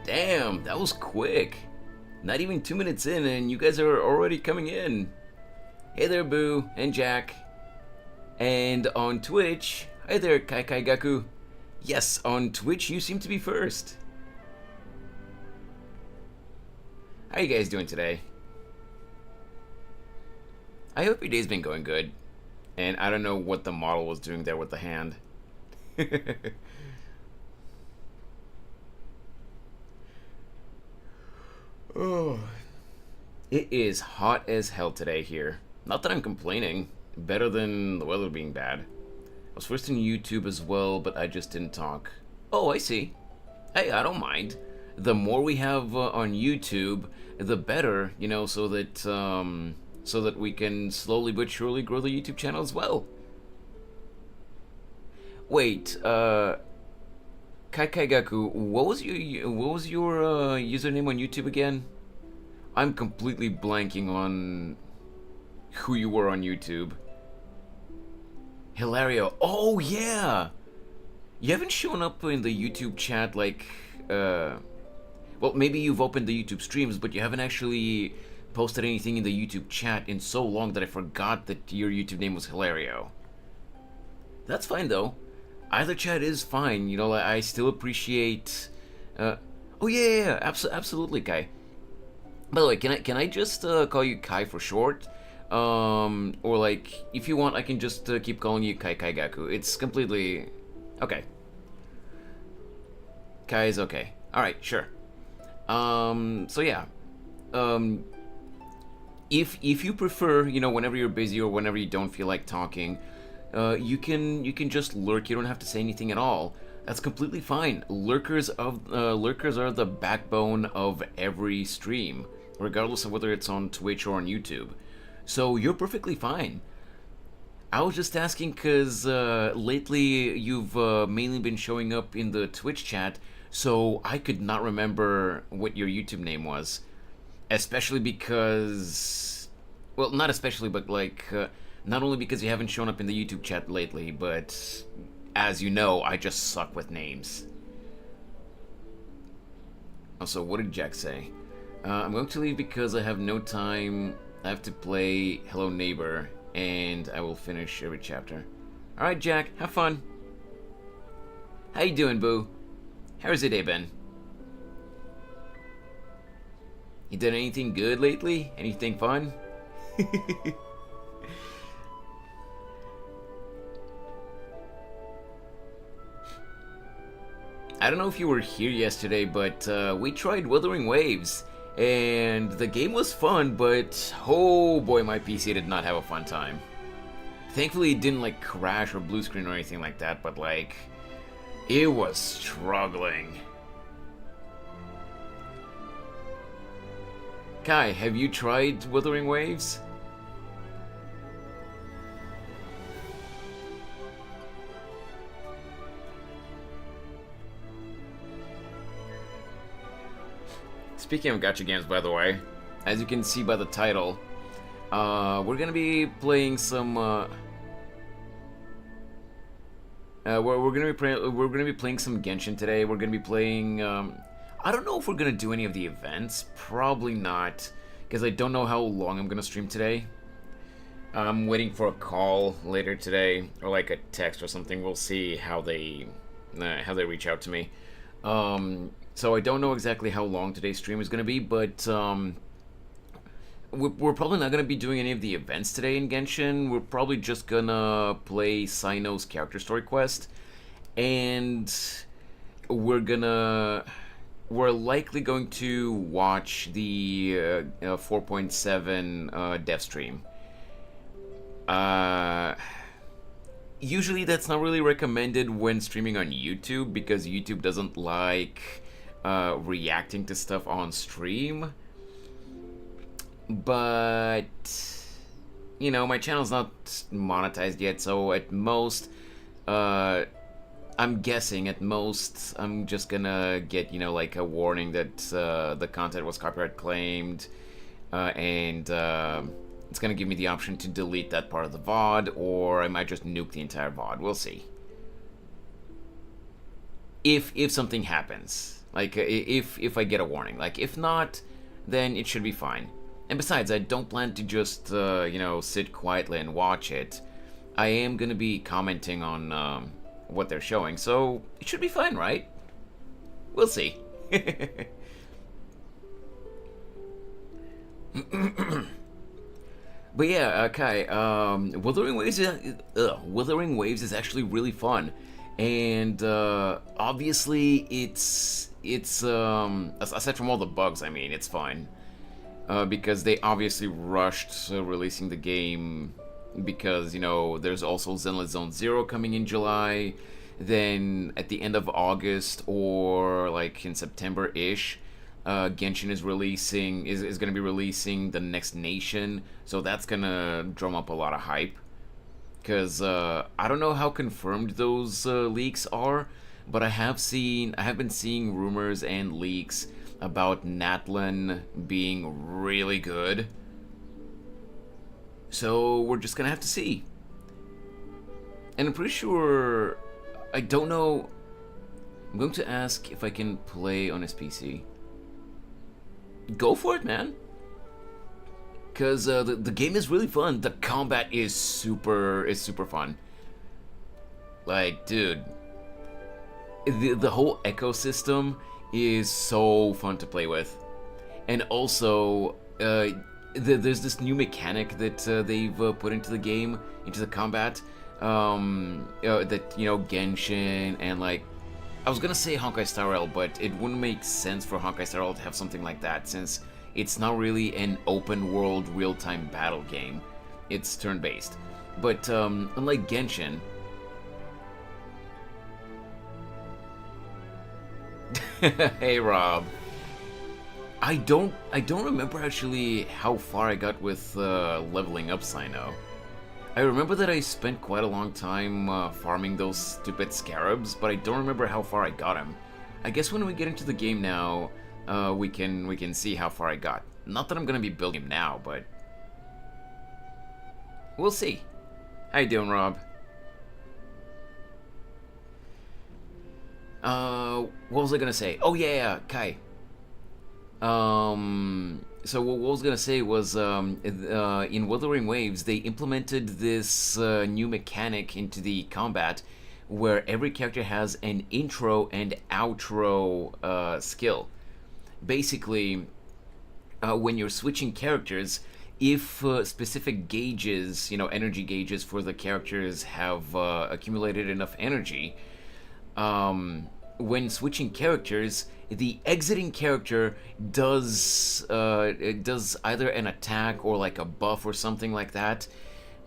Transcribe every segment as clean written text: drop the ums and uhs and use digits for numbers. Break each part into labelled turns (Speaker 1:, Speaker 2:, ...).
Speaker 1: Damn, that was quick. Not even 2 minutes in, and you guys are already coming in. Hey there, Boo and Jack. And on Twitch, hi there, Kai Kai Gaku. Yes, on Twitch, you seem to be first. How you guys doing today? I hope your day's been going good. And I don't know what the model was doing there with the hand. Oh, it is hot as hell today here. Not that I'm complaining. Better than the weather being bad. I was first on YouTube as well, but I just didn't talk. Oh, I see. Hey, I don't mind. The more we have on YouTube, the better, you know, so that we can slowly but surely grow the YouTube channel as well. Wait, Kai Kai Gaku, what was your username on YouTube again? I'm completely blanking on who you were on YouTube. Hilario. Oh yeah. You haven't shown up in the YouTube chat like well, maybe you've opened the YouTube streams, but you haven't actually posted anything in the YouTube chat in so long that I forgot that your YouTube name was Hilario. That's fine though. Either chat is fine, you know, I still appreciate... oh yeah, absolutely, Kai. By the way, can I just call you Kai for short? Or like, if you want, I can just keep calling you Kai Kai Gaku. It's completely... okay. Kai is okay. Alright, sure. So yeah. If you prefer, you know, whenever you're busy or whenever you don't feel like talking... you can just lurk. You don't have to say anything at all. That's completely fine. Lurkers are the backbone of every stream, regardless of whether it's on Twitch or on YouTube. So you're perfectly fine. I was just asking because lately you've mainly been showing up in the Twitch chat, so I could not remember what your YouTube name was. Especially because, well, not especially, but like. Not only because you haven't shown up in the YouTube chat lately, but as you know, I just suck with names. Also, what did Jack say? I'm going to leave because I have no time. I have to play Hello Neighbor, and I will finish every chapter. Alright, Jack, have fun. How you doing, Boo? How's your day been? You done anything good lately? Anything fun? I don't know if you were here yesterday, but we tried Wuthering Waves, and the game was fun, but oh boy, my PC did not have a fun time. Thankfully, it didn't like crash or blue screen or anything like that, but like, it was struggling. Kai, have you tried Wuthering Waves? Speaking of gacha games, by the way, as you can see by the title, we're gonna be playing some. We're gonna be playing some Genshin today. We're gonna be playing. I don't know if we're gonna do any of the events. Probably not, because I don't know how long I'm gonna stream today. I'm waiting for a call later today, or like a text or something. We'll see how they reach out to me. So I don't know exactly how long today's stream is going to be, but we're probably not going to be doing any of the events today in Genshin. We're probably just going to play Cyno's character story quest, and we're likely going to watch the 4.7 dev stream. Usually that's not really recommended when streaming on YouTube, because YouTube doesn't like reacting to stuff on stream. But you know, my channel's not monetized yet, so at most I'm guessing at most I'm just gonna get, you know, like a warning that the content was copyright claimed, and it's gonna give me the option to delete that part of the VOD, or I might just nuke the entire VOD. We'll see. If something happens. Like if I get a warning. Like if not, then it should be fine. And besides, I don't plan to just sit quietly and watch it. I am gonna be commenting on what they're showing, so it should be fine, right? We'll see. But yeah, Kai, Wuthering Waves is actually really fun, and obviously it's aside from all the bugs, I mean, it's fine because they obviously rushed releasing the game because there's also Zenless Zone Zero coming in July, then at the end of August or like in September-ish. Genshin is going to be releasing the next nation, so that's gonna drum up a lot of hype. Cause I don't know how confirmed those leaks are, but I have been seeing rumors and leaks about Natlan being really good. So we're just gonna have to see. And I'm pretty sure, I don't know. I'm going to ask if I can play on his PC. Go for it, man. Because the game is really fun. The combat is super fun. Like, dude, the whole ecosystem is so fun to play with. And also, there's this new mechanic that they've put into the game, into the combat, that, Genshin and, like, I was gonna say Honkai Star Rail, but it wouldn't make sense for Honkai Star Rail to have something like that, since it's not really an open-world, real-time battle game. It's turn-based. But, unlike Genshin... Hey, Rob. I don't remember actually how far I got with leveling up Cyno. I remember that I spent quite a long time farming those stupid scarabs, but I don't remember how far I got him. I guess when we get into the game now, we can see how far I got. Not that I'm gonna be building him now, but we'll see. How you doing, Rob? What was I gonna say? Oh yeah, Kai. So what I was gonna say was, in Wuthering Waves, they implemented this new mechanic into the combat, where every character has an intro and outro skill. Basically, when you're switching characters, if specific gauges, energy gauges for the characters have accumulated enough energy, when switching characters, the exiting character does either an attack or like a buff or something like that,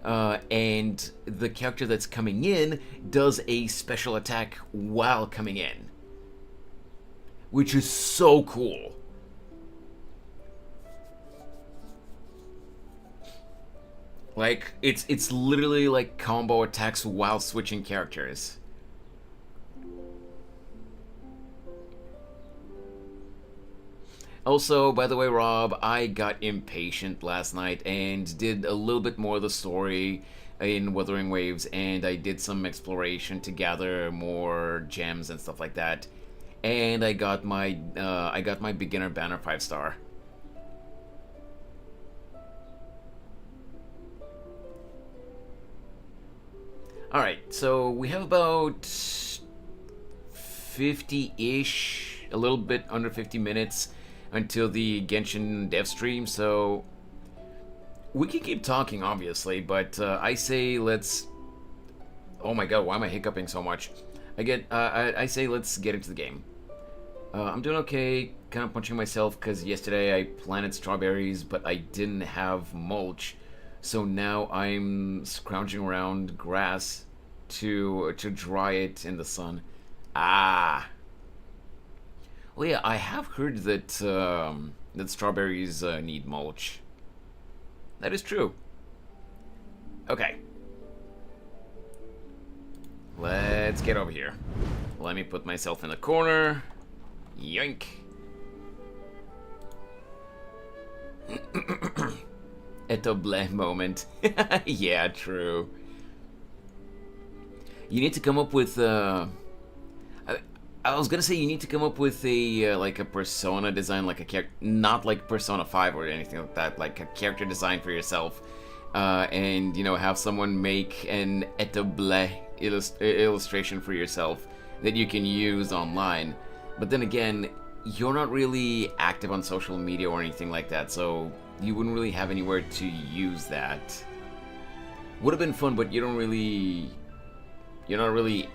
Speaker 1: and the character that's coming in does a special attack while coming in, which is so cool. Like it's literally like combo attacks while switching characters. Also, by the way, Rob, I got impatient last night and did a little bit more of the story in Wuthering Waves, and I did some exploration to gather more gems and stuff like that. And I got my beginner banner 5-star. Alright, so we have about 50-ish, a little bit under 50 minutes until the Genshin dev stream, so we can keep talking, obviously, but I say let's... Oh my god, why am I hiccuping so much? I say let's get into the game. I'm doing okay, kind of punching myself, because yesterday I planted strawberries, but I didn't have mulch, so now I'm scrounging around grass to dry it in the sun. Ah! Well, yeah, I have heard that that strawberries need mulch. That is true. Okay. Let's get over here. Let me put myself in the corner. Yoink. Etoble moment. Yeah, true. You need to come up with I was gonna say you need to come up with a like a persona design, like a character, not like Persona 5 or anything like that, like a character design for yourself, and you know have someone make an etable illustration for yourself that you can use online. But then again, you're not really active on social media or anything like that, so you wouldn't really have anywhere to use that. Would have been fun, but you're not really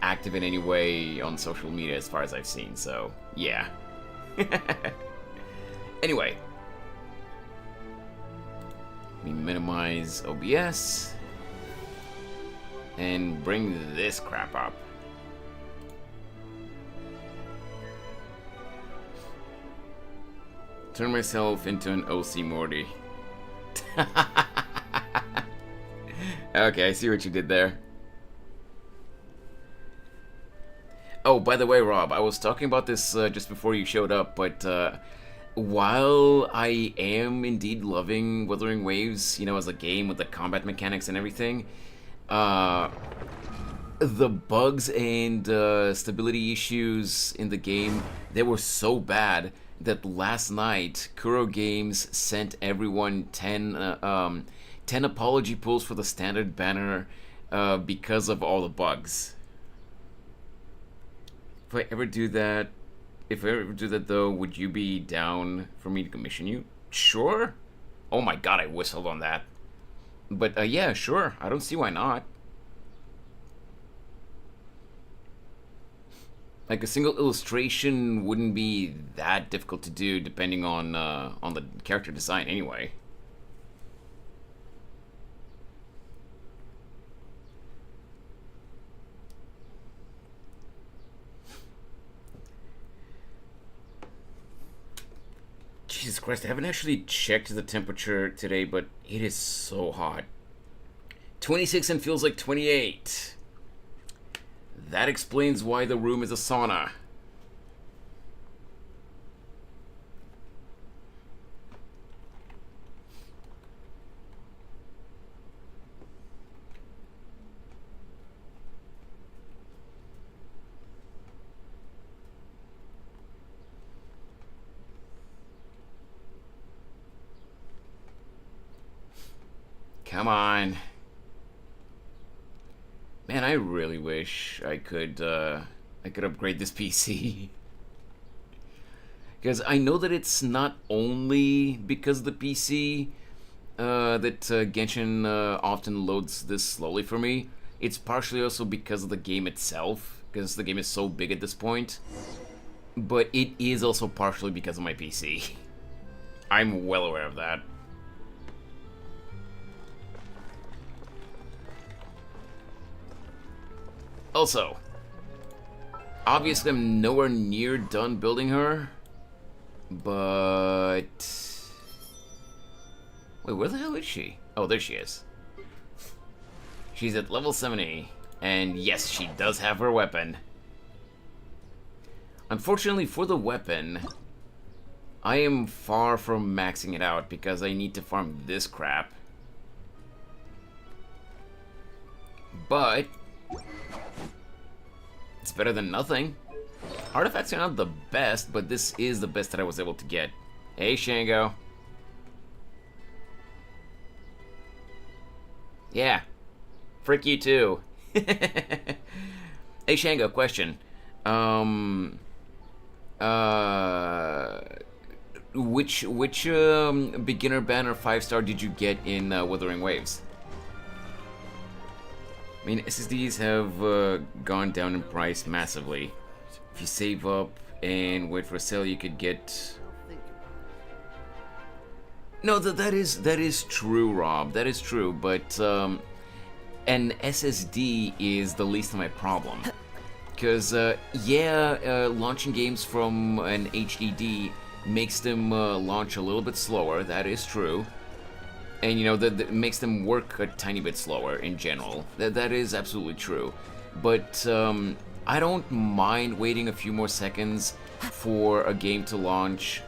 Speaker 1: active in any way on social media as far as I've seen, so yeah. Anyway, let me minimize OBS and bring this crap up. Turn myself into an OC Morty. Okay, I see what you did there. Oh, by the way, Rob, I was talking about this just before you showed up, but while I am indeed loving Wuthering Waves, you know, as a game with the combat mechanics and everything, the bugs and stability issues in the game, they were so bad that last night Kuro Games sent everyone 10 apology pulls for the standard banner because of all the bugs. If I ever do that though, would you be down for me to commission you? Sure. Oh my god, I whistled on that. But yeah, sure. I don't see why not. Like a single illustration wouldn't be that difficult to do, depending on the character design, anyway. Jesus Christ! I haven't actually checked the temperature today, but it is so hot. 26 and feels like 28. That explains why the room is a sauna. Come on. Man, I really wish I could upgrade this PC. Because I know that it's not only because of the PC that Genshin often loads this slowly for me. It's partially also because of the game itself, because the game is so big at this point. But it is also partially because of my PC. I'm well aware of that. Also, obviously I'm nowhere near done building her, but... Wait, where the hell is she? Oh, there she is. She's at level 70, and yes, she does have her weapon. Unfortunately for the weapon, I am far from maxing it out because I need to farm this crap. But... it's better than nothing. Artifacts are not the best, but this is the best that I was able to get. Hey, Shango. Yeah. Frick you too. Hey, Shango, question. Which beginner banner 5-star did you get in Wuthering Waves? I mean, SSDs have gone down in price massively. If you save up and wait for a sale, you could get... No, that is true, Rob. That is true, but an SSD is the least of my problem. Because, launching games from an HDD makes them launch a little bit slower. That is true. And, you know, that makes them work a tiny bit slower in general. That is absolutely true. But I don't mind waiting a few more seconds for a game to launch,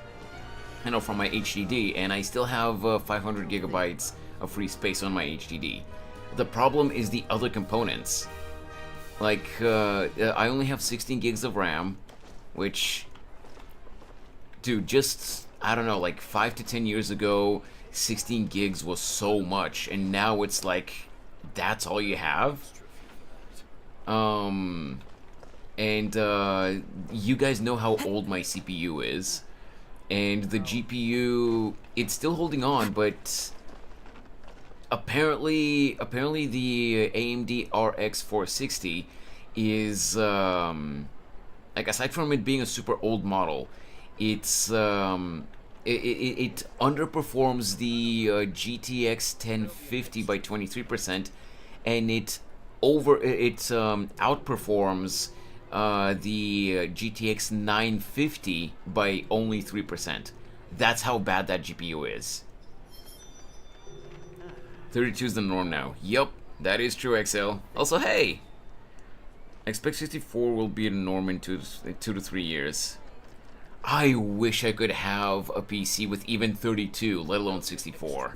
Speaker 1: you know, from my HDD. And I still have 500 gigabytes of free space on my HDD. The problem is the other components. Like, I only have 16 gigs of RAM, which, dude, just, I don't know, like 5 to 10 years ago, 16 gigs was so much, and now it's like, that's all you have? And you guys know how old my CPU is, and the GPU, it's still holding on, but apparently the AMD RX 460 is, like, aside from it being a super old model, it's it underperforms the GTX 1050 by 23%, and it outperforms the GTX 950 by only 3%. That's how bad that GPU is. 32 is the norm now. Yup, that is true, XL. Also, hey! I expect 64 will be the norm in 2 to 3 years. I wish I could have a PC with even 32, let alone 64.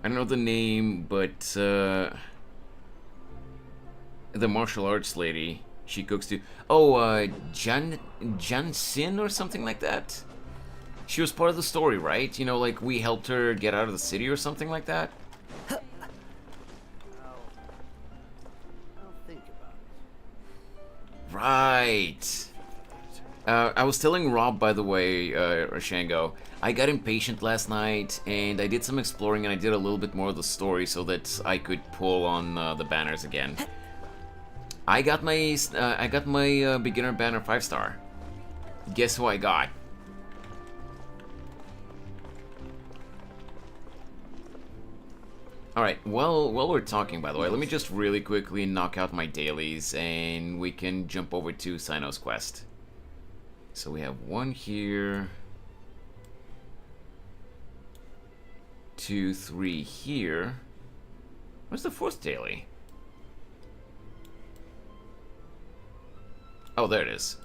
Speaker 1: I don't know the name, but the martial arts lady, she cooks too. Oh, Jansin or something like that? She was part of the story, right? You know, like we helped her get out of the city or something like that? Right. I was telling Rob, by the way, Shango, I got impatient last night, and I did some exploring, and I did a little bit more of the story so that I could pull on the banners again. I got my beginner banner 5-star. Guess who I got? Alright, well, while we're talking, by the way, let me just really quickly knock out my dailies, and we can jump over to Cyno's quest. So we have 1 here, 2, 3 here. Where's the 4th daily? Oh, there it is.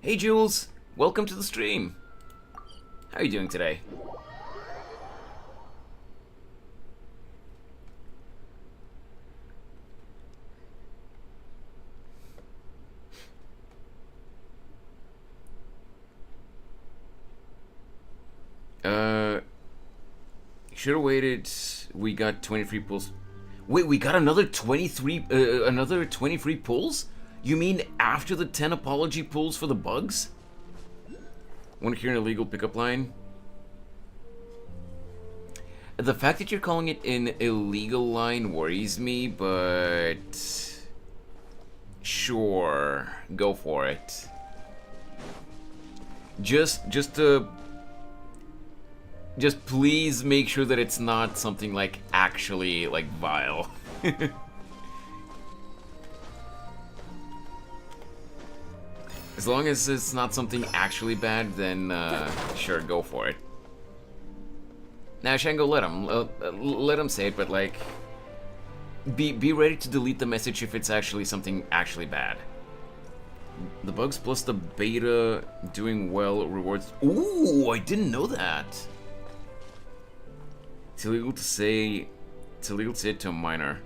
Speaker 1: Hey, Jules! Welcome to the stream! How are you doing today? Should've waited. We got 23 pulls. Wait, we got another 23, another 23 pulls? You mean after the 10 apology pulls for the bugs? Want to hear an illegal pickup line? The fact that you're calling it an illegal line worries me, but sure, go for it. Just please make sure that it's not something like actually like vile. As long as it's not something actually bad, then sure, go for it. Now, Shango, let him say it, but like, be ready to delete the message if it's actually something actually bad. The bugs plus the beta doing well rewards. Ooh, I didn't know that. It's illegal to say it to a minor.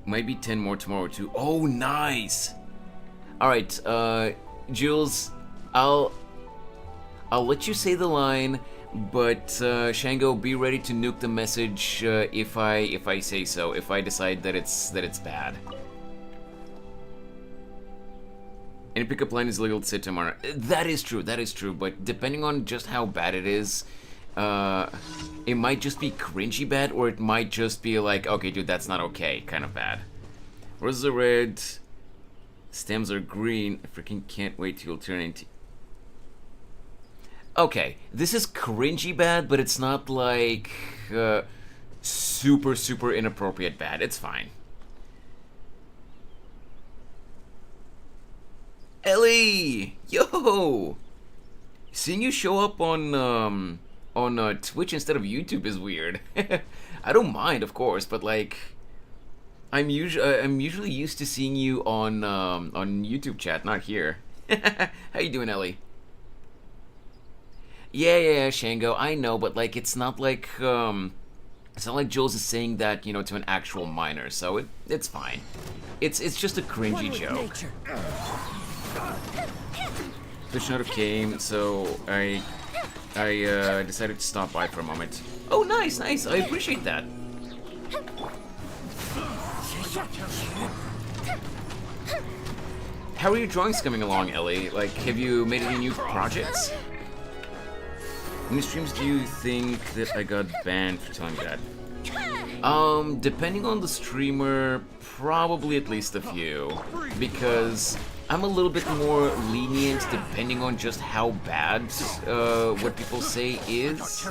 Speaker 1: Might be 10 more tomorrow too. Oh, nice. All right, Jules, I'll let you say the line, but Shango, be ready to nuke the message if I say so. If I decide that it's bad. Any pickup line is illegal to say to a minor. That is true. That is true. But depending on just how bad it is, it might just be cringy bad, or it might just be like, okay, dude, that's not okay, kind of bad. Roses are red, stems are green. I freaking can't wait till turn into. Okay, this is cringy bad, but it's not like super inappropriate bad. It's fine. Ellie, yo, seeing you show up on Twitch instead of YouTube is weird. I don't mind, of course, but like, I'm usually used to seeing you on YouTube chat, not here. How you doing, Ellie? Yeah, Shango, I know, but like it's not like Jules is saying that, to an actual minor, so it's fine. It's just a cringy joke. The shot of came, so I decided to stop by for a moment. Oh, nice. I appreciate that. How are your drawings coming along, Ellie? Like, have you made any new projects? How many streams do you think that I got banned for telling that? Depending on the streamer, probably at least a few. Because I'm a little bit more lenient depending on just how bad what people say is.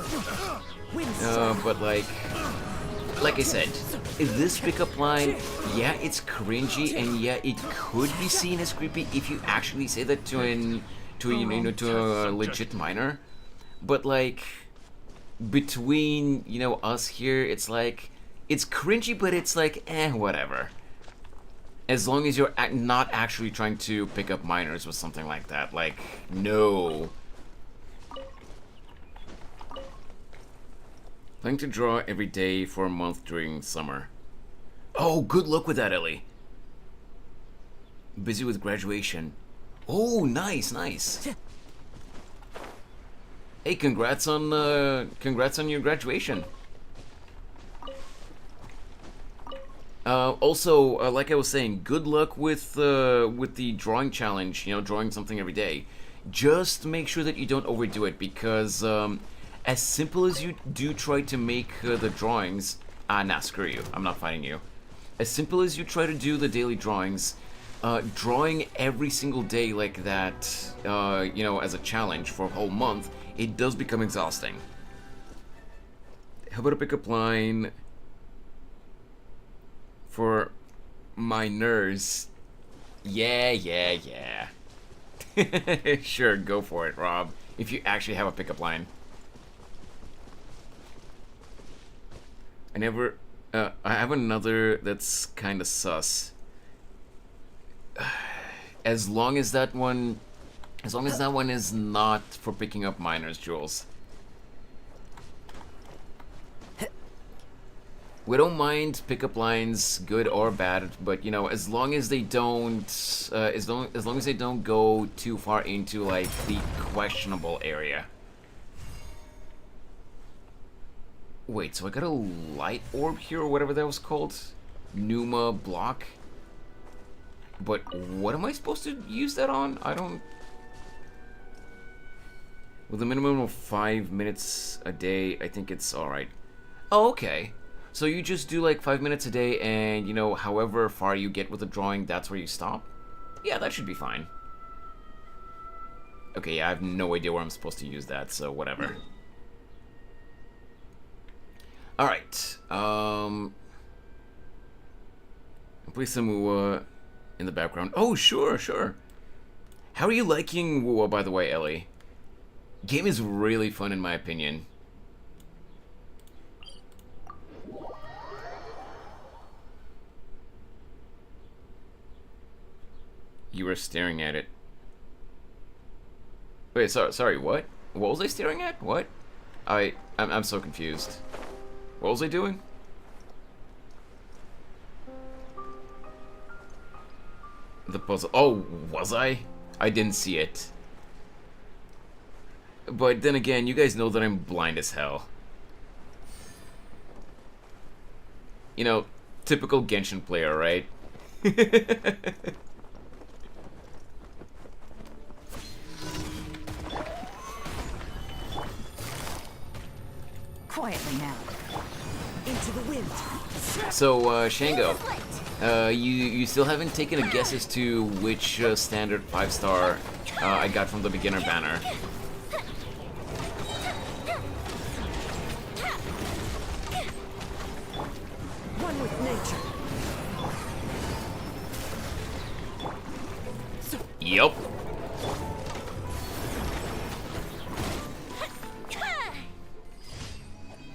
Speaker 1: But like I said, this pickup line, yeah, it's cringy, and yeah, it could be seen as creepy if you actually say that to a legit minor. But like, between us here, it's like it's cringy, but it's like whatever. As long as you're not actually trying to pick up minors with something like that, like no. Planning to draw every day for a month during summer. Oh, good luck with that, Ellie. Busy with graduation. Oh, nice. Hey, congrats on your graduation. Also, like I was saying, good luck with the drawing challenge. Drawing something every day. Just make sure that you don't overdo it, because as simple as you do try to make the drawings, nah, screw you. I'm not fighting you. As simple as you try to do the daily drawings, drawing every single day like that, as a challenge for a whole month, it does become exhausting. How about a pickup line for minors? Yeah. Sure, go for it, Rob. If you actually have a pickup line. I have another that's kind of sus. As long as that one is not for picking up minors, Jules. We don't mind pickup lines, good or bad, but as long as they don't, as long as they don't go too far into like the questionable area. Wait, so I got a light orb here, or whatever that was called? Pneuma block? But what am I supposed to use that on? I don't... With a minimum of 5 minutes a day, I think it's alright. Oh, okay. So you just do like 5 minutes a day, and however far you get with the drawing, that's where you stop? Yeah, that should be fine. Okay, yeah, I have no idea where I'm supposed to use that, so whatever. Alright, play some Wua in the background. Oh, sure. How are you liking Wua, by the way, Ellie? Game is really fun, in my opinion. You were staring at it. Wait, sorry, what? What was I staring at? What? I'm so confused. What was I doing? The puzzle. Oh, was I? I didn't see it. But then again, you guys know that I'm blind as hell. Typical Genshin player, right?
Speaker 2: Quietly now. Into the wind.
Speaker 1: So, Shango, you still haven't taken a guess as to which standard 5-star I got from the beginner banner.
Speaker 2: One with nature.
Speaker 1: Yep.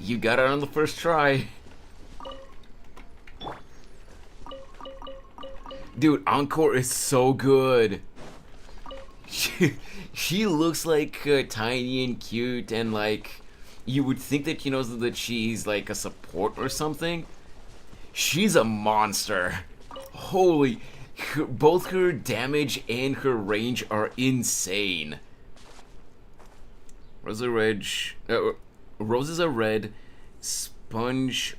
Speaker 1: You got it on the first try. Dude, Encore is so good. She looks like tiny and cute, and like you would think that that she's like a support or something. She's a monster. Holy, both her damage and her range are insane. Roses are red, sponges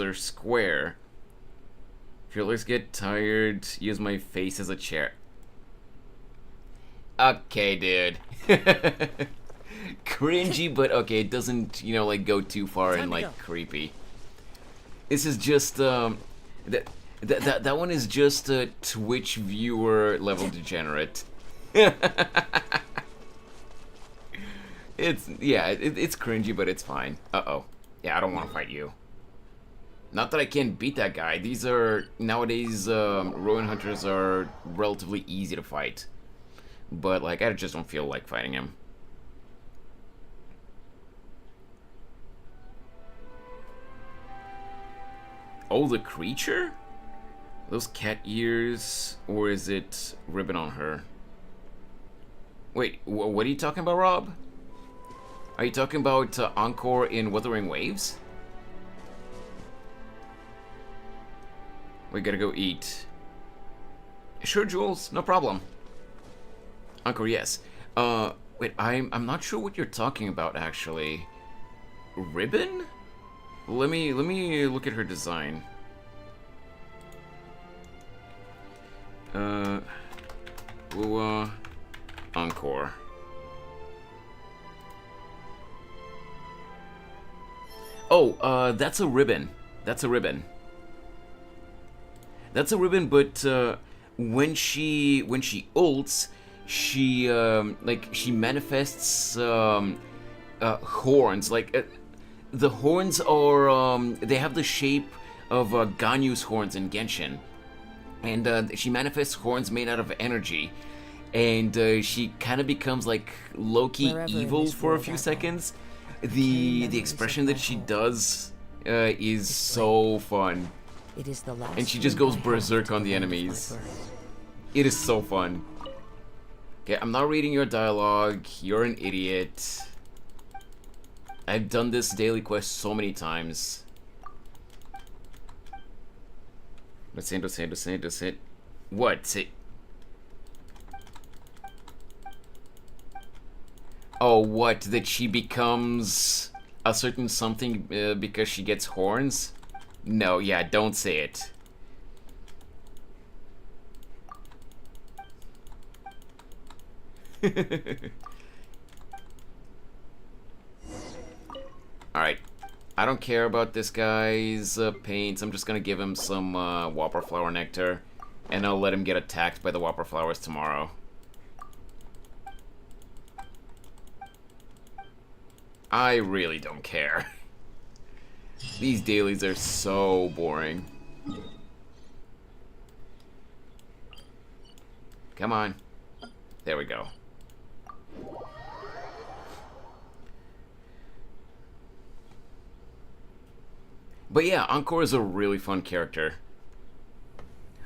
Speaker 1: are square. Fillers get tired. Use my face as a chair. Okay, dude. Cringy, but okay, it doesn't, like go too far and like creepy. This is just that one is just a Twitch viewer level degenerate. It's cringy, but it's fine. Uh-oh. Yeah, I don't want to fight you. Not that I can't beat that guy. These are nowadays Ruin Hunters are relatively easy to fight. But like I just don't feel like fighting him. Oh, the creature? Those cat ears, or is it ribbon on her? Wait, what are you talking about, Rob? Are you talking about Encore in Wuthering Waves? We gotta go eat. Sure, Jules, no problem. Encore, yes. Wait, I'm not sure what you're talking about actually. Ribbon? Let me look at her design. Encore. Oh, that's a ribbon. That's a ribbon. That's a ribbon, but when she ults, she she manifests horns. Like the horns are they have the shape of Ganyu's horns in Genshin, and she manifests horns made out of energy, and she kind of becomes like low-key evil for a few seconds. The expression that she does is so fun.
Speaker 2: It is the last
Speaker 1: and she just goes berserk on the enemies. It is so fun. Okay, I'm not reading your dialogue. You're an idiot. I've done this daily quest so many times. Let's say. What? Say. Oh, what? That she becomes a certain something because she gets horns? No, yeah, don't say it. Alright. I don't care about this guy's paints. I'm just gonna give him some Whopper Flower Nectar. And I'll let him get attacked by the Whopper Flowers tomorrow. I really don't care. These dailies are so boring. Come on. There we go. But yeah, Encore is a really fun character.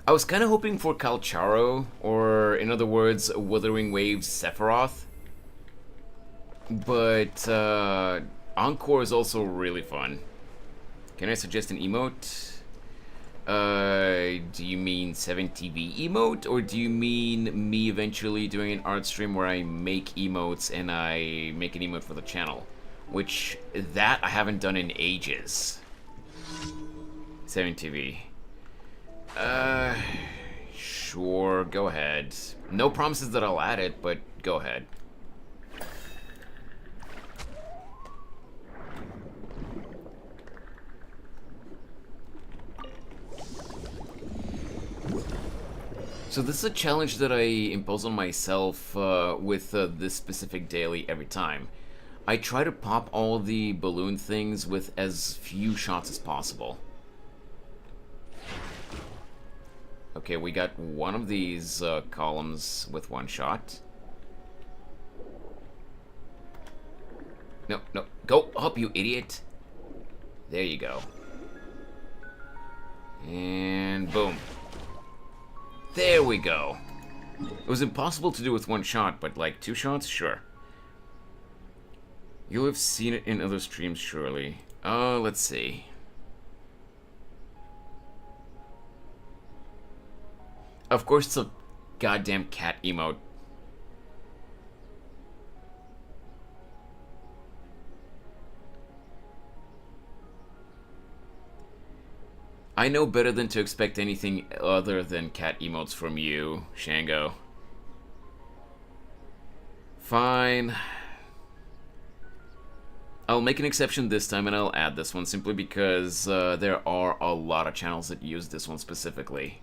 Speaker 1: I was kind of hoping for Calcharo, or in other words, Wuthering Waves Sephiroth. But Encore is also really fun. Can I suggest an emote? Do you mean 7TV emote, or do you mean me eventually doing an art stream where I make emotes and I make an emote for the channel? Which, that I haven't done in ages. 7TV. Sure, go ahead. No promises that I'll add it, but go ahead. So this is a challenge that I impose on myself with this specific daily every time. I try to pop all the balloon things with as few shots as possible. Okay, we got one of these columns with one shot. No, no, go up, you idiot. There you go. And boom. There we go. It was impossible to do with one shot, but like 2 shots, sure. You'll have seen it in other streams, surely. Let's see. Of course, it's a goddamn cat emote. I know better than to expect anything other than cat emotes from you, Shango. Fine. I'll make an exception this time and I'll add this one simply because there are a lot of channels that use this one specifically.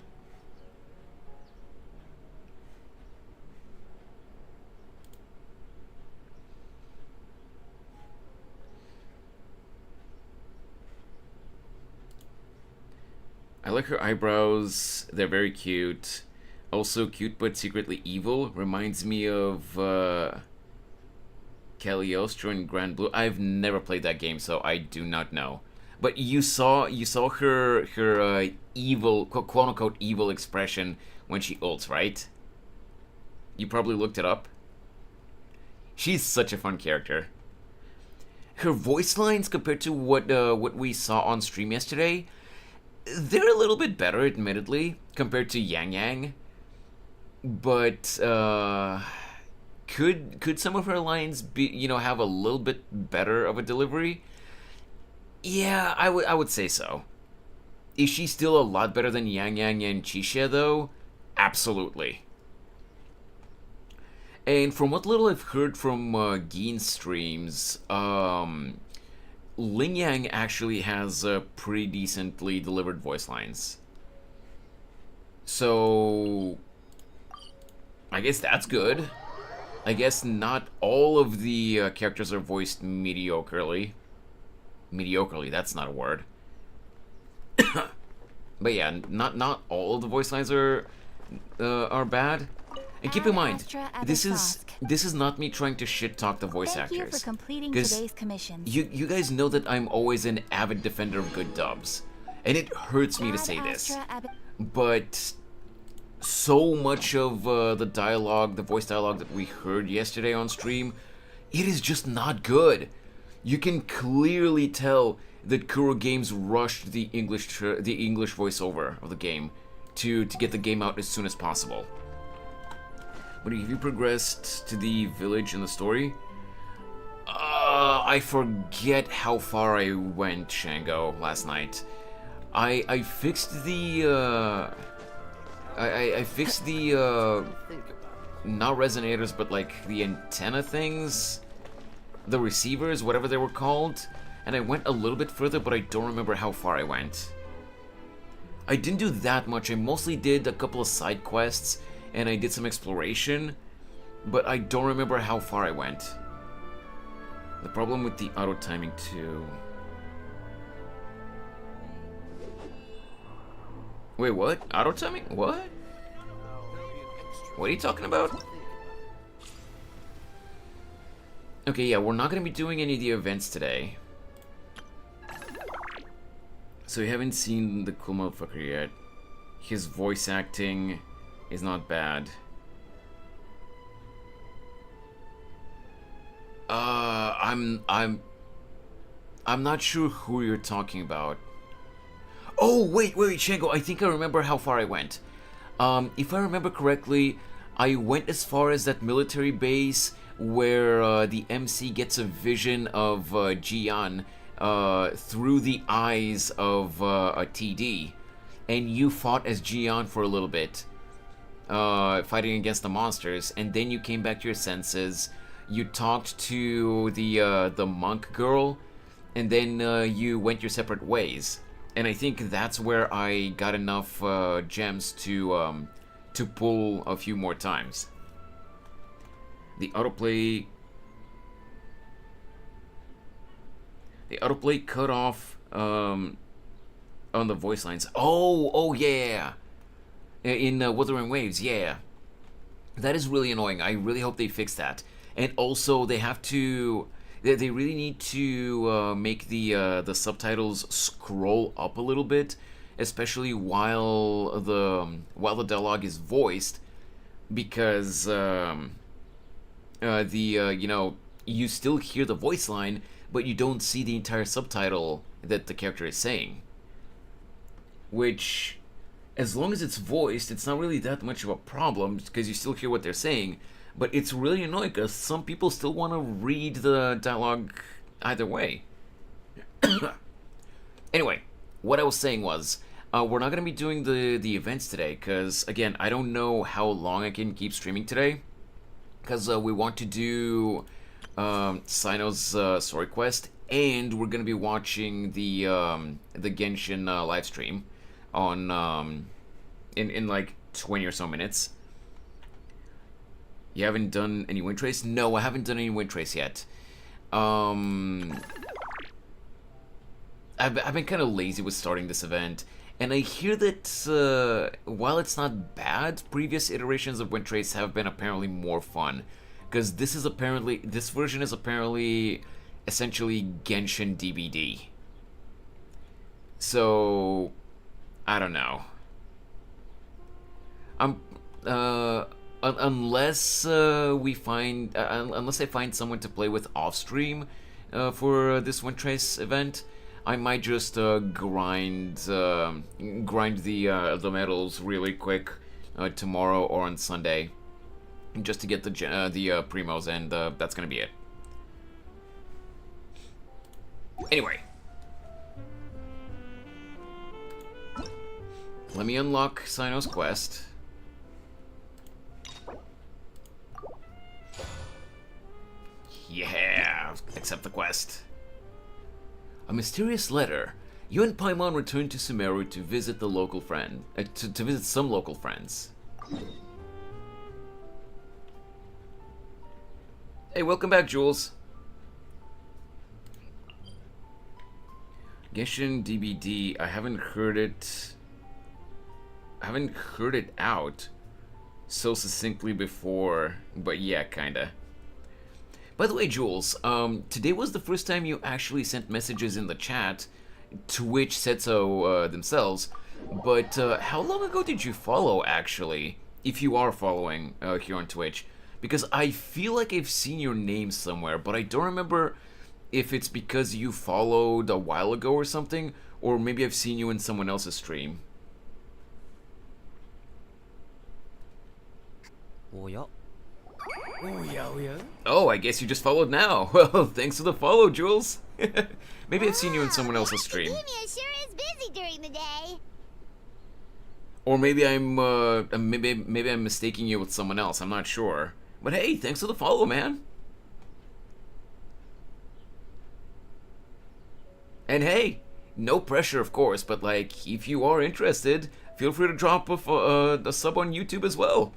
Speaker 1: I like her eyebrows. They're very cute. Also cute but secretly evil. Reminds me of Cagliostro in Grand Blue. I've never played that game, so I do not know. But you saw her evil, quote unquote evil expression when she ults, right? You probably looked it up. She's such a fun character. Her voice lines compared to what we saw on stream yesterday, they're a little bit better, admittedly, compared to Yang Yang. But could some of her lines be, have a little bit better of a delivery? Yeah, I would say so. Is she still a lot better than Yang Yang and Chisha though? Absolutely. And from what little I've heard from Gein's streams, Ling Yang actually has pretty decently delivered voice lines. So I guess that's good. I guess not all of the characters are voiced mediocrely. Mediocrely, that's not a word. But yeah, not all of the voice lines are bad. And keep in mind, this is not me trying to shit talk the voice actors.
Speaker 3: Thank you for completing today's commission.
Speaker 1: You guys know that I'm always an avid defender of good dubs, and it hurts me to say this, but so much of the dialogue, the voice dialogue that we heard yesterday on stream, it is just not good. You can clearly tell that Kuro Games rushed the English voiceover of the game to get the game out as soon as possible. But have you progressed to the village in the story? I forget how far I went, Shango, last night. I fixed the I fixed the not resonators, but like the antenna things, the receivers, whatever they were called, and I went a little bit further, but I don't remember how far I went. I didn't do that much. I mostly did a couple of side quests and I did some exploration, but I don't remember how far I went. The problem with the auto timing too. Wait, what? Auto timing? What? What are you talking about? Okay, yeah, we're not gonna be doing any of the events today. So you haven't seen the cool motherfucker yet. His voice acting is not bad. I'm not sure who you're talking about. Oh, wait, Shango, I think I remember how far I went. If I remember correctly, I went as far as that military base where the MC gets a vision of Jian through the eyes of a TD, and you fought as Jian for a little bit. Fighting against the monsters, and then you came back to your senses. You talked to the monk girl, and then you went your separate ways. And I think that's where I got enough gems to pull a few more times. The autoplay cut off on the voice lines. Oh yeah. In Wuthering Waves, yeah. That is really annoying. I really hope they fix that. And also, they have to... They really need to make the subtitles scroll up a little bit, especially while the dialogue is voiced. because you know, you still hear the voice line, but you don't see the entire subtitle that the character is saying. Which, as long as it's voiced, it's not really that much of a problem because you still hear what they're saying. But it's really annoying because some people still want to read the dialogue either way. Anyway, what I was saying was, we're not going to be doing the events today because, again, I don't know how long I can keep streaming today. Because we want to do Cyno's story quest, and we're going to be watching the Genshin live stream on in like 20 or so minutes. You haven't done any wind trace? No, I haven't done any wind trace yet. I've been kind of lazy with starting this event, and I hear that while it's not bad, previous iterations of wind trace have been apparently more fun, because this version is apparently essentially Genshin DBD. So I don't know. Unless I find someone to play with off stream for this wind trace event, I might just grind the medals really quick tomorrow or on Sunday, just to get the primos, and that's gonna be it. Anyway, let me unlock Cyno's quest. Yeah, accept the quest. A mysterious letter. You and Paimon return to Sumeru to visit the local friend, to visit some local friends. Hey, welcome back, Jules. Genshin DBD. I haven't heard it out so succinctly before, but yeah, kinda. By the way, Jules, today was the first time you actually sent messages in the chat, Twitch said so themselves, but how long ago did you follow, actually, if you are following here on Twitch? Because I feel like I've seen your name somewhere, but I don't remember if it's because you followed a while ago or something, or maybe I've seen you in someone else's stream.
Speaker 4: Oh, yeah.
Speaker 1: Oh, I guess you just followed now. Well, thanks for the follow, Jules. Maybe I've seen you in someone else's stream.
Speaker 3: Academia sure is busy during the day.
Speaker 1: Or maybe I'm maybe I'm mistaking you with someone else. I'm not sure. But hey, thanks for the follow, man. And hey, no pressure, of course, but like, if you are interested, feel free to drop a sub on YouTube as well.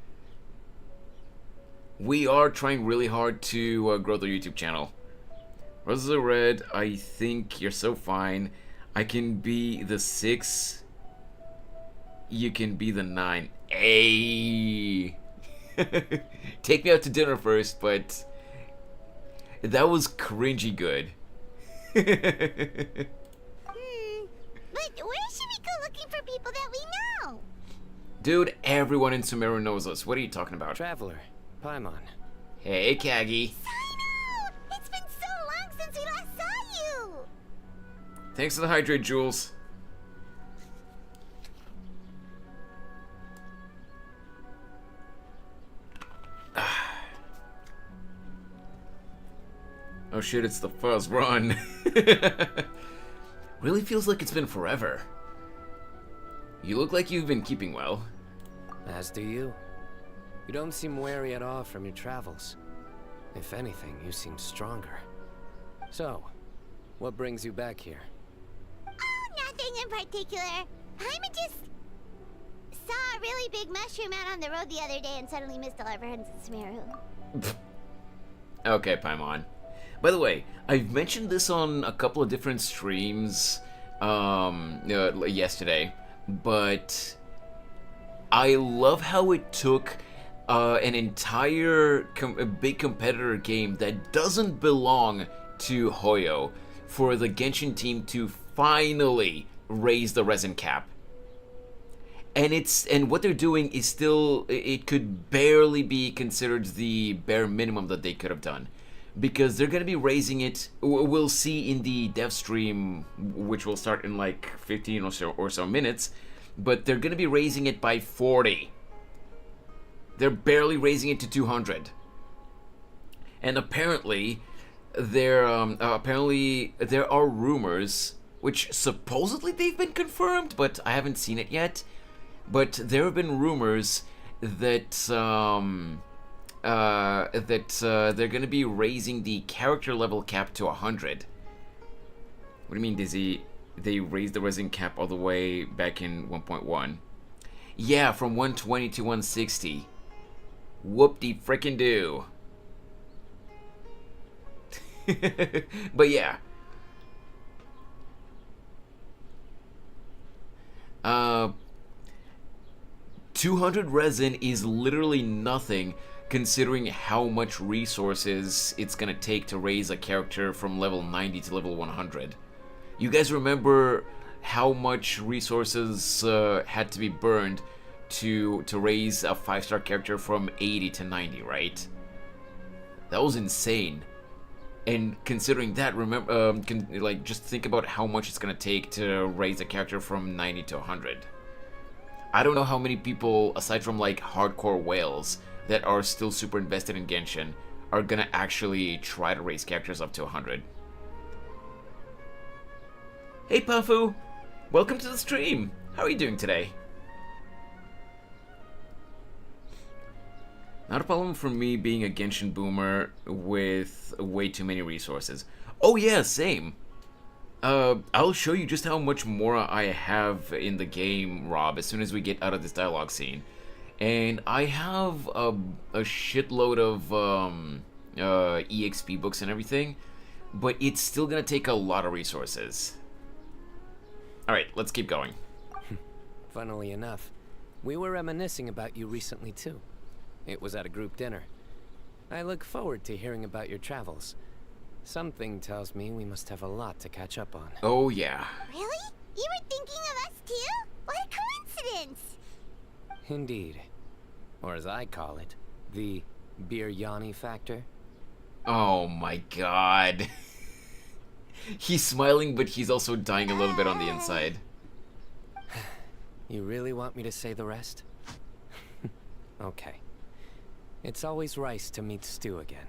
Speaker 1: We are trying really hard to grow the YouTube channel. Rosa Red, I think you're so fine. I can be the 6. You can be the 9. Ayy. Take me out to dinner first, but that was cringy good.
Speaker 3: But where should we go looking for people that we know?
Speaker 1: Dude, everyone in Sumeru knows us. What are you talking about?
Speaker 4: Traveler, Paimon.
Speaker 1: Hey, Kagi.
Speaker 3: Cyno! It's been so long since we last saw you!
Speaker 1: Thanks for the hydrate, Jules. Oh shit, it's the fuzz. Run. Really feels like it's been forever. You look like you've been keeping well.
Speaker 4: As do you. You don't seem weary at all from your travels. If anything, you seem stronger. So, what brings you back here?
Speaker 3: Oh, nothing in particular. Paimon just saw a really big mushroom out on the road the other day and suddenly missed all our friends in Sumeru.
Speaker 1: Okay, Paimon. By the way, I've mentioned this on a couple of different streams yesterday, but I love how it took an entire big competitor game that doesn't belong to Hoyo for the Genshin team to finally raise the resin cap. and what they're doing is still, it could barely be considered the bare minimum that they could have done, because they're gonna be raising it. We'll see in the dev stream, which will start in like 15 or so minutes, but they're gonna be raising it by 40. They're barely raising it to 200, and apparently there are rumors, which supposedly they've been confirmed, but I haven't seen it yet. But there have been rumors that they're going to be raising the character level cap to 100. What do you mean, Dizzy? They raised the resin cap all the way back in 1.1. Yeah, from 120 to 160. Whoop-de-frickin' do. But yeah. 200 resin is literally nothing, considering how much resources it's gonna take to raise a character from level 90 to level 100. You guys remember how much resources had to be burned to raise a 5-star character from 80 to 90, right? That was insane. And considering that, remember, just think about how much it's gonna take to raise a character from 90 to 100. I don't know how many people, aside from like hardcore whales, that are still super invested in Genshin, are gonna actually try to raise characters up to 100. Hey Pafu! Welcome to the stream! How are you doing today? Not a problem for me being a Genshin boomer with way too many resources. Oh yeah, same! I'll show you just how much more I have in the game, Rob, as soon as we get out of this dialogue scene. And I have a shitload of EXP books and everything, but it's still gonna take a lot of resources. Alright, let's keep going.
Speaker 4: Funnily enough, we were reminiscing about you recently too. It was at a group dinner. I look forward to hearing about your travels. Something tells me we must have a lot to catch up on.
Speaker 1: Oh yeah.
Speaker 3: Really? You were thinking of us too? What a coincidence!
Speaker 4: Indeed. Or as I call it, the biryani factor.
Speaker 1: Oh my god. He's smiling, but he's also dying a little bit on the inside.
Speaker 4: You really want me to say the rest? Okay. It's always rice to meet stew again.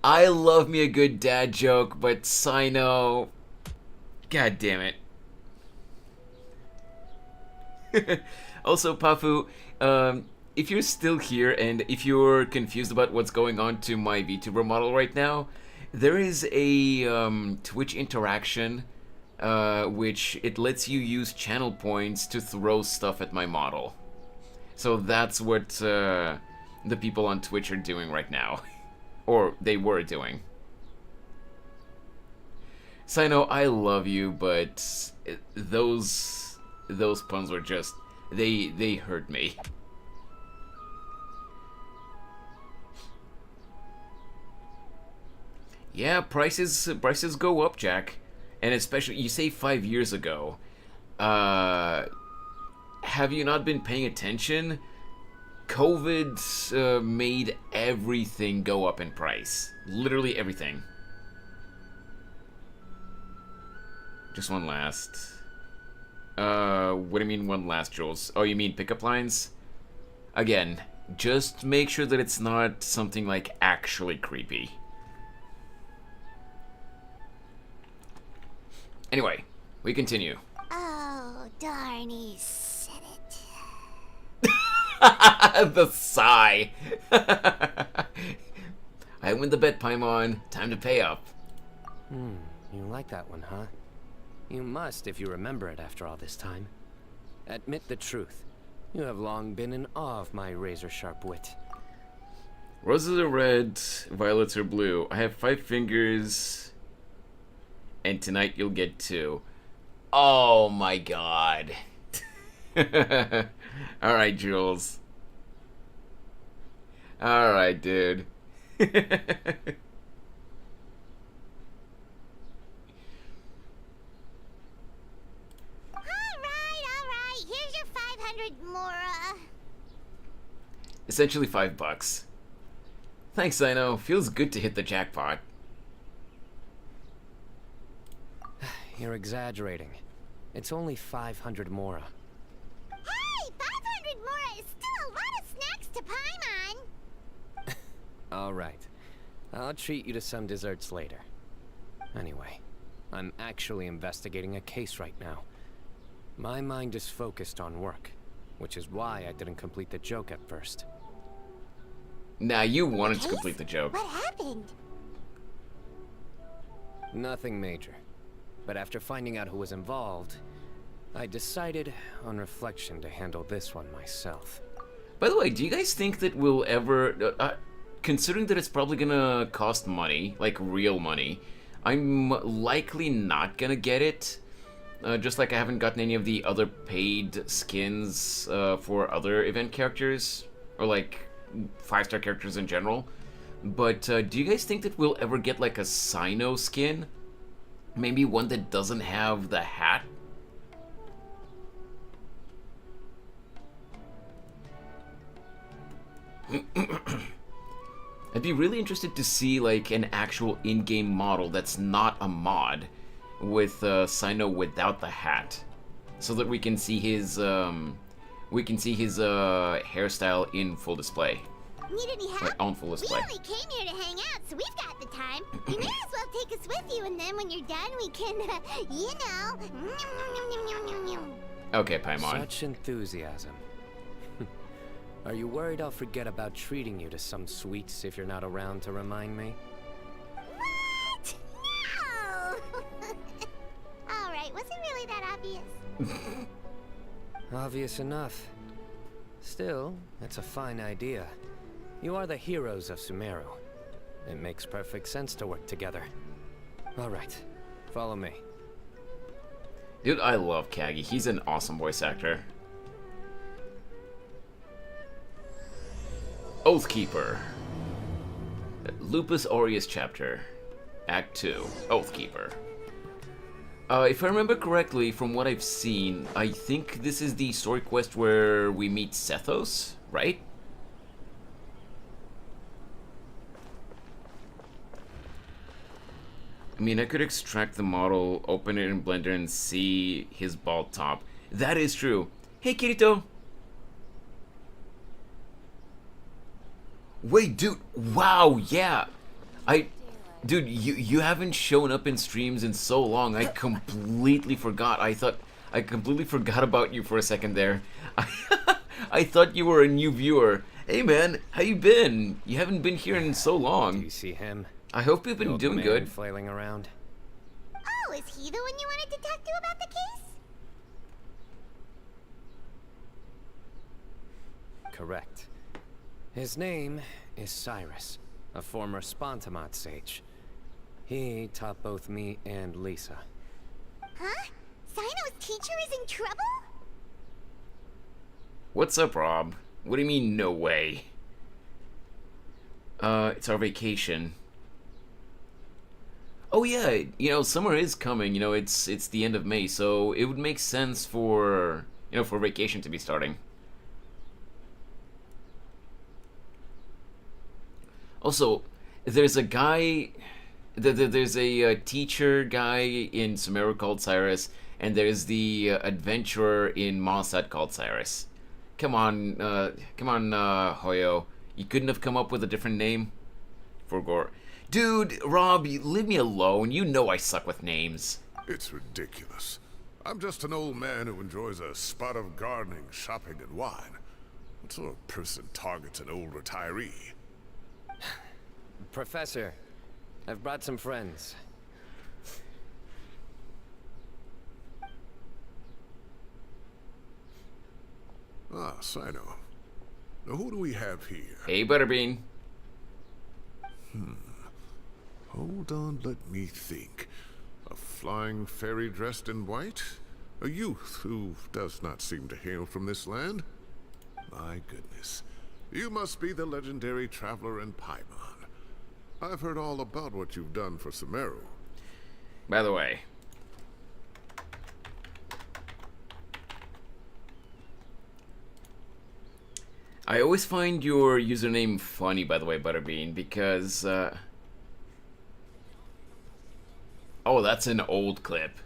Speaker 1: I love me a good dad joke, but Cyno... God damn it. Also, Pafu, if you're still here and if you're confused about what's going on to my VTuber model right now, there is a Twitch interaction which it lets you use channel points to throw stuff at my model. So that's what the people on Twitch are doing right now. Or they were doing. Cyno, I love you, but those puns were just... They hurt me. Yeah, prices go up, Jack. And especially, you say 5 years ago. Have you not been paying attention? COVID made everything go up in price. Literally everything. Just one last. What do you mean one last, Jules? Oh, you mean pickup lines? Again, just make sure that it's not something like actually creepy. Anyway, we continue.
Speaker 3: Oh, darn, he said it.
Speaker 1: The sigh. I win the bet, Paimon. Time to pay up.
Speaker 4: You like that one, huh? You must if you remember it after all this time. Admit the truth. You have long been in awe of my razor-sharp wit.
Speaker 1: Roses are red, violets are blue. I have 5 fingers, and tonight you'll get 2. Oh my god. Alright, Jules. Alright, dude.
Speaker 3: Alright. Here's your 500 Mora.
Speaker 1: Essentially $5. Thanks, Cyno. Feels good to hit the jackpot.
Speaker 4: You're exaggerating. It's only 500 Mora.
Speaker 3: Hey, 500 Mora is still a lot of snacks to Paimon.
Speaker 4: Alright. I'll treat you to some desserts later. Anyway, I'm actually investigating a case right now. My mind is focused on work, which is why I didn't complete the joke at first.
Speaker 1: Nah, you wanted to complete the joke.
Speaker 3: What happened?
Speaker 4: Nothing major. But after finding out who was involved, I decided, on reflection, to handle this one myself.
Speaker 1: By the way, do you guys think that we'll ever... considering that it's probably gonna cost money, like real money, I'm likely not gonna get it. Just like I haven't gotten any of the other paid skins for other event characters, or like 5-star characters in general. But do you guys think that we'll ever get like a Cyno skin? Maybe one that doesn't have the hat? I'd be really interested to see like an actual in-game model that's not a mod with Cyno without the hat, so that we can see his hairstyle in full display.
Speaker 3: Need any help?
Speaker 1: Like, on full display.
Speaker 3: We only came here to hang out, so we've got the time. You may as well take us with you, and then when you're done, we can, you know.
Speaker 1: Okay, Paimon.
Speaker 4: Such enthusiasm. Are you worried I'll forget about treating you to some sweets if you're not around to remind me?
Speaker 3: What? No! Alright, was it really that obvious?
Speaker 4: Obvious enough. Still, it's a fine idea. You are the heroes of Sumeru. It makes perfect sense to work together. Alright, follow me.
Speaker 1: Dude, I love Kagi. He's an awesome voice actor. Oathkeeper. Lupus Aureus chapter. Act 2. Oathkeeper. If I remember correctly, from what I've seen, I think this is the story quest where we meet Sethos, right? I mean, I could extract the model, open it in Blender, and see his bald top. That is true. Hey, Kirito! Wait, dude, wow, yeah. Dude, you haven't shown up in streams in so long. I completely forgot. I completely forgot about you for a second there. I thought you were a new viewer. Hey man, how you been? You haven't been here in so
Speaker 4: Do
Speaker 1: long.
Speaker 4: you see him?
Speaker 1: I hope you've been
Speaker 4: Old
Speaker 1: doing
Speaker 4: man
Speaker 1: good.
Speaker 4: flailing around.
Speaker 3: Oh, is he the one you wanted to talk to about the case?
Speaker 4: Correct. His name is Cyrus, a former Spontamot sage. He taught both me and Lisa.
Speaker 3: Huh? Cyno's teacher is in trouble?
Speaker 1: What's up, Rob? What do you mean, no way? It's our vacation. Oh yeah, you know, summer is coming, you know, it's the end of May, so it would make sense for, you know, for vacation to be starting. Also, there's a guy, there's a teacher guy in Sumeru called Cyrus, and there's the adventurer in Mossad called Cyrus. Come on, Hoyo. You couldn't have come up with a different name? For Gore. Dude, Rob, leave me alone. You know I suck with names.
Speaker 5: It's ridiculous. I'm just an old man who enjoys a spot of gardening, shopping, and wine. What sort of person targets an old retiree?
Speaker 4: Professor, I've brought some friends.
Speaker 5: Ah, Cyno. Now who do we have here?
Speaker 1: Hey, Butterbean.
Speaker 5: Hold on, let me think. A flying fairy dressed in white? A youth who does not seem to hail from this land? My goodness. You must be the legendary traveler in Paimon. I've heard all about what you've done for Sumeru.
Speaker 1: By the way. I always find your username funny, by the way, Butterbean, because, oh, that's an old clip.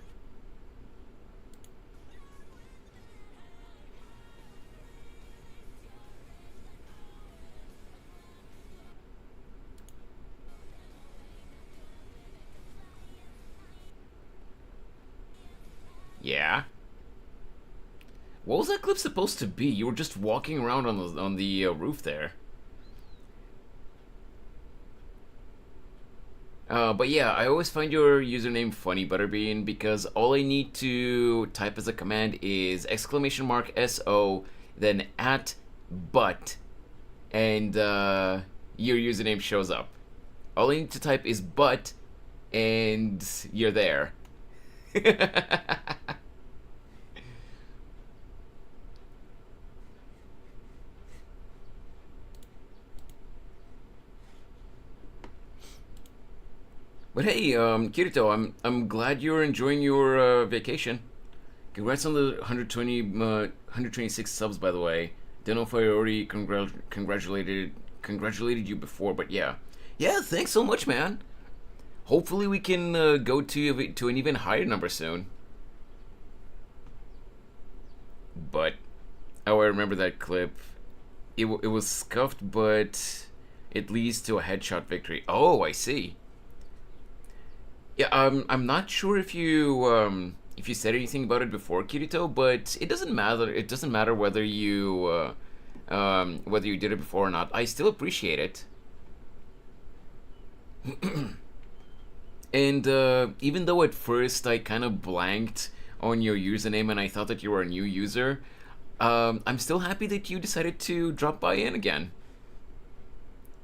Speaker 1: Yeah. What was that clip supposed to be? You were just walking around on the roof there. But yeah, I always find your username funny, Butterbean, because all I need to type as a command is !SO, then @but, and your username shows up. All I need to type is but, and you're there. But hey, Kirito, I'm glad you're enjoying your vacation. Congrats on the 126 subs, by the way. Don't know if I already congratulated you before, but yeah. Yeah, thanks so much, man. Hopefully we can go to an even higher number soon. But oh, I remember that clip. It was scuffed, but it leads to a headshot victory. Oh, I see. Yeah, I'm not sure if you said anything about it before, Kirito, but it doesn't matter. It doesn't matter whether you did it before or not. I still appreciate it. And even though at first I kind of blanked on your username and I thought that you were a new user, I'm still happy that you decided to drop by in again.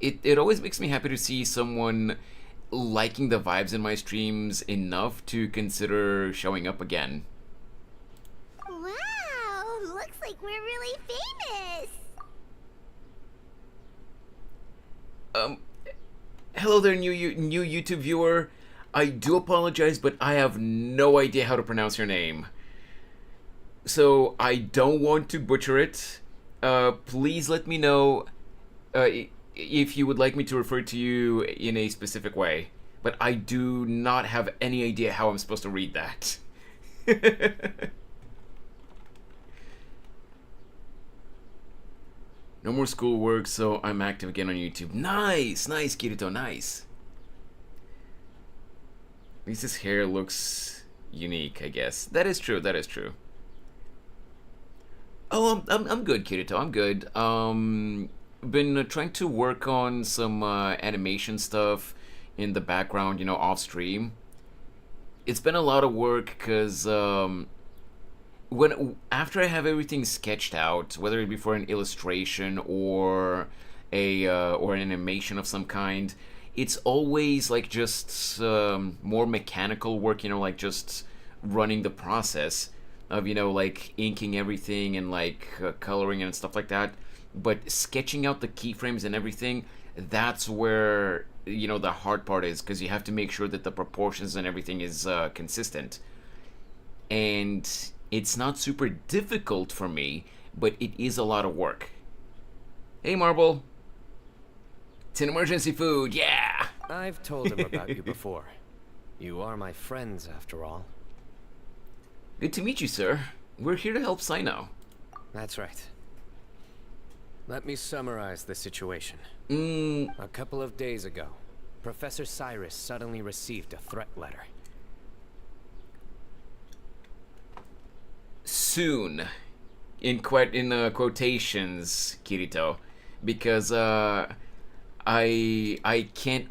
Speaker 1: It always makes me happy to see someone liking the vibes in my streams enough to consider showing up again.
Speaker 3: Wow, looks like we're really famous.
Speaker 1: Hello there, new YouTube viewer. I do apologize, but I have no idea how to pronounce your name. So I don't want to butcher it. Please let me know if you would like me to refer to you in a specific way. But I do not have any idea how I'm supposed to read that. No more schoolwork, so I'm active again on YouTube. Nice, nice, Kirito, nice. At least his hair looks unique, I guess. That is true, that is true. Oh, I'm good, Kirito, I'm good. Been trying to work on some animation stuff in the background, you know, off stream. It's been a lot of work because after I have everything sketched out, whether it be for an illustration or an animation of some kind, it's always like just more mechanical work, you know, like just running the process of, you know, like inking everything and like coloring and stuff like that. But sketching out the keyframes and everything, that's where, you know, the hard part is, because you have to make sure that the proportions and everything is consistent. And it's not super difficult for me, but it is a lot of work. Hey, Marble. It's an emergency food, yeah!
Speaker 4: I've told him about you before. You are my friends, after all.
Speaker 1: Good to meet you, sir. We're here to help Cyno.
Speaker 4: That's right. Let me summarize the situation. A couple of days ago, Professor Cyrus suddenly received a threat letter.
Speaker 1: Soon, in quotations, Kirito, because I can't.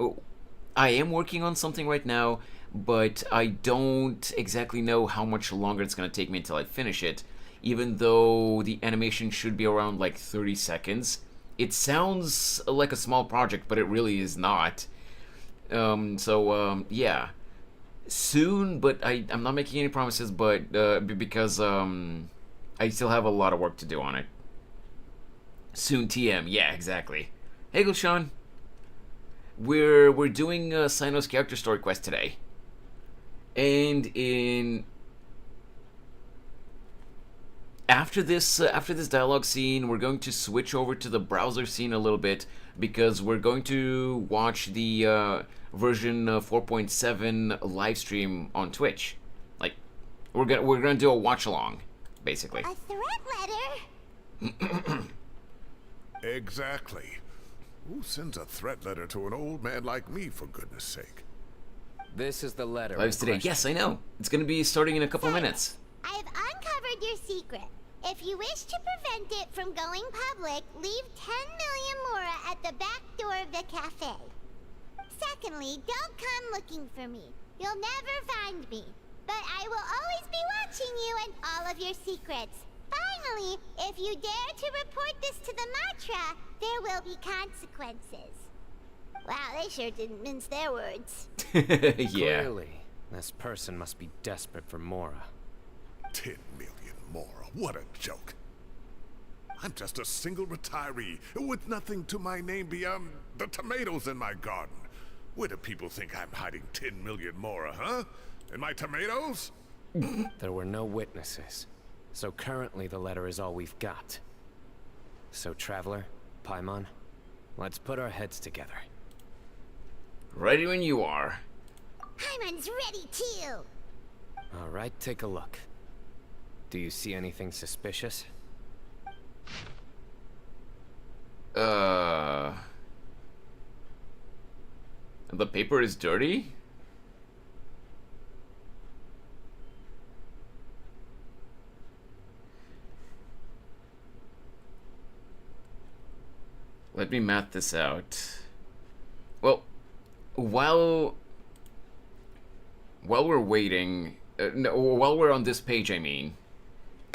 Speaker 1: I am working on something right now, but I don't exactly know how much longer it's gonna take me until I finish it. Even though the animation should be around like 30 seconds. It sounds like a small project, but it really is not. Yeah. Soon, but I'm not making any promises, but because I still have a lot of work to do on it. Soon TM, yeah, exactly. Hey, Gulshan. we're doing Cyno's character story quest today, and after this dialogue scene, we're going to switch over to the browser scene a little bit because we're going to watch the version 4.7 live stream on Twitch. Like, we're gonna do a watch along, basically.
Speaker 3: A threat letter?
Speaker 5: Exactly. Who sends a threat letter to an old man like me, for goodness sake?
Speaker 4: This is the letter.
Speaker 1: Lives today. Yes, I know. It's gonna be starting in a couple of minutes.
Speaker 3: I've uncovered your secret. If you wish to prevent it from going public, leave 10 million mora at the back door of the cafe. Secondly, don't come looking for me. You'll never find me. But I will always be watching you and all of your secrets. Finally, if you dare to report this to the Matra, there will be consequences. Wow, they sure didn't mince their words.
Speaker 1: Yeah.
Speaker 4: Clearly, this person must be desperate for Mora.
Speaker 5: 10 million more. What a joke. I'm just a single retiree with nothing to my name beyond the tomatoes in my garden. Where do people think I'm hiding 10 million more, huh? In my tomatoes?
Speaker 4: There were no witnesses, so currently the letter is all we've got. So, Traveler, Paimon, let's put our heads together.
Speaker 1: Ready when you are.
Speaker 3: Paimon's ready too.
Speaker 4: All right, take a look. Do you see anything suspicious?
Speaker 1: The paper is dirty? Let me map this out. Well, while we're waiting, no, while we're on this page, I mean,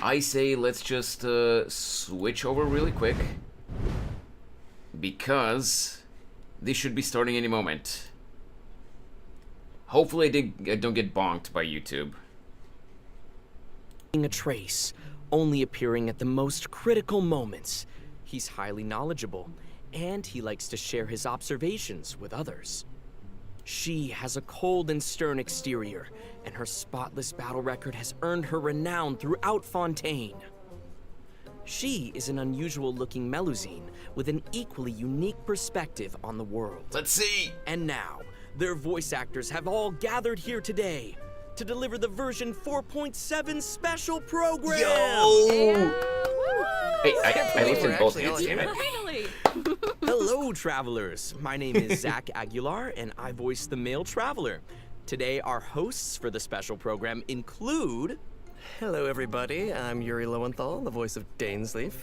Speaker 1: I say let's just switch over really quick because this should be starting any moment. Hopefully I don't get bonked by YouTube.
Speaker 6: A trace, only appearing at the most critical moments. He's highly knowledgeable, and he likes to share his observations with others. She has a cold and stern exterior, and her spotless battle record has earned her renown throughout Fontaine. She is an unusual-looking Melusine with an equally unique perspective on the world.
Speaker 1: Let's see!
Speaker 6: And now, their voice actors have all gathered here today to deliver the version 4.7 special program!
Speaker 1: Yo! Hey, I lifted both hands, damn it.
Speaker 2: Finally!
Speaker 6: Hello, travelers. My name is Zach Aguilar, and I voice the male traveler. Today, our hosts for the special program include...
Speaker 7: Hello, everybody. I'm Yuri Lowenthal, the voice of Dainsleif.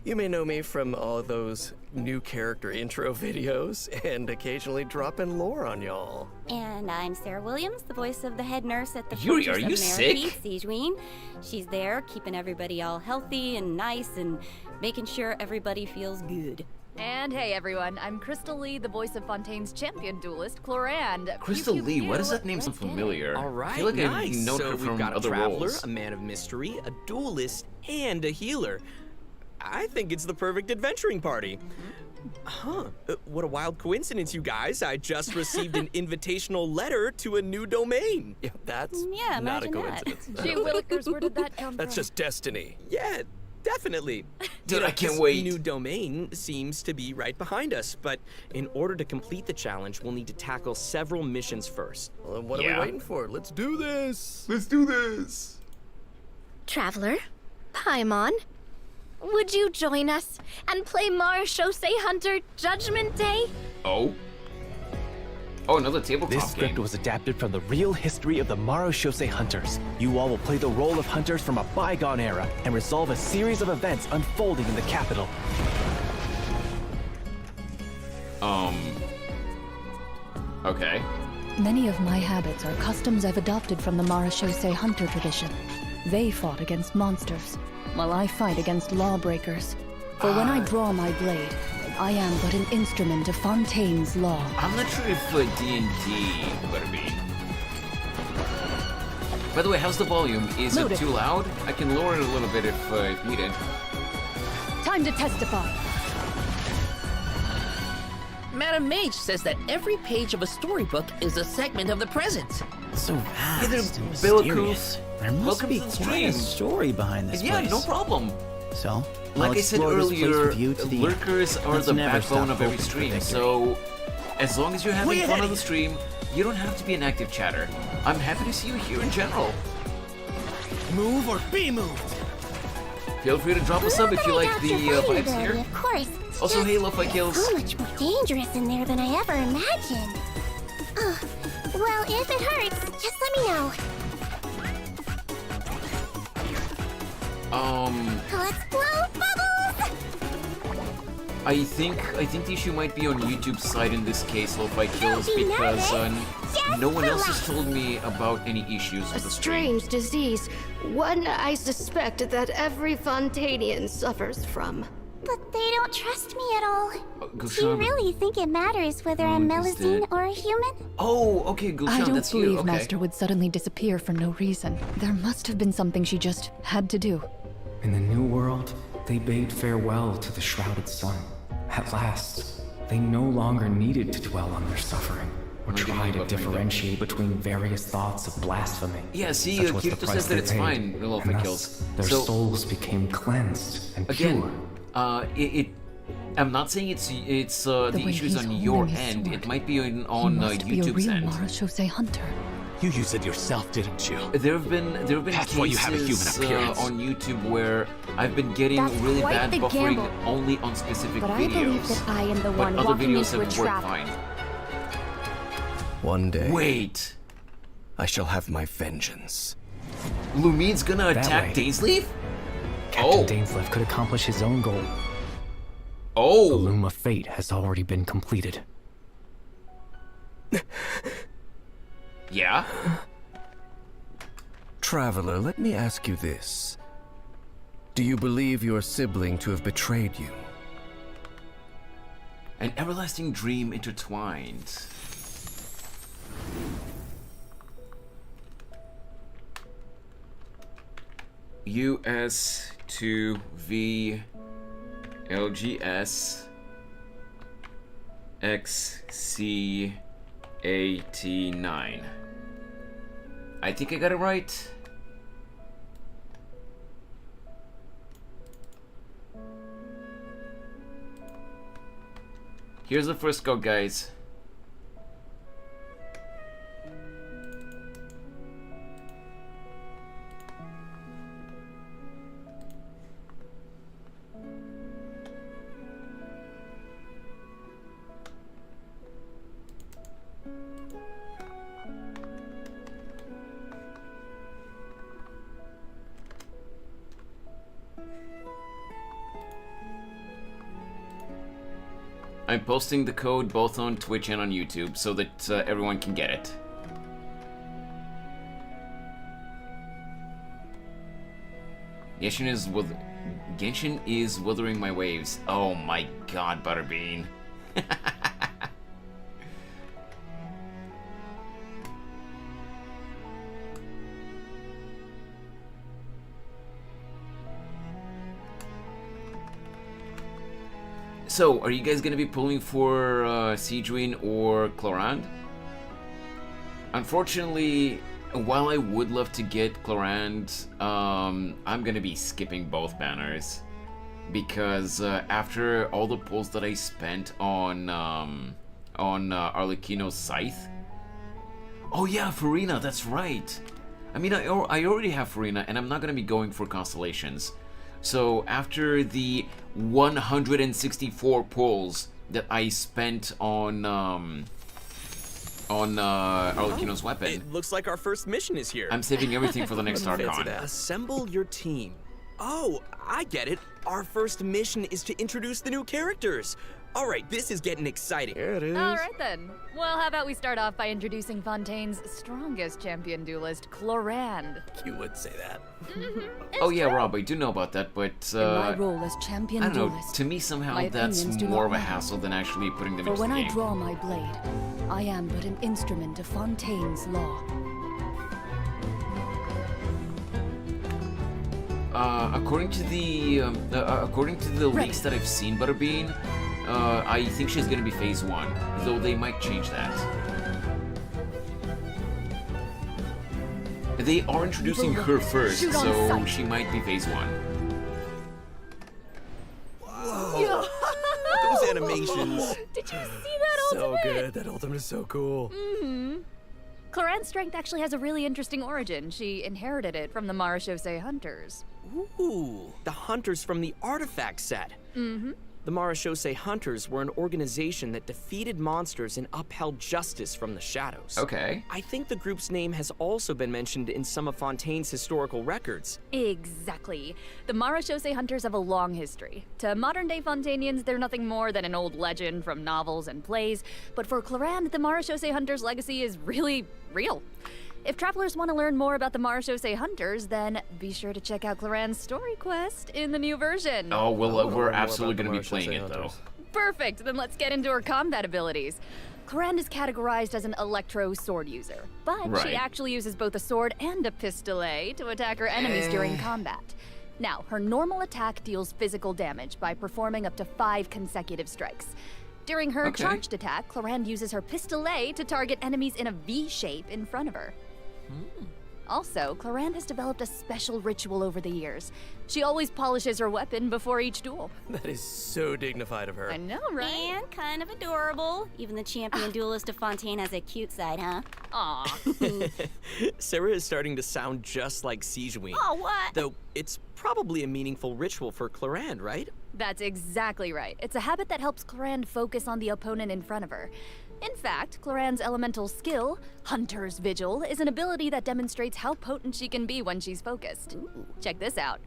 Speaker 7: You may know me from all those new character intro videos and occasionally dropping lore on y'all.
Speaker 8: And I'm Sarah Williams, the voice of the head nurse at the
Speaker 1: Yuri,
Speaker 8: Fortress
Speaker 1: are you
Speaker 8: of
Speaker 1: sick?
Speaker 8: Siegeween. She's there keeping everybody all healthy and nice and making sure everybody feels good.
Speaker 9: And hey everyone, I'm Crystal Lee, the voice of Fontaine's champion duelist, Clorand.
Speaker 1: Crystal
Speaker 9: Pew, pew,
Speaker 1: Lee,
Speaker 9: pew.
Speaker 1: why does that name
Speaker 9: Let's
Speaker 1: sound
Speaker 9: get it.
Speaker 1: familiar?
Speaker 6: All right,
Speaker 1: I feel like
Speaker 6: nice.
Speaker 1: I've known
Speaker 6: So
Speaker 1: her
Speaker 6: we've
Speaker 1: from
Speaker 6: got a
Speaker 1: other
Speaker 6: traveler,
Speaker 1: roles.
Speaker 6: a man of mystery, a duelist, and a healer. I think it's the perfect adventuring party. Huh, what a wild coincidence, you guys. I just received an invitational letter to a new domain.
Speaker 7: Yeah, that's
Speaker 8: Yeah,
Speaker 7: not a
Speaker 8: imagine that.
Speaker 7: coincidence.
Speaker 9: Gee willikers, where did that come
Speaker 7: That's
Speaker 9: from?
Speaker 7: just destiny.
Speaker 6: Yeah, definitely.
Speaker 1: Dude, I can't
Speaker 6: this
Speaker 1: wait.
Speaker 6: New domain seems to be right behind us, but in order to complete the challenge, we'll need to tackle several missions first.
Speaker 7: Well, then what are
Speaker 1: Yeah.
Speaker 7: we waiting for? Let's do this.
Speaker 1: Let's do this!
Speaker 10: Traveler, Paimon, would you join us and play Marechaussee Hunter Judgment Day?
Speaker 1: Oh? Oh, another tabletop
Speaker 11: This script
Speaker 1: game.
Speaker 11: was adapted from the real history of the Marechaussee Hunters. You all will play the role of hunters from a bygone era and resolve a series of events unfolding in the capital.
Speaker 1: Okay.
Speaker 12: Many of my habits are customs I've adopted from the Marechaussee Hunter tradition. They fought against monsters, while I fight against lawbreakers. For when I draw my blade, I am but an instrument of Fontaine's law.
Speaker 1: I'm not sure if D&D better be. By the way, how's the volume? Is it
Speaker 12: Noted.
Speaker 1: too loud? I can lower it a little bit if needed.
Speaker 12: Time to testify.
Speaker 13: Madam Mage says that every page of a storybook is a segment of the present.
Speaker 14: So vast and
Speaker 1: Bellicose.
Speaker 14: mysterious. There must
Speaker 1: Welcome
Speaker 14: be
Speaker 1: to the
Speaker 14: quite a
Speaker 1: stream.
Speaker 14: story behind this
Speaker 1: Yeah,
Speaker 14: place.
Speaker 1: no problem.
Speaker 14: So,
Speaker 1: Like
Speaker 14: I'll
Speaker 1: I said
Speaker 14: explore this place
Speaker 1: earlier,
Speaker 14: with you to the end.
Speaker 1: lurkers are
Speaker 14: Let's
Speaker 1: the
Speaker 14: never
Speaker 1: backbone
Speaker 14: stop
Speaker 1: of every
Speaker 14: hoping for
Speaker 1: stream,
Speaker 14: victory.
Speaker 1: so as long as you're having
Speaker 14: Way
Speaker 1: fun
Speaker 14: ahead
Speaker 1: on the
Speaker 14: of
Speaker 1: stream, you don't have to be an active chatter. I'm happy to see you here in general.
Speaker 14: Move or be moved.
Speaker 1: Feel free to drop a sub if you like the vibes here.
Speaker 3: Of course.
Speaker 1: Also, hey, Lo-Fi Kills.
Speaker 3: So much more dangerous in there than I ever imagined. Well, if it hurts, just let me know. Let's blow bubbles!
Speaker 1: I think the issue might be on YouTube's side in this case, Lo-Fi Kills,
Speaker 3: Don't be
Speaker 1: because
Speaker 3: nervous. Just
Speaker 1: no one else
Speaker 3: relax.
Speaker 1: has told me about any issues with the stream.
Speaker 15: Strange disease, one I suspect that every Fontanian suffers from.
Speaker 3: But they don't trust me at all. Do you
Speaker 1: Gushan.
Speaker 3: really think it matters whether I'm
Speaker 1: Who is
Speaker 3: Melusine
Speaker 1: that?
Speaker 3: or a human?
Speaker 1: Oh, okay,
Speaker 12: I
Speaker 1: Gulshan,
Speaker 12: don't
Speaker 1: that's
Speaker 12: believe
Speaker 1: you. Okay.
Speaker 12: Master would suddenly disappear for no reason. There must have been something she just had to do.
Speaker 16: In the new world, they bade farewell to the shrouded sun. At last, they no longer needed to dwell on their suffering, or try to differentiate between various thoughts of blasphemy.
Speaker 1: Yeah, see,
Speaker 16: Such was the
Speaker 1: Kirito
Speaker 16: price
Speaker 1: says that
Speaker 16: they
Speaker 1: it's
Speaker 16: paid,
Speaker 1: fine, Lo-Fi
Speaker 16: and
Speaker 1: Kills.
Speaker 16: thus their
Speaker 1: So-
Speaker 16: souls became cleansed and
Speaker 1: Again,
Speaker 16: pure.
Speaker 1: I'm not saying it's the
Speaker 12: way
Speaker 1: issues
Speaker 12: he's
Speaker 1: on your
Speaker 12: holding his
Speaker 1: end.
Speaker 12: sword.
Speaker 1: It might be on
Speaker 12: He must be a
Speaker 1: YouTube's
Speaker 12: real
Speaker 1: end.
Speaker 12: Marashose hunter.
Speaker 11: You used it yourself, didn't you?
Speaker 1: There have been
Speaker 11: That's why you have a human
Speaker 1: cases
Speaker 11: appearance.
Speaker 1: on YouTube where I've been getting
Speaker 10: That's
Speaker 1: really
Speaker 10: quite
Speaker 1: bad
Speaker 10: the
Speaker 1: buffering
Speaker 10: gamble.
Speaker 1: only on specific
Speaker 10: But I believe
Speaker 1: videos.
Speaker 10: that I am the
Speaker 1: But
Speaker 10: one
Speaker 1: other
Speaker 10: walking
Speaker 1: videos
Speaker 10: into a
Speaker 1: have worked
Speaker 10: trap.
Speaker 1: fine.
Speaker 7: One day,
Speaker 1: Wait,
Speaker 7: I shall have my vengeance.
Speaker 1: Lumine's gonna
Speaker 16: That
Speaker 1: attack
Speaker 16: way.
Speaker 1: Dainsleif?
Speaker 16: Captain Dainsleif could accomplish his own goal. The
Speaker 1: Oh,
Speaker 16: loom of fate has already been completed.
Speaker 1: yeah?
Speaker 7: Traveler, let me ask you this. Do you believe your sibling to have betrayed you?
Speaker 1: An everlasting dream intertwined. US to V LGS XC89. I think I got it right. Here's the first go, guys. I'm posting the code both on Twitch and on YouTube so that everyone can get it. Genshin is withering my waves. Oh my god, Butterbean. So, are you guys gonna be pulling for Sejuin or Clorand? Unfortunately, while I would love to get Clorand, I'm gonna be skipping both banners because after all the pulls that I spent on Arlecchino's Scythe. Oh yeah, Farina, that's right. I mean, I already have Farina, and I'm not gonna be going for Constellations. So after the 164 pulls that I spent on Arlecchino's weapon,
Speaker 6: It looks like our first mission is here.
Speaker 1: I'm saving everything for the next
Speaker 6: Fancy
Speaker 1: Archon.
Speaker 6: that. Assemble your team. Oh, I get it. Our first mission is to introduce the new characters. All right, this is getting exciting.
Speaker 7: Here it is.
Speaker 9: All right then. Well, how about we start off by introducing Fontaine's strongest champion duelist, Clorand.
Speaker 6: You would say that.
Speaker 1: Oh yeah, Rob, I do know about that, but
Speaker 12: In my role as champion
Speaker 1: I don't know.
Speaker 12: duelist,
Speaker 1: To me, somehow
Speaker 12: my
Speaker 1: that's
Speaker 12: opinions do
Speaker 1: more
Speaker 12: not
Speaker 1: of a
Speaker 12: matter.
Speaker 1: hassle than actually putting them
Speaker 12: For
Speaker 1: into
Speaker 12: when
Speaker 1: the
Speaker 12: I
Speaker 1: game.
Speaker 12: draw my blade, I am but an instrument of Fontaine's law.
Speaker 1: According to the leaks that I've seen, Butterbean, I think she's gonna be phase 1, though they might change that. They are introducing her first, so she might be phase 1.
Speaker 6: Those animations.
Speaker 9: Did you see that ultimate?
Speaker 6: So good. That ultimate is so cool.
Speaker 9: Mm-hmm. Cloran's strength actually has a really interesting origin. She inherited it from the Marashose Hunters.
Speaker 6: Ooh, the hunters from the artifact set.
Speaker 9: Mm-hmm.
Speaker 6: The Marashose Hunters were an organization that defeated monsters and upheld justice from the shadows.
Speaker 1: Okay.
Speaker 6: I think the group's name has also been mentioned in some of Fontaine's historical records.
Speaker 9: Exactly. The Marashose Hunters have a long history. To modern-day Fontainians, they're nothing more than an old legend from novels and plays, but for Cloran, the Marashose Hunters' legacy is really real. If travelers want to learn more about the Marashose Hunters, then be sure to check out Cloran's story quest in the new version.
Speaker 1: Oh, well, we're absolutely going to be playing it, though.
Speaker 9: Perfect, then let's get into her combat abilities. Cloran is categorized as an electro sword user, but she actually uses both a sword and a pistolet to attack her enemies during combat. Now, her normal attack deals physical damage by performing up to 5 consecutive strikes. During her charged attack, Cloran uses her pistolet to target enemies in a V shape in front of her. Also, Cloran has developed a special ritual over the years. She always polishes her weapon before each duel.
Speaker 7: That is so dignified of her.
Speaker 9: I know, right?
Speaker 8: And kind of adorable. Even the champion duelist of Fontaine has a cute side, huh?
Speaker 9: Aw.
Speaker 6: Sarah is starting to sound just like Sijuin.
Speaker 8: Oh, what?
Speaker 6: Though it's probably a meaningful ritual for Cloran, right?
Speaker 9: That's exactly right. It's a habit that helps Cloran focus on the opponent in front of her. In fact, Cloran's elemental skill, Hunter's Vigil, is an ability that demonstrates how potent she can be when she's focused. Check this out.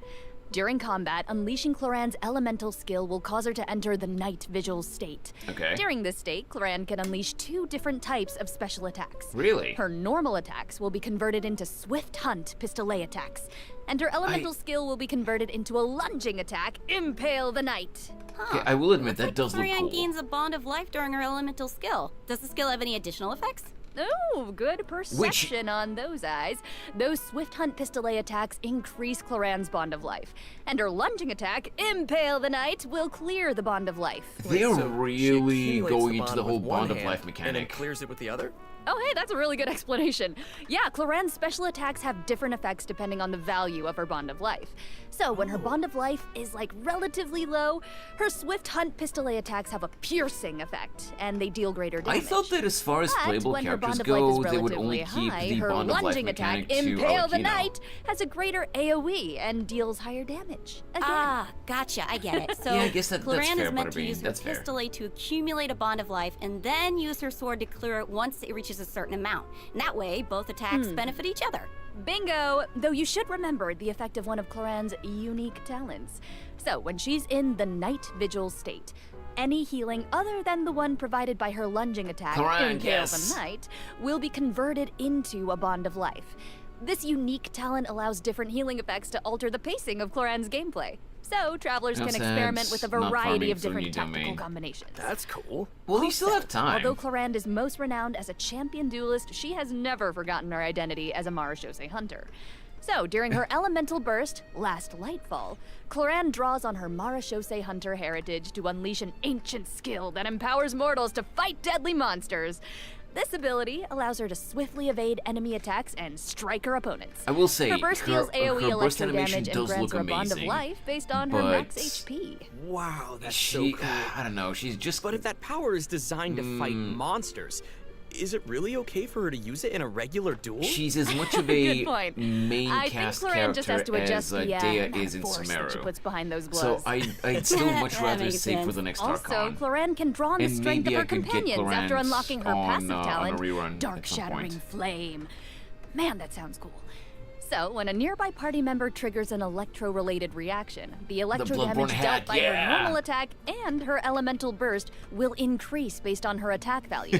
Speaker 9: During combat, unleashing Cloran's elemental skill will cause her to enter the Night Vigil state.
Speaker 1: Okay.
Speaker 9: During this state, Cloran can unleash 2 different types of special attacks.
Speaker 1: Really?
Speaker 9: Her normal attacks will be converted into Swift Hunt pistolet attacks, and her elemental skill will be converted into a lunging attack, Impale the Night.
Speaker 1: Okay, I will admit that does look
Speaker 8: Cloran
Speaker 1: cool.
Speaker 8: gains a bond of life during her elemental skill. Does the skill have any additional effects?
Speaker 9: Oh, good perception on those eyes. Those Swift Hunt pistolet attacks increase Cloran's bond of life. And her lunging attack, Impale the Night, will clear the bond of life.
Speaker 1: They're
Speaker 6: So
Speaker 1: really
Speaker 6: she accumulates
Speaker 1: going into
Speaker 6: bond
Speaker 1: the whole
Speaker 6: with one
Speaker 1: bond of
Speaker 6: hand
Speaker 1: life
Speaker 6: and
Speaker 1: mechanic.
Speaker 6: then clears it with the other?
Speaker 9: Oh, hey, that's a really good explanation. Yeah, Cloran's special attacks have different effects depending on the value of her bond of life. So when her bond of life is like relatively low, her Swift Hunt pistolet attacks have a piercing effect, and they deal greater damage.
Speaker 1: I thought that as far as
Speaker 9: But
Speaker 1: playable
Speaker 9: when her
Speaker 1: characters
Speaker 9: bond of life
Speaker 1: go,
Speaker 9: is
Speaker 1: they would only
Speaker 9: relatively
Speaker 1: keep
Speaker 9: high,
Speaker 1: the
Speaker 9: her
Speaker 1: bond of life
Speaker 9: lunging attack,
Speaker 1: mechanic to
Speaker 9: Impale the
Speaker 1: Arakino.
Speaker 9: Night, has a greater AoE and deals higher damage. Again.
Speaker 8: Ah, gotcha, I get it. So
Speaker 1: Yeah, I guess that's
Speaker 8: Cloran
Speaker 1: fair,
Speaker 8: is meant to
Speaker 1: Butterbean.
Speaker 8: use her
Speaker 1: That's fair.
Speaker 8: pistolet to accumulate a bond of life and then use her sword to clear it once it reaches a certain amount. And that way, both attacks benefit each other.
Speaker 9: Bingo! Though you should remember the effect of one of Cloran's unique talents. So, when she's in the Night Vigil state, any healing other than the one provided by her lunging attack,
Speaker 1: Cloran,
Speaker 9: Impale
Speaker 1: yes.
Speaker 9: the Night, will be converted into a bond of life. This unique talent allows different healing effects to alter the pacing of Cloran's gameplay. So, travelers
Speaker 1: No
Speaker 9: can experiment
Speaker 1: sense.
Speaker 9: with a
Speaker 1: Not
Speaker 9: variety
Speaker 1: farming
Speaker 9: of
Speaker 1: through
Speaker 9: different
Speaker 1: new
Speaker 9: tactical
Speaker 1: domain.
Speaker 9: combinations.
Speaker 6: That's cool.
Speaker 1: Well, you still have time.
Speaker 9: Although Cloran is most renowned as a champion duelist, she has never forgotten her identity as a Marashose hunter. So, during her elemental burst, Last Lightfall, Cloran draws on her Marashose hunter heritage to unleash an ancient skill that empowers mortals to fight deadly monsters. This ability allows her to swiftly evade enemy attacks and strike her opponents.
Speaker 1: I will say,
Speaker 9: her burst
Speaker 1: her-
Speaker 9: deals AoE
Speaker 1: her burst
Speaker 9: electro
Speaker 1: animation
Speaker 9: damage and
Speaker 1: does
Speaker 9: grants
Speaker 1: look
Speaker 9: her a bond of
Speaker 1: amazing,
Speaker 9: life based on her max
Speaker 1: but-
Speaker 9: HP.
Speaker 6: Wow, that's
Speaker 1: She,
Speaker 6: so cool.
Speaker 1: I don't know, she's just...
Speaker 6: But if that power is designed to fight monsters, is it really okay for her to use it in a regular duel?
Speaker 1: She's as much of a
Speaker 9: Good point.
Speaker 1: main
Speaker 9: I
Speaker 1: cast
Speaker 9: think Cloran just has to
Speaker 1: character
Speaker 9: adjust
Speaker 1: as
Speaker 9: the
Speaker 1: Dea is in
Speaker 9: force that she
Speaker 1: Sumeru.
Speaker 9: puts behind those
Speaker 1: So
Speaker 9: blows.
Speaker 1: I'd still much
Speaker 8: That
Speaker 1: rather
Speaker 8: makes
Speaker 1: save for
Speaker 8: sense.
Speaker 1: the next
Speaker 9: Also,
Speaker 1: Archon.
Speaker 9: Cloran can draw on the
Speaker 1: And
Speaker 9: strength of
Speaker 1: maybe
Speaker 9: her
Speaker 1: I could get
Speaker 9: companions after
Speaker 1: Cloran's
Speaker 9: unlocking her
Speaker 1: on,
Speaker 9: passive
Speaker 1: on a
Speaker 9: talent,
Speaker 1: rerun
Speaker 9: Dark
Speaker 1: at some
Speaker 9: Shattering
Speaker 1: point.
Speaker 9: Flame. Man, that sounds cool. So, when a nearby party member triggers an electro-related reaction, the electro
Speaker 1: Bloodborne
Speaker 9: damage
Speaker 1: hack,
Speaker 9: dealt by
Speaker 1: yeah.
Speaker 9: her normal attack and her elemental burst will increase based on her attack value.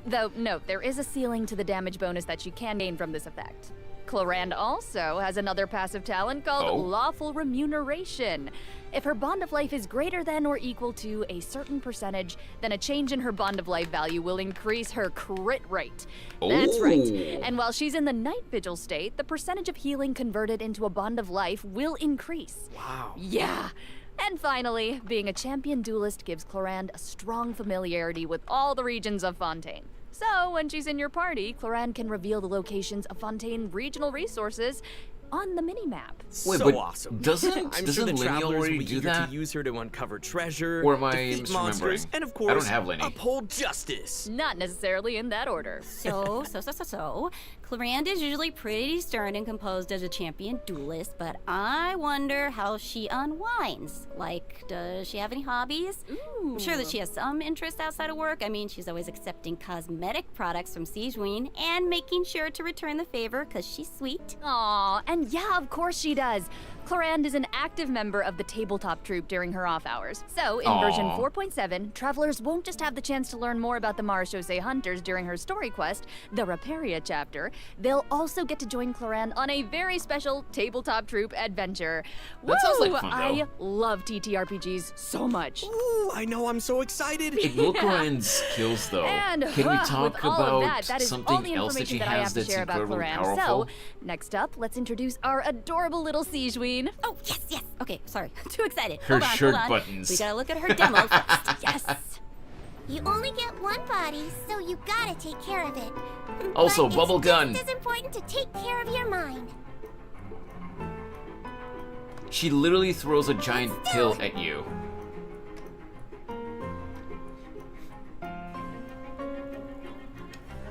Speaker 9: Though, note, there is a ceiling to the damage bonus that she can gain from this effect. Cloran also has another passive talent called Lawful Remuneration. If her bond of life is greater than or equal to a certain percentage, then a change in her bond of life value will increase her crit rate. That's right. And while she's in the Night Vigil state, the percentage of healing converted into a bond of life will increase.
Speaker 6: Wow.
Speaker 9: Yeah. And finally, being a champion duelist gives Clorinde a strong familiarity with all the regions of Fontaine. So, when she's in your party, Clorinde can reveal the locations of Fontaine regional resources on the minimap.
Speaker 1: Wait,
Speaker 6: so
Speaker 1: but
Speaker 6: awesome.
Speaker 1: doesn't
Speaker 6: I'm sure the
Speaker 1: Lenny
Speaker 6: travelers will
Speaker 1: already
Speaker 6: be
Speaker 1: do
Speaker 6: eager
Speaker 1: that?
Speaker 6: to use her to uncover treasure,
Speaker 1: Or am I
Speaker 6: defeat
Speaker 1: misremembering?
Speaker 6: monsters, and of
Speaker 1: I
Speaker 6: course,
Speaker 1: don't have Lenny.
Speaker 6: uphold justice.
Speaker 9: Not necessarily in that order.
Speaker 8: So, Clorinde is usually pretty stern and composed as a champion duelist, but I wonder how she unwinds. Like, does she have any hobbies?
Speaker 9: Ooh.
Speaker 8: I'm sure that she has some interest outside of work. I mean, she's always accepting cosmetic products from Sigewinne and making sure to return the favor because she's sweet.
Speaker 9: Aw, and yeah, of course she does. Clorinde is an active member of the tabletop troupe during her off hours. So, in version 4.7, travelers won't just have the chance to learn more about the Marechaussee Hunters during her story quest, the Raparia chapter, they'll also get to join Clorinde on a very special tabletop troupe adventure.
Speaker 1: That sounds like fun,
Speaker 9: I
Speaker 1: though.
Speaker 9: love TTRPGs so much.
Speaker 6: Ooh, I know, I'm so excited.
Speaker 1: Ignore Clorinde's skills, though.
Speaker 9: And
Speaker 1: Can we talk
Speaker 9: with all
Speaker 1: about
Speaker 9: of that is all the
Speaker 1: something else that she
Speaker 9: information that I
Speaker 1: has
Speaker 9: have to
Speaker 1: that's
Speaker 9: share about
Speaker 1: incredibly
Speaker 9: Clorinde.
Speaker 1: powerful?
Speaker 9: So, next up, let's introduce our adorable little Sigewinne.
Speaker 8: Oh, yes. Okay, sorry. Too excited.
Speaker 1: Her
Speaker 8: hold
Speaker 1: shirt
Speaker 8: on.
Speaker 1: buttons.
Speaker 8: We gotta look at her demo first. Yes.
Speaker 3: You only get one body, so you gotta take care of it.
Speaker 1: Also,
Speaker 3: But
Speaker 1: bubble gun.
Speaker 3: It's just as important to take care of your mind.
Speaker 1: She literally throws a giant pill at you.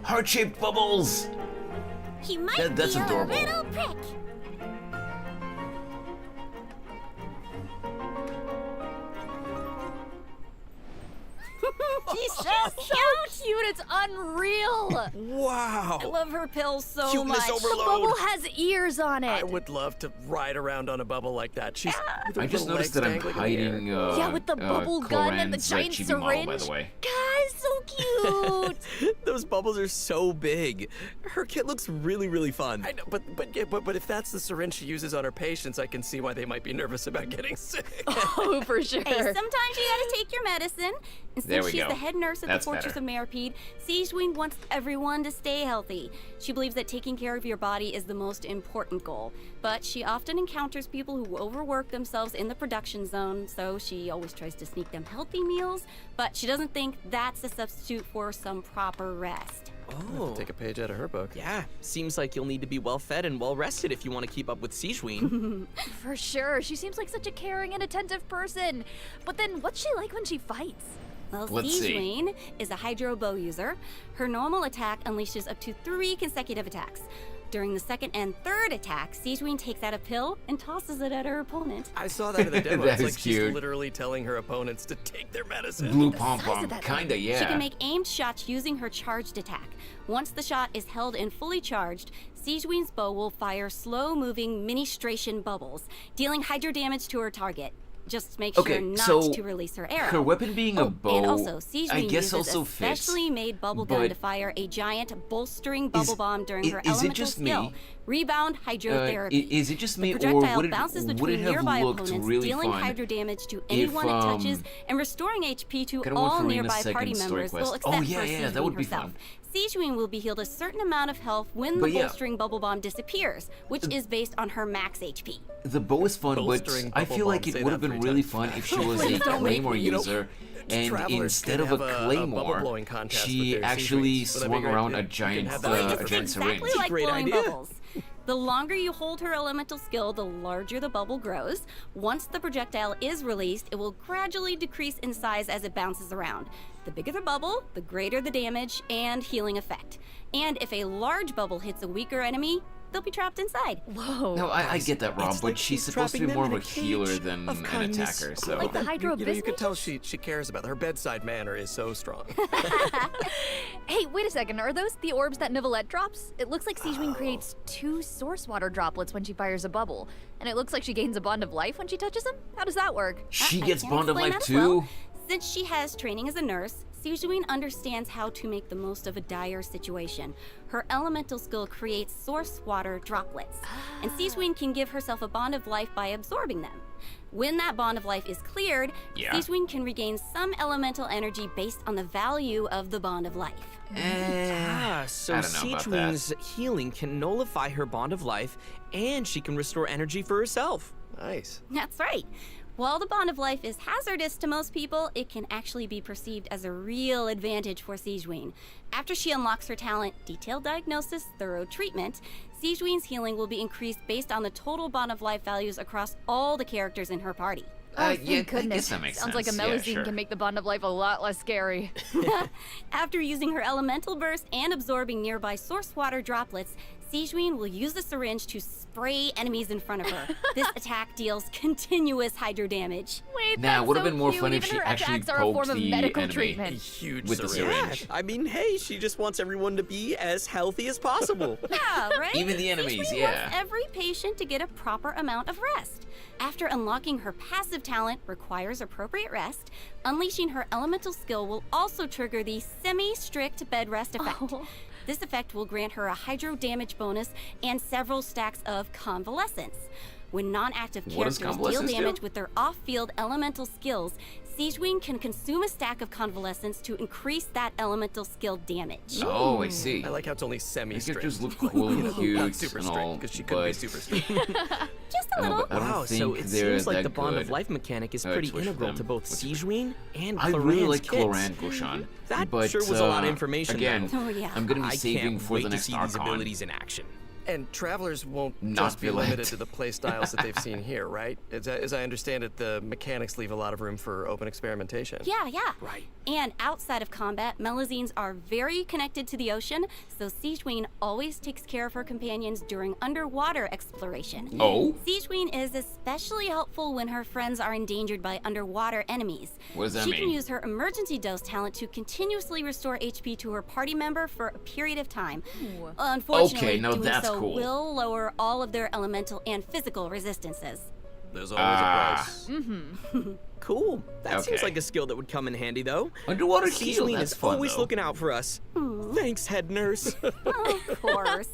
Speaker 1: Heart-shaped bubbles!
Speaker 3: He might
Speaker 1: That's
Speaker 3: be
Speaker 1: adorable.
Speaker 3: a little prick.
Speaker 8: She's so
Speaker 9: So cute, it's unreal.
Speaker 6: Wow.
Speaker 8: I love her pills so
Speaker 6: Cuteness
Speaker 8: much.
Speaker 6: overload.
Speaker 9: The bubble has ears on it.
Speaker 7: I would love to ride around on a bubble like that. She's with her
Speaker 1: I just
Speaker 7: little
Speaker 1: noticed
Speaker 7: legs
Speaker 1: that I'm
Speaker 7: dangling in the air.
Speaker 1: hiding,
Speaker 9: Yeah, with the bubble gun and the
Speaker 1: Clorinde's,
Speaker 9: giant
Speaker 1: chibi model, by
Speaker 9: syringe.
Speaker 1: the way.
Speaker 9: Guys, so cute.
Speaker 6: Those bubbles are so big. Her kit looks really, really fun.
Speaker 7: I know, but if that's the syringe she uses on her patients, I can see why they might be nervous about getting sick.
Speaker 9: Oh, for sure.
Speaker 8: Hey, sometimes you gotta take your medicine. And
Speaker 1: There
Speaker 8: since
Speaker 1: we
Speaker 8: she's
Speaker 1: go.
Speaker 8: the head nurse at
Speaker 1: That's
Speaker 8: the Fortress
Speaker 1: better.
Speaker 8: of Maripede, Sigewinne wants everyone to stay healthy. She believes that taking care of your body is the most important goal. But she often encounters people who overwork themselves in the production zone, so she always tries to sneak them healthy meals, but she doesn't think that's a substitute for some proper rest.
Speaker 6: Oh.
Speaker 7: Take a page out of her book.
Speaker 6: Yeah, seems like you'll need to be well fed and well rested if you want to keep up with Sigewinne.
Speaker 9: For sure. She seems like such a caring and attentive person. But then what's she like when she fights?
Speaker 8: Well,
Speaker 1: Let's see.
Speaker 8: Sigewinne is a hydro bow user. Her normal attack unleashes up to 3 consecutive attacks. During the second and third attack, Sigewinne takes out a pill and tosses it at her opponent.
Speaker 7: I saw that in the demo.
Speaker 1: That
Speaker 7: It's
Speaker 1: is
Speaker 7: like
Speaker 1: cute.
Speaker 7: she's literally telling her opponents to take their medicine.
Speaker 1: Blue
Speaker 9: size
Speaker 1: pom-pom,
Speaker 9: of that
Speaker 1: kinda, yeah.
Speaker 8: She can make aimed shots using her charged attack. Once the shot is held and fully charged, Sigewinne's bow will fire slow-moving ministration bubbles, dealing hydro damage to her target. Just make
Speaker 1: Okay,
Speaker 8: sure not
Speaker 1: so
Speaker 8: to release her arrow.
Speaker 1: her weapon being a bow,
Speaker 8: and also, Sigewinne
Speaker 1: I guess
Speaker 8: uses
Speaker 1: also
Speaker 8: a
Speaker 1: fits,
Speaker 8: specially made bubble gun
Speaker 1: but
Speaker 8: to fire a giant bolstering bubble bomb during her
Speaker 1: is it
Speaker 8: elemental
Speaker 1: just
Speaker 8: skill.
Speaker 1: me?
Speaker 8: Rebound hydrotherapy.
Speaker 1: Is it just me,
Speaker 8: The
Speaker 1: or
Speaker 8: projectile
Speaker 1: would
Speaker 8: bounces
Speaker 1: it
Speaker 8: between
Speaker 1: have
Speaker 8: nearby
Speaker 1: looked
Speaker 8: opponents,
Speaker 1: really
Speaker 8: dealing
Speaker 1: fun
Speaker 8: hydro damage to
Speaker 1: if,
Speaker 8: anyone it touches, and restoring HP to
Speaker 1: Kinda went
Speaker 8: all
Speaker 1: for
Speaker 8: nearby
Speaker 1: Rena's
Speaker 8: party
Speaker 1: second story
Speaker 8: members,
Speaker 1: quest.
Speaker 8: well,
Speaker 1: Oh,
Speaker 8: except
Speaker 1: yeah,
Speaker 8: for
Speaker 1: yeah, that
Speaker 8: Sigewinne
Speaker 1: would be
Speaker 8: herself.
Speaker 1: fun.
Speaker 8: Sigewinne will be healed a certain amount of health when the
Speaker 1: But yeah.
Speaker 8: bolstering bubble bomb disappears, which is based on her max HP.
Speaker 1: The bow is fun, but
Speaker 7: Bolstering
Speaker 1: I
Speaker 7: bubble
Speaker 1: feel like
Speaker 7: bomb, say
Speaker 1: it would have
Speaker 7: that
Speaker 1: been
Speaker 7: 3
Speaker 1: really
Speaker 7: times
Speaker 1: fun
Speaker 7: fast.
Speaker 1: if she was a
Speaker 8: Please don't make
Speaker 1: claymore
Speaker 8: me.
Speaker 1: user, and
Speaker 7: Travelers
Speaker 1: instead
Speaker 7: could
Speaker 1: of a
Speaker 7: have a
Speaker 1: claymore,
Speaker 7: bubble-blowing contest with
Speaker 1: she
Speaker 7: their
Speaker 1: actually
Speaker 7: Sigewinnes. Would that be
Speaker 1: swung
Speaker 7: great?
Speaker 1: around
Speaker 7: You
Speaker 1: a
Speaker 7: can
Speaker 1: giant,
Speaker 7: have that
Speaker 8: Like,
Speaker 7: idea
Speaker 8: it's
Speaker 7: for
Speaker 1: giant
Speaker 7: next
Speaker 8: exactly
Speaker 1: syringe.
Speaker 8: like
Speaker 6: Great
Speaker 8: blowing
Speaker 6: idea.
Speaker 8: bubbles. The longer you hold her elemental skill, the larger the bubble grows. Once the projectile is released, it will gradually decrease in size as it bounces around. The bigger the bubble, the greater the damage and healing effect. And if a large bubble hits a weaker enemy, they'll be trapped inside.
Speaker 9: Whoa.
Speaker 1: No, I get that, Rob,
Speaker 6: It's
Speaker 1: but
Speaker 6: like
Speaker 1: she's
Speaker 6: she's
Speaker 1: supposed to be
Speaker 6: trapping
Speaker 1: more of
Speaker 6: them
Speaker 1: a
Speaker 6: in a
Speaker 1: healer
Speaker 6: cage
Speaker 1: than
Speaker 6: of
Speaker 1: an
Speaker 6: kindness.
Speaker 1: attacker, so...
Speaker 9: Like the hydro
Speaker 7: you can tell she cares about it. Her bedside manner is so strong.
Speaker 9: Hey, wait a second. Are those the orbs that Nivelette drops? It looks like Sigewinne
Speaker 1: Oh.
Speaker 9: creates 2 source water droplets when she fires a bubble. And it looks like she gains a bond of life when she touches them? How does that work?
Speaker 1: She
Speaker 8: I
Speaker 1: gets
Speaker 8: can
Speaker 1: Bond of
Speaker 8: explain
Speaker 1: Life
Speaker 8: that as well.
Speaker 1: too?
Speaker 8: Since she has training as a nurse, Sigewinne understands how to make the most of a dire situation. Her elemental skill creates source water droplets, and Sigewinne can give herself a bond of life by absorbing them. When that bond of life is cleared,
Speaker 1: Yeah.
Speaker 8: Sigewinne can regain some elemental energy based on the value of the bond of life.
Speaker 6: So
Speaker 1: I don't know about that.
Speaker 6: Sigewinne's healing can nullify her bond of life, and she can restore energy for herself.
Speaker 7: Nice.
Speaker 8: That's right. While the Bond of Life is hazardous to most people, it can actually be perceived as a real advantage for Sigewinne. After she unlocks her talent, Detailed Diagnosis, Thorough Treatment, Sigewinne's healing will be increased based on the total Bond of Life values across all the characters in her party.
Speaker 9: Oh,
Speaker 1: yeah,
Speaker 9: thank goodness.
Speaker 1: I guess that makes
Speaker 9: Sounds like a
Speaker 1: sense. Yeah,
Speaker 9: Melazine
Speaker 1: sure.
Speaker 9: can make the Bond of Life a lot less scary.
Speaker 8: After using her elemental burst and absorbing nearby source water droplets, Sigewinne will use the syringe to spray enemies in front of her. This attack deals continuous hydro damage.
Speaker 9: Wait,
Speaker 1: Now,
Speaker 9: that's
Speaker 1: would have
Speaker 9: so
Speaker 1: been more
Speaker 9: cute.
Speaker 1: fun if
Speaker 9: Even
Speaker 1: she
Speaker 9: her
Speaker 1: actually
Speaker 9: attacks are a form
Speaker 1: poked
Speaker 9: of
Speaker 1: the
Speaker 9: medical
Speaker 1: enemy
Speaker 9: treatment.
Speaker 7: Huge
Speaker 1: with the syringe.
Speaker 6: I mean, hey, she just wants everyone to be as healthy as possible.
Speaker 8: Yeah, right?
Speaker 1: Even the enemies,
Speaker 8: Sigewinne
Speaker 1: yeah.
Speaker 8: wants every patient to get a proper amount of rest. After unlocking her passive talent requires appropriate rest, unleashing her elemental skill will also trigger the semi-strict bed rest effect.
Speaker 9: Oh.
Speaker 8: This effect will grant her a hydro damage bonus and several stacks of convalescence. When non-active
Speaker 1: What does
Speaker 8: characters deal
Speaker 1: convalescence do?
Speaker 8: damage with their off-field elemental skills, Sigewinne can consume a stack of convalescence to increase that elemental skill damage.
Speaker 1: Oh, I see.
Speaker 7: I like how it's only semi-strict.
Speaker 1: These characters look cool and
Speaker 7: Not
Speaker 1: cute
Speaker 7: super
Speaker 1: and
Speaker 7: strict,
Speaker 1: all,
Speaker 7: because she could be
Speaker 1: but
Speaker 7: super strict.
Speaker 8: Just a little.
Speaker 1: but I don't
Speaker 6: Wow,
Speaker 1: think
Speaker 6: so it
Speaker 1: they're
Speaker 6: seems like
Speaker 1: that
Speaker 6: the Bond of
Speaker 1: good.
Speaker 6: Life mechanic is
Speaker 1: I
Speaker 6: pretty
Speaker 1: switched for
Speaker 6: integral
Speaker 1: them.
Speaker 6: to both
Speaker 1: What's
Speaker 6: Sigewinne and
Speaker 1: I
Speaker 6: Cloran's
Speaker 1: really like
Speaker 6: kits.
Speaker 1: Cloran Goshan.
Speaker 6: That
Speaker 1: but,
Speaker 6: sure was a lot of information,
Speaker 1: Again,
Speaker 6: though.
Speaker 8: Oh, yeah.
Speaker 1: I'm gonna be
Speaker 6: I
Speaker 1: saving
Speaker 6: can't
Speaker 1: for
Speaker 6: wait
Speaker 1: the
Speaker 6: to
Speaker 1: next
Speaker 6: see these
Speaker 1: Archon.
Speaker 6: abilities in action.
Speaker 7: And travelers won't
Speaker 1: Not
Speaker 7: just be
Speaker 1: be let.
Speaker 7: limited to the play styles that they've seen here, right? As I understand it, the mechanics leave a lot of room for open experimentation.
Speaker 8: Yeah, yeah.
Speaker 6: Right.
Speaker 8: And outside of combat, Melazines are very connected to the ocean, so Sigewinne always takes care of her companions during underwater exploration.
Speaker 1: Oh?
Speaker 8: Sigewinne is especially helpful when her friends are endangered by underwater enemies.
Speaker 1: What does that
Speaker 8: She
Speaker 1: mean?
Speaker 8: can use her emergency dose talent to continuously restore HP to her party member for a period of time. Unfortunately,
Speaker 1: Okay, no,
Speaker 8: doing
Speaker 1: that's
Speaker 8: so
Speaker 1: cool.
Speaker 8: will lower all of their elemental and physical resistances.
Speaker 7: There's always a price.
Speaker 6: Cool. That seems
Speaker 1: Okay.
Speaker 6: like a skill that would come in handy, though.
Speaker 1: Underwater heal,
Speaker 6: Sigewinne
Speaker 1: that's
Speaker 6: is
Speaker 1: fun,
Speaker 6: always
Speaker 1: though.
Speaker 6: looking out for us. Thanks, head nurse.
Speaker 8: Of course.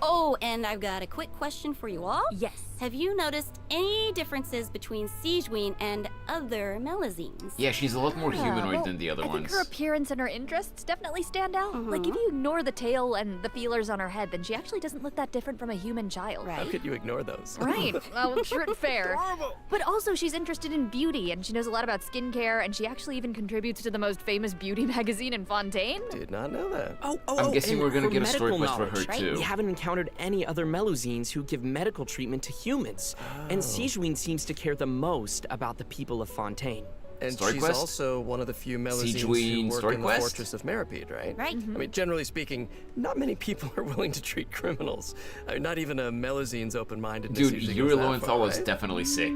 Speaker 8: Oh, and I've got a quick question for you all.
Speaker 9: Yes.
Speaker 8: Have you noticed any differences between Sigewinne and other Melazines?
Speaker 1: Yeah, she's a lot more humanoid
Speaker 9: well,
Speaker 1: than the other
Speaker 9: I
Speaker 1: ones.
Speaker 9: think her appearance and her interests definitely stand out. Like, if you ignore the tail and the feelers on her head, then she actually doesn't look that different from a human child.
Speaker 7: How could you ignore those?
Speaker 9: Right. Well, sure, fair. But also, she's interested in beauty, and she knows a lot about skincare, and she actually even contributes to the most famous beauty magazine in Fontaine.
Speaker 7: Did not know that.
Speaker 1: I'm guessing
Speaker 6: and
Speaker 1: we're gonna
Speaker 6: her
Speaker 1: get a story
Speaker 6: medical
Speaker 1: quest for her,
Speaker 6: knowledge.
Speaker 1: too.
Speaker 6: We haven't encountered any other Melazines who give medical treatment to humans, and Sigewinne seems to care the most about the people of Fontaine.
Speaker 7: And
Speaker 1: Story
Speaker 7: she's
Speaker 1: quest?
Speaker 7: also one of the few Melazines
Speaker 1: Sigewinne
Speaker 7: who work
Speaker 1: story
Speaker 7: in
Speaker 1: quest?
Speaker 7: the Fortress of Meripede, right?
Speaker 8: Right.
Speaker 7: I mean, generally speaking, not many people are willing to treat criminals. I mean, not even a Melazine's open-mindedness
Speaker 1: Dude,
Speaker 7: usually
Speaker 1: Yuri
Speaker 7: goes that
Speaker 1: Lowenthal
Speaker 7: far,
Speaker 1: was
Speaker 7: right?
Speaker 1: definitely sick.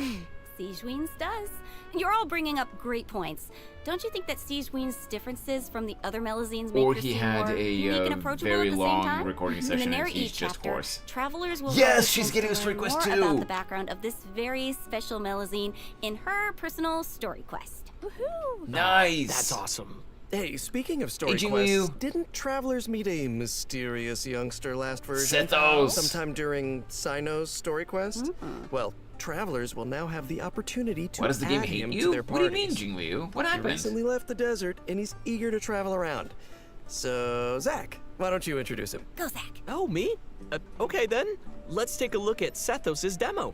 Speaker 8: Sigewinne's does. You're all bringing up great points. Don't you think that Sigewinne's differences from the other Melazines make
Speaker 1: Or
Speaker 8: her
Speaker 1: he
Speaker 8: seem
Speaker 1: had
Speaker 8: more
Speaker 1: a
Speaker 8: unique and approachable
Speaker 1: very
Speaker 8: at the
Speaker 1: long
Speaker 8: same time?
Speaker 1: recording
Speaker 8: In the
Speaker 1: session and
Speaker 8: narrate
Speaker 1: he's
Speaker 8: each
Speaker 1: just
Speaker 8: chapter,
Speaker 1: hoarse.
Speaker 8: Travelers will
Speaker 1: Yes,
Speaker 8: have the
Speaker 1: she's
Speaker 8: chance
Speaker 1: getting
Speaker 8: to
Speaker 1: a story
Speaker 8: learn
Speaker 1: quest
Speaker 8: more
Speaker 1: too.
Speaker 8: about the background of this very special Melazine in her personal story quest.
Speaker 9: Woohoo!
Speaker 1: Nice.
Speaker 6: That's awesome.
Speaker 7: Hey, speaking of story
Speaker 1: Aging
Speaker 7: quests,
Speaker 1: Liu.
Speaker 7: didn't travelers meet a mysterious youngster last version?
Speaker 1: Sethos.
Speaker 7: Sometime during Cyno's story quest? Well, travelers will now have the opportunity to
Speaker 1: Why does the game
Speaker 7: add
Speaker 1: hate
Speaker 7: him
Speaker 1: you?
Speaker 7: to their
Speaker 1: What do you
Speaker 7: parties.
Speaker 1: mean, Jingliu? What
Speaker 7: He
Speaker 1: happened?
Speaker 7: recently left the desert, and he's eager to travel around. So, Zach, why don't you introduce him?
Speaker 8: Go, Zach.
Speaker 6: Oh, me? Okay then. Let's take a look at Sethos' demo.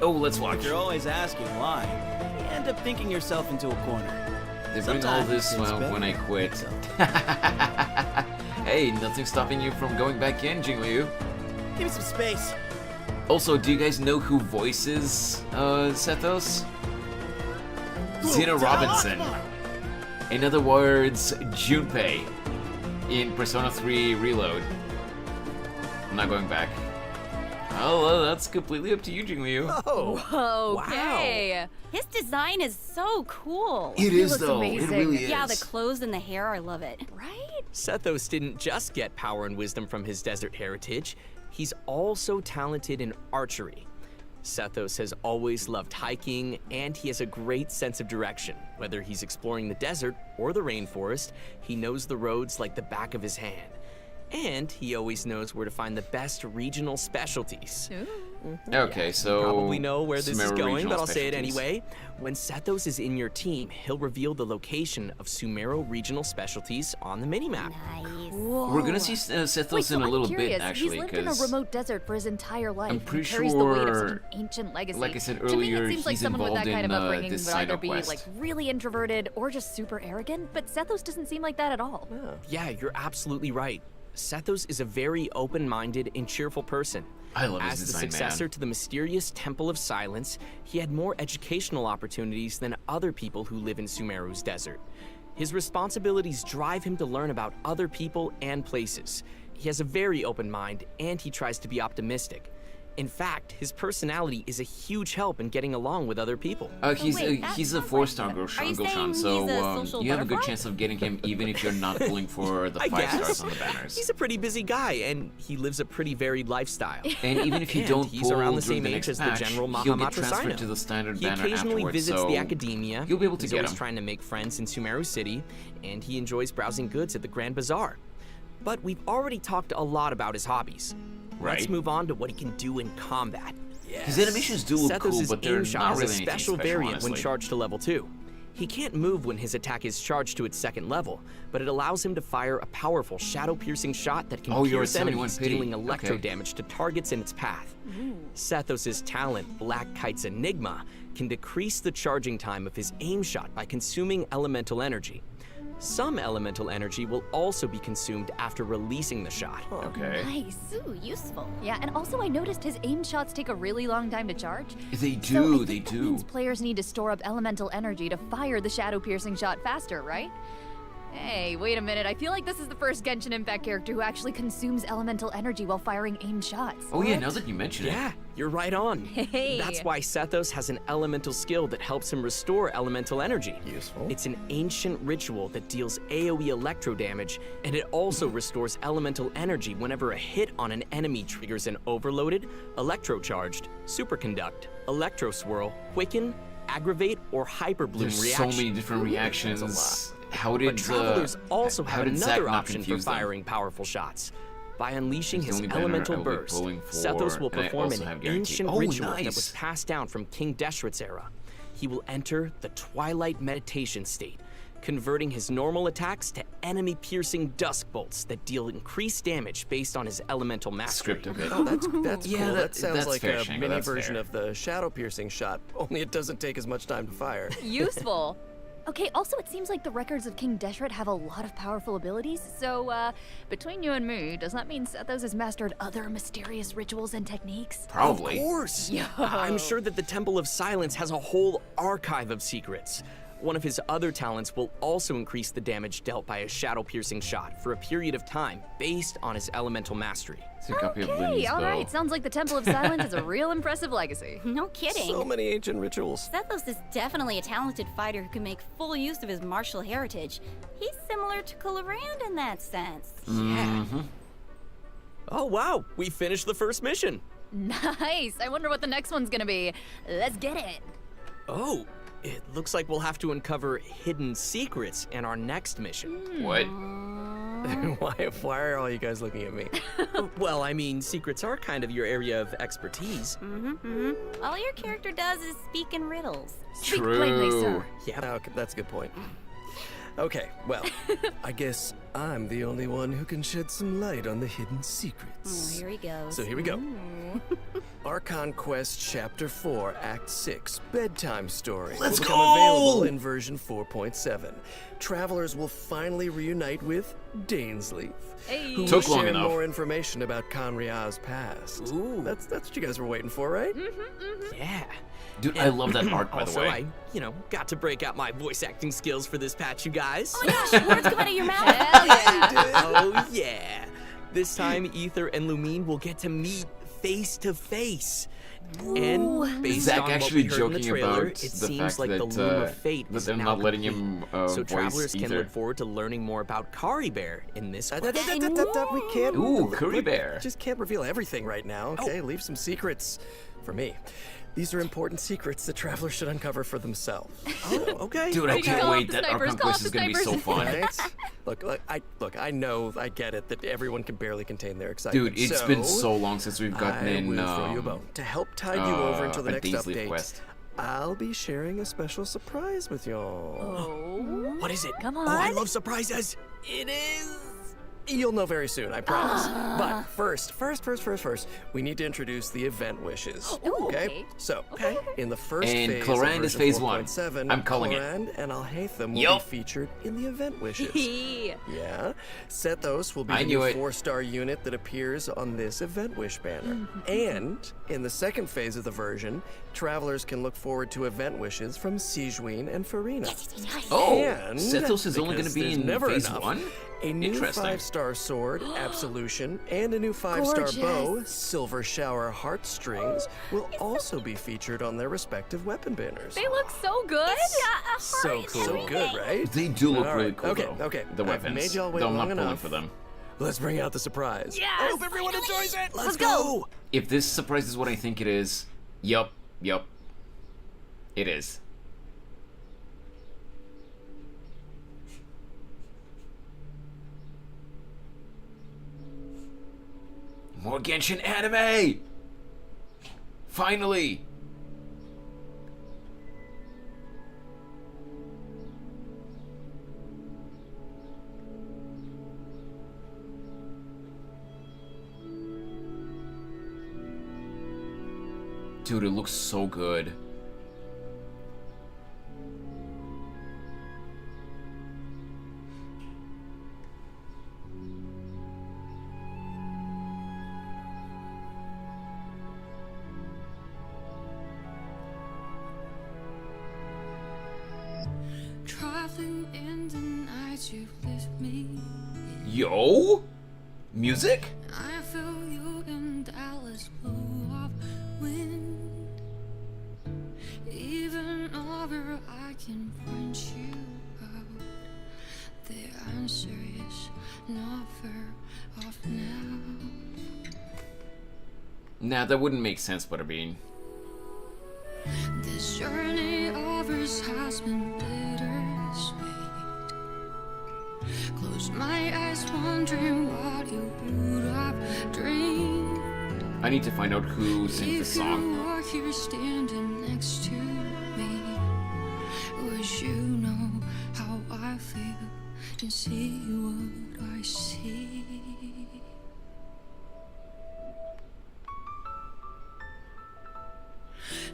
Speaker 1: Oh, let's watch.
Speaker 14: You're always asking why. You end up thinking yourself into a corner.
Speaker 1: They bring all
Speaker 14: Sometimes
Speaker 1: this
Speaker 14: it's better
Speaker 1: when I
Speaker 14: to
Speaker 1: quit.
Speaker 14: so.
Speaker 1: Hey, nothing stopping you from going back in, Jingliu.
Speaker 14: Give me some space.
Speaker 1: Also, do you guys know who voices Sethos? Zena Robinson. In other words, Junpei in Persona 3 Reload. I'm not going back. Oh, well, that's completely up to you, Jingliu.
Speaker 7: Oh,
Speaker 9: Okay.
Speaker 8: His design is so cool.
Speaker 1: It
Speaker 9: He
Speaker 1: is,
Speaker 9: looks
Speaker 1: though.
Speaker 9: amazing.
Speaker 1: It really is.
Speaker 8: Yeah, the clothes and the hair, I love it.
Speaker 9: Right?
Speaker 6: Sethos didn't just get power and wisdom from his desert heritage, he's also talented in archery. Sethos has always loved hiking, and he has a great sense of direction. Whether he's exploring the desert or the rainforest, he knows the roads like the back of his hand. And he always knows where to find the best regional specialties.
Speaker 9: Ooh.
Speaker 1: Okay, so
Speaker 6: Probably know where this is
Speaker 1: Sumeru
Speaker 6: going,
Speaker 1: regional
Speaker 6: but I'll say it
Speaker 1: specialties.
Speaker 6: anyway. When Sethos is in your team, he'll reveal the location of Sumeru regional specialties on the minimap.
Speaker 8: Nice.
Speaker 1: We're gonna see Sethos
Speaker 9: Wait, so
Speaker 1: in a
Speaker 9: I'm
Speaker 1: little
Speaker 9: curious.
Speaker 1: bit, actually,
Speaker 9: He's lived in a
Speaker 1: 'cause
Speaker 9: remote desert for his entire life.
Speaker 1: I'm pretty
Speaker 9: and carries the weight of such
Speaker 1: sure,
Speaker 9: an ancient legacy.
Speaker 1: like I said
Speaker 9: To me,
Speaker 1: earlier,
Speaker 9: it seems like
Speaker 1: he's
Speaker 9: someone with that
Speaker 1: involved
Speaker 9: kind of
Speaker 1: in,
Speaker 9: upbringing
Speaker 1: this
Speaker 9: would either
Speaker 1: Cyno
Speaker 9: be
Speaker 1: quest.
Speaker 9: like really introverted or just super arrogant. But Sethos doesn't seem like that at all.
Speaker 6: Yeah, you're absolutely right. Sethos is a very open-minded and cheerful person.
Speaker 1: I love his
Speaker 6: As the
Speaker 1: design,
Speaker 6: successor
Speaker 1: man.
Speaker 6: to the mysterious Temple of Silence, he had more educational opportunities than other people who live in Sumeru's desert. His responsibilities drive him to learn about other people and places. He has a very open mind, and he tries to be optimistic. In fact, his personality is a huge help in getting along with other people.
Speaker 1: He's
Speaker 8: wait, that
Speaker 1: he's a
Speaker 8: sounds
Speaker 1: four-star
Speaker 8: like-
Speaker 1: Goshan,
Speaker 8: are you saying
Speaker 1: so
Speaker 8: he's a social
Speaker 1: you have a good
Speaker 8: butterfly?
Speaker 1: chance of getting him even if you're not pulling for the
Speaker 6: I
Speaker 1: 5
Speaker 6: guess.
Speaker 1: stars on the banners.
Speaker 6: He's a pretty busy guy, and he lives a pretty varied lifestyle.
Speaker 1: And even if you
Speaker 6: And
Speaker 1: don't
Speaker 6: he's
Speaker 1: pull
Speaker 6: around the
Speaker 1: during
Speaker 6: same
Speaker 1: the
Speaker 6: age
Speaker 1: next
Speaker 6: as the
Speaker 1: patch,
Speaker 6: General
Speaker 1: he'll
Speaker 6: Mahamatra
Speaker 1: get transferred
Speaker 6: Cyno.
Speaker 1: to the standard
Speaker 6: He
Speaker 1: banner
Speaker 6: occasionally
Speaker 1: afterwards,
Speaker 6: visits
Speaker 1: so
Speaker 6: the academia.
Speaker 1: you'll be able to
Speaker 6: He's
Speaker 1: get
Speaker 6: always
Speaker 1: him.
Speaker 6: trying to make friends in Sumeru City, and he enjoys browsing goods at the Grand Bazaar. But we've already talked a lot about his hobbies. Let's
Speaker 1: Right.
Speaker 6: move on to what he can do in combat.
Speaker 1: His animations do look cool,
Speaker 6: Sethos'
Speaker 1: but they're
Speaker 6: aim shot
Speaker 1: not
Speaker 6: has
Speaker 1: really
Speaker 6: a
Speaker 1: anything
Speaker 6: special variant when
Speaker 1: honestly.
Speaker 6: charged to level 2. He can't move when his attack is charged to its second level, but it allows him to fire a powerful shadow-piercing shot that can
Speaker 1: Oh, you're at
Speaker 6: pierce
Speaker 1: 71
Speaker 6: enemies,
Speaker 1: pity.
Speaker 6: dealing electro
Speaker 1: Okay.
Speaker 6: damage to targets in its path. Sethos' talent, Black Kite's Enigma, can decrease the charging time of his aim shot by consuming elemental energy. Some elemental energy will also be consumed after releasing the shot.
Speaker 1: Okay.
Speaker 9: Nice.
Speaker 8: Ooh, useful.
Speaker 9: Yeah, and also I noticed his aim shots take a really long time to charge.
Speaker 1: They
Speaker 9: So
Speaker 1: do,
Speaker 9: I
Speaker 1: they
Speaker 9: think that
Speaker 1: do.
Speaker 9: means players need to store up elemental energy to fire the shadow-piercing shot faster, right? Hey, wait a minute. I feel like this is the first Genshin Impact character who actually consumes elemental energy while firing aimed shots.
Speaker 1: Oh yeah, now that you mention it.
Speaker 6: Yeah, you're right on.
Speaker 9: Hey.
Speaker 6: That's why Sethos has an elemental skill that helps him restore elemental energy.
Speaker 7: Useful.
Speaker 6: It's an ancient ritual that deals AoE electro damage, and it also restores elemental energy whenever a hit on an enemy triggers an overloaded, electrocharged, superconduct, electro swirl, quicken, aggravate, or hyperbloom
Speaker 1: There's
Speaker 6: reaction.
Speaker 1: so many different reactions. How did
Speaker 6: But travelers also
Speaker 1: how
Speaker 6: have
Speaker 1: did Zack
Speaker 6: another
Speaker 1: not
Speaker 6: option for
Speaker 1: confuse them?
Speaker 6: firing powerful shots. By unleashing
Speaker 1: He's the
Speaker 6: his
Speaker 1: only banner
Speaker 6: elemental
Speaker 1: I will be
Speaker 6: burst,
Speaker 1: pulling for,
Speaker 6: Sethos will
Speaker 1: and I
Speaker 6: perform
Speaker 1: also
Speaker 6: an
Speaker 1: have guaranteed-
Speaker 6: ancient
Speaker 1: Oh,
Speaker 6: ritual that
Speaker 1: nice.
Speaker 6: was passed down from King Deshret's era. He will enter the Twilight Meditation state, converting his normal attacks to enemy-piercing dusk bolts that deal increased damage based on his elemental mastery.
Speaker 1: Script of it.
Speaker 7: Oh, that's
Speaker 1: Yeah,
Speaker 7: cool.
Speaker 1: that-
Speaker 7: That sounds
Speaker 1: that's
Speaker 7: like
Speaker 1: fair,
Speaker 7: a
Speaker 1: Shango,
Speaker 7: mini
Speaker 1: that's
Speaker 7: version
Speaker 1: fair.
Speaker 7: of the shadow-piercing shot, only it doesn't take as much time to fire.
Speaker 9: Useful. Okay, also it seems like the records of King Deshret have a lot of powerful abilities, so between you and me, does that mean Sethos has mastered other mysterious rituals and techniques?
Speaker 1: Probably.
Speaker 6: Of course!
Speaker 9: Yo.
Speaker 6: I'm sure that the Temple of Silence has a whole archive of secrets. One of his other talents will also increase the damage dealt by a shadow-piercing shot for a period of time based on his elemental mastery.
Speaker 1: It's a copy of
Speaker 9: Okay,
Speaker 1: Linny's bow.
Speaker 9: alright, sounds like the Temple of Silence is a real impressive legacy.
Speaker 8: No kidding.
Speaker 7: So many ancient rituals.
Speaker 8: Sethos is definitely a talented fighter who can make full use of his martial heritage. He's similar to Colorand in that sense.
Speaker 1: Mm-hmm.
Speaker 6: Oh wow, we finished the first mission.
Speaker 9: Nice, I wonder what the next one's gonna be. Let's get it.
Speaker 6: Oh, it looks like we'll have to uncover hidden secrets in our next mission.
Speaker 1: What?
Speaker 7: Why are all you guys looking at me?
Speaker 6: Well, I mean, secrets are kind of your area of expertise.
Speaker 8: All your character does is speak in riddles.
Speaker 9: Speak plainly, sir.
Speaker 6: Yeah.
Speaker 7: Okay, that's a good point. Okay, well, I guess I'm the only one who can shed some light on the hidden
Speaker 8: Oh,
Speaker 7: secrets.
Speaker 8: here he goes.
Speaker 7: So here we go. Archon Quest Chapter 4, Act 6, Bedtime Story.
Speaker 1: Let's
Speaker 7: will become
Speaker 1: go!
Speaker 7: available in version 4.7. Travelers will finally reunite with Dainsleif, who
Speaker 1: Took
Speaker 7: will
Speaker 1: long
Speaker 7: share
Speaker 1: enough.
Speaker 7: more information about Conria's past.
Speaker 6: Ooh.
Speaker 7: That's what you guys were waiting for, right?
Speaker 6: Yeah.
Speaker 1: Dude, I love that art, by the
Speaker 6: Also,
Speaker 1: way.
Speaker 6: I, got to break out my voice acting skills for this patch, you guys.
Speaker 8: Oh my gosh, words come out of your mouth.
Speaker 9: Hell yeah.
Speaker 6: Oh, yeah. This time, Ether and Lumine will get to meet face to face. And based
Speaker 1: Zach
Speaker 6: on
Speaker 1: actually
Speaker 6: what we heard in the
Speaker 1: joking
Speaker 6: trailer,
Speaker 1: about
Speaker 6: it
Speaker 1: the
Speaker 6: seems
Speaker 1: fact
Speaker 6: like the
Speaker 1: that,
Speaker 6: Loom of Fate
Speaker 1: that
Speaker 6: is
Speaker 1: they're
Speaker 6: now
Speaker 1: not letting
Speaker 6: complete.
Speaker 1: him
Speaker 6: So
Speaker 1: voice
Speaker 6: travelers can
Speaker 1: Ether.
Speaker 6: look forward to learning more about Kari Bear in this quest.
Speaker 7: We can't.
Speaker 1: Ooh, Curry Bear.
Speaker 7: Just can't reveal everything right now, okay? Leave some secrets for me. These are important secrets that travelers should uncover for themselves.
Speaker 6: Oh, okay.
Speaker 1: Dude, I can't wait. That our conquest is gonna be so fun.
Speaker 7: Right? I know, I get it that everyone can barely contain their excitement.
Speaker 1: Dude, it's been so long since we've gotten in.
Speaker 7: I will throw you a bone. To help tide you over until the next
Speaker 1: Dainsleif
Speaker 7: update,
Speaker 1: quest.
Speaker 7: I'll be sharing a special surprise with y'all.
Speaker 8: Oh.
Speaker 6: What is it?
Speaker 8: Come on.
Speaker 6: Oh, I love surprises.
Speaker 7: It is. You'll know very soon, I promise. But first, we need to introduce the event wishes. Okay? So, in the first
Speaker 1: and
Speaker 7: phase
Speaker 1: Clorand
Speaker 7: of
Speaker 1: is phase 1.
Speaker 7: 4.7,
Speaker 1: I'm calling
Speaker 7: Clorand and Alhaitham will be featured in the event wishes. Yeah. Sethos will be the new 4-star unit that appears on this event wish banner. And in the second phase of the version, travelers can look forward to event wishes from Sigewinne and Farina.
Speaker 1: Oh,
Speaker 7: and
Speaker 1: Sethos is only going to be in phase 1?
Speaker 7: A new 5-star sword, Absolution, and a new 5-star bow, Silver Shower Heartstrings, will also be featured on their respective weapon banners.
Speaker 9: They look so good.
Speaker 7: So cool. So good, right?
Speaker 1: They do look really cool,
Speaker 7: Okay,
Speaker 1: though.
Speaker 7: okay.
Speaker 1: The weapons.
Speaker 7: I've made y'all wait
Speaker 1: Though I'm
Speaker 7: long
Speaker 1: not pulling
Speaker 7: enough.
Speaker 1: for them.
Speaker 7: Let's bring out the surprise.
Speaker 9: Yes!
Speaker 7: I hope everyone enjoys it.
Speaker 6: Let's go.
Speaker 1: If this surprise is what I think it is, yup, it is. More Genshin anime! Finally! Dude, it looks so good.
Speaker 17: Traveling in the night, you lift me.
Speaker 1: Yo? Music?
Speaker 17: I feel you in Dallas, blew up wind. Even over, I can point you out. The answer is not far off now.
Speaker 1: Nah, that wouldn't make sense, Butterbean.
Speaker 17: This journey of ours has been bittersweet. Close my eyes, wondering what you would have dreamed.
Speaker 1: I need to find out who sings the
Speaker 17: If
Speaker 1: song.
Speaker 17: you were here standing next to me, would you know how I feel and see what I see?